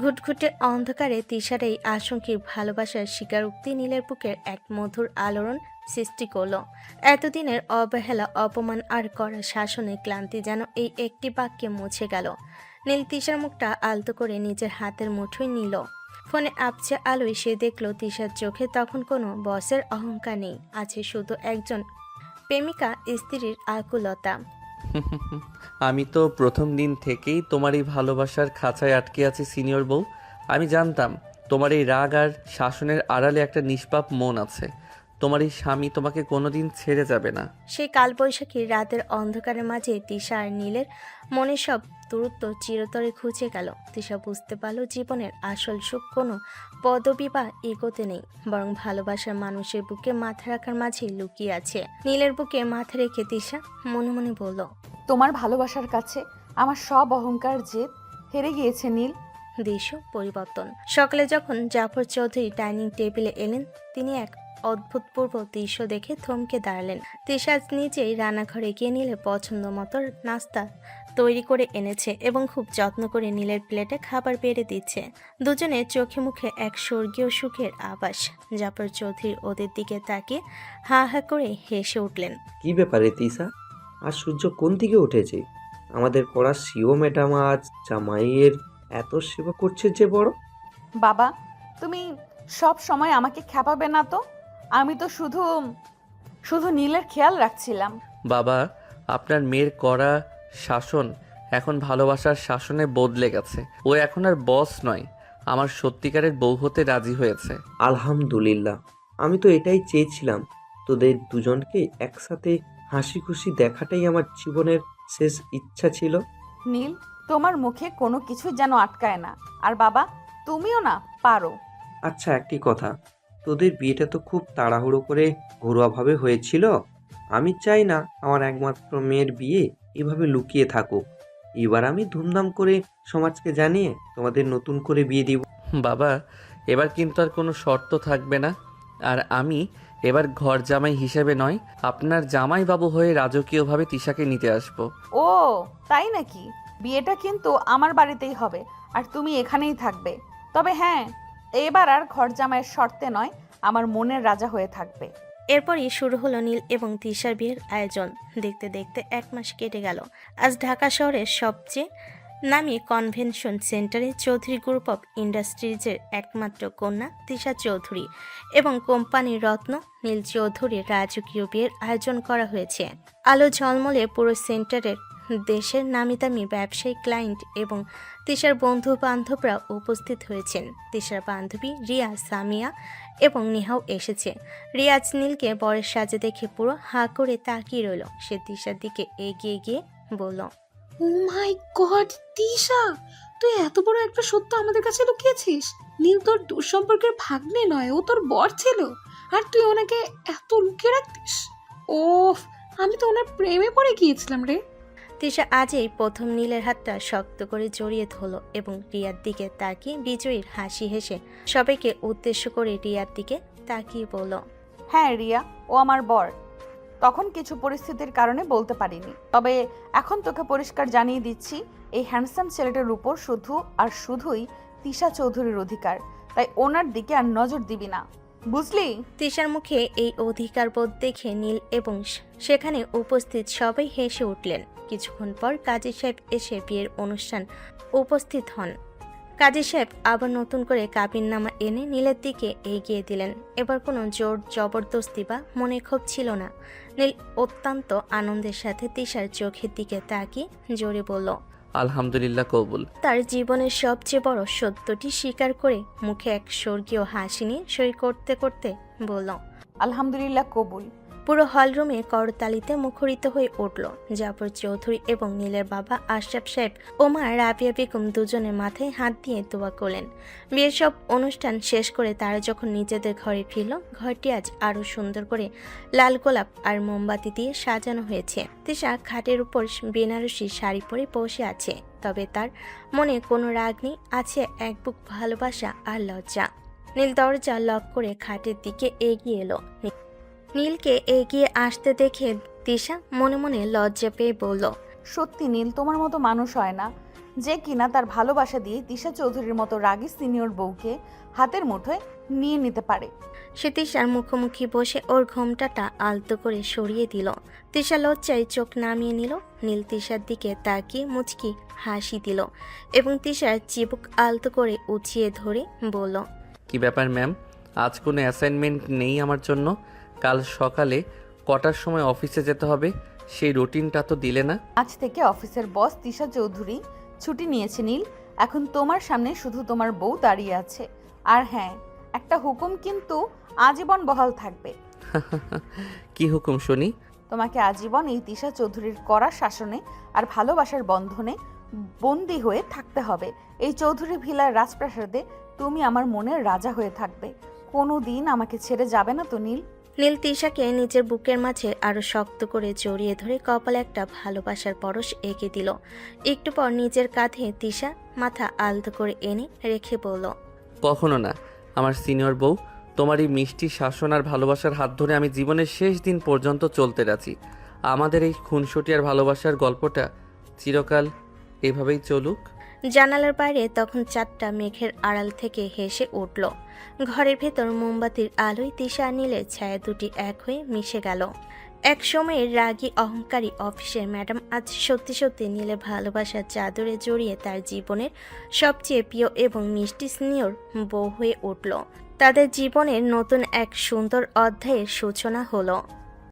ঘুটঘুটে অন্ধকারে তিশার এই আশঙ্কিক ভালোবাসার স্বীকারোক্তি নীলের বুকের এক মধুর আলোড়ন সৃষ্টি করল। এতদিনের অবহেলা, অপমান আর কড়া শাসনের ক্লান্তি যেন এই একটি বাক্যে মুছে গেল। নীল তিশার মুখটা আলতো করে নিজের হাতের মুঠোয় নিল। ফোনে আপচে আলোয় সে দেখল তিশার চোখে তখন কোনো বসের অহংকার নেই, আছে শুধু একজন প্রেমিকা স্ত্রীর আকুলতা। আমি তো প্রথম দিন থেকেই তোমার এই ভালোবাসার খাঁচায় আটকে আছি সিনিয়র বউ। আমি জানতাম তোমার এই রাগ আর শাসনের আড়ালে একটা নিষ্পাপ মন আছে। তোমার এই স্বামী তোমাকে কোনোদিন ছেড়ে যাবে না। সেই কালবৈশাখী রাতের অন্ধকারের মাঝে তিশা আর নীলের মনে সব দূরত্ব চিরতরে খুঁজে গেল। তিশা বুঝতে পারল জীবনের আসল সুখ কোনো পদবি বা এগোতে নেই, বরং ভালোবাসার মানুষের বুকে মাথা রাখার মাঝেই লুকিয়ে আছে। নীলের বুকে মাথা রেখে তিশা মনে মনে বলল, তোমার ভালোবাসার কাছে আমার সব অহংকার জেদ হেরে গিয়েছে নীল। দৃশ্য পরিবর্তন। সকালে যখন জাফর চৌধুরী ডাইনিং টেবিলে এলেন, তিনি এক অদ্ভুতপূর্ব দৃশ্য দেখে থমকে দাঁড়ালেন। তিশা নিজেই রান্নাঘরে গিয়ে নীলের পছন্দ মতো নাস্তা তৈরি করে এনেছে এবং খুব যত্ন করে নীলের প্লেটে খাবার বেড়ে দিচ্ছে। দুজনের চোখে মুখে এক স্বর্গীয় সুখের আভাস। জাফর চৌধুরী ওদের দিকে তাকিয়ে হা হা করে হেসে উঠলেন। কি ব্যাপারে তিশা, আজ সূর্য কোন দিকে উঠেছে? আমাদের পড়া সিও ম্যাডাম আজ জামাইয়ের এত সেবা করছে যে বড়। বাবা, তুমি সব সময় আমাকে খেপাবে না তো? আমি তো শুধু শুধু নীলের খেয়াল রাখছিলাম। বাবা, আপনার মেয়ের করা শাসন এখন ভালোবাসার শাসনে বদলে গেছে। ও এখন আর বস নয়, আমার সত্যিকারের বউ হতে রাজি হয়েছে। আলহামদুলিল্লাহ, আমি তো এটাই চেয়েছিলাম। তোদের দুজনকে একসাথে হাসি খুশি দেখাটাই আমার জীবনের শেষ ইচ্ছা ছিল। নীল, তোমার মুখে কোনো কিছু যেন আটকায় না। আর বাবা, তুমিও না পারো। আচ্ছা, একটি কথা, তোদের বিয়েটা তো খুব তাড়াহুড়ো করে ঘরোয়াভাবে হয়েছিল। আমি চাই না আমার একমাত্র মেয়ের বিয়ে এভাবে লুকিয়ে থাকুক। এবার আমি ধুমধাম করে সমাজকে জানিয়ে তোমাদের নতুন করে বিয়ে দিব। বাবা, এবার কিন্তু আর কোনো শর্ত থাকবে না। আর আমি এবার ঘর জামাই হিসেবে নয়, আপনার জামাইবাবু হয়ে রাজকীয়ভাবে তিশাকে নিতে আসবো। ও তাই নাকি? বিয়েটা কিন্তু আমার বাড়িতেই হবে, আর তুমি এখানেই থাকবে। তবে হ্যাঁ, এবার আর ঘর জামাইয়ের শর্তে নয়, আমার মনের রাজা হয়ে থাকবে। এরপরই শুরু হলো নীল এবং তিশার বিয়ের আয়োজন। দেখতে দেখতে 1 মাস কেটে গেল। আজ ঢাকা শহরের সবচেয়ে নামী কনভেনশন সেন্টারে চৌধুরী গ্রুপ অফ ইন্ডাস্ট্রিজের একমাত্র কন্যা তিশা চৌধুরী এবং কোম্পানির রত্ন নীল চৌধুরীর রাজকীয় বিয়ের আয়োজন করা হয়েছে। আলো ঝলমলে পুরো সেন্টারের দেশের নামিদামি ব্যবসায়ী, ক্লায়েন্ট এবং তিশার বন্ধু বান্ধবরা উপস্থিত হয়েছেন। তিশার বান্ধবী রিয়া, সামিয়া এবং নেহাও এসেছে। রিয়াজ নীলকে বরের সাজে দেখে পুরো হাঁ করে তাকিয়ে রইল। সে তিশার দিকে এগিয়ে গিয়ে বলল, ও মাই গড তিশা, তুই এত বড় একটা সত্য আমাদের কাছে লুকিয়েছিস। নীল তোর দুঃসম্পর্কের ভাগ্নে নয়, ও তোর বর ছিল, আর তুই ওনাকে এত লুকিয়ে রাখতিস। ওফ, আমি তো ওনার প্রেমে পড়ে গিয়েছিলাম রে। তিশা আজই প্রথম নীলের হাতটা শক্ত করে জড়িয়ে ধরল এবং রিয়ার দিকে তাকিয়ে বিজয়ীর হাসি হেসে সবাইকে উদ্দেশ্য করে রিয়ার দিকে তাকিয়ে বলল, হ্যাঁ রিয়া, ও আমার বর। তখন কিছু পরিস্থিতির কারণে বলতে পারিনি, তবে এখন তোকে পরিষ্কার জানিয়ে দিচ্ছি, এই হ্যান্ডসাম ছেলেটার উপর শুধু আর শুধুই তিশা চৌধুরীর অধিকার। তাই ওনার দিকে আর নজর দিবি না, বুঝলি? তিশার মুখে এই অধিকার বোধ দেখে নীল এবং সেখানে উপস্থিত সবাই হেসে উঠলেন। কিছুক্ষণ পর কাজী সাহেব এসে বিয়ের অনুষ্ঠান উপস্থিত হন। কাজী সাহেব আবার নতুন করে কাবিননামা এনে নীলের দিকে এগিয়ে দিলেন। এবার কোনো জোর জবরদস্তি বা মনে ক্ষোভ ছিল না। নীল অত্যন্ত আনন্দের সাথে তিশার চোখের দিকে তাকিয়ে জোরে বলল, আলহামদুলিল্লাহ, কবুল। তার জীবনের সবচেয়ে বড় সত্যটি স্বীকার করে মুখে এক স্বর্গীয় হাসি নিয়ে সই করতে করতে বলল, আলহামদুলিল্লাহ, কবুল। পুরো হলরুমে করতালিতে মুখরিত হয়ে উঠল। জাফর চৌধুরী এবং নীলের বাবা আশরাফ সাহেব ও মা রাবিয়া বেগম দুজনে মাথায় হাত দিয়ে দোয়া করলেন। বিয়ের সব অনুষ্ঠান শেষ করে তারা যখন নিজেদের ঘরে ফিরল, ঘরটি আজ আরো সুন্দর করে লাল গোলাপ আর মোমবাতি দিয়ে সাজানো হয়েছে। তিশা খাটের উপর বেনারসি শাড়ি পরে বসে আছে, তবে তার মনে কোনো রাগ নেই, আছে এক বুক ভালোবাসা আর লজ্জা। নীল দরজা লক করে খাটের দিকে এগিয়ে এলো। নীলকে এগিয়ে আসতে দেখে তিশা মনে মনে লজ্জা পেয়ে বলল, সত্যি নীল তোমার মতো মানুষ হয় না, যে কিনা তার ভালোবাসা দিয়ে তিশা চৌধুরীর মতো রাগী সিনিয়র বউকে হাতের মুঠোয় নিয়ে নিতে পারে। সে তিশার মুখোমুখি বসে ওর ঘোমটাটা আলতো করে সরিয়ে দিল। তিশা লজ্জায় চোখ নামিয়ে নিল। নীল তিশার দিকে তাকিয়ে মুচকি হাসি দিল এবং তিশার চিবুক আলতো করে উঁচিয়ে ধরে বলল, কি ব্যাপার ম্যাম, আজ কোনো অ্যাসাইনমেন্ট নেই আমার জন্য? কাল সকালে কটার সময় অফিসে যেতে হবে সেই রুটিনটা তো দিলে না। আজ থেকে অফিসের বস তিশা চৌধুরী ছুটি নিয়েছে নীল, এখন তোমার সামনে শুধু তোমার বউ দাঁড়িয়ে আছে। আর হ্যাঁ, একটা হুকুম কিন্তু আজীবন বহাল থাকবে। কি হুকুম শুনি? তোমাকে আজীবন এই তিশা চৌধুরীর কড়া শাসনে আর ভালোবাসার বন্ধনে বন্দী হয়ে থাকতে হবে। এই চৌধুরী ভিলার রাজপ্রাসাদে তুমি আমার মনের রাজা হয়ে থাকবে। কোনো দিন আমাকে ছেড়ে যাবে না তো নীল? নীল তিশাকে নিজের বুকের মাঝে আরো শক্ত করে জড়িয়ে ধরে কপালে একটা ভালোবাসার পরশ এঁকে দিল। একটু পর নিজের কাঁধে তিশা মাথা আলতো করে এনে রেখে বলল, কখনো না আমার সিনিয়র বউ, তোমার এই মিষ্টি শাসন আর ভালোবাসার হাত ধরে আমি জীবনের শেষ দিন পর্যন্ত চলতে রাজি। আমাদের এই খুনসুটি আর ভালোবাসার গল্পটা চিরকাল এভাবেই চলুক। জানালার বাইরে তখন চাঁদটা মেঘের আড়াল থেকে হেসে উঠল। ঘরের ভেতর মোমবাতির আলোয় তিশা আর নীলের ছায়া দুটি এক হয়ে মিশে গেল। এক সময়ের রাগী অহংকারী অফিসের ম্যাডাম আজ সত্যি সত্যি নীলের ভালোবাসার চাদরে জড়িয়ে তার জীবনের সবচেয়ে প্রিয় এবং মিষ্টি স্নেহর বউ হয়ে উঠল। তাদের জীবনের নতুন এক সুন্দর অধ্যায়ের সূচনা হলো।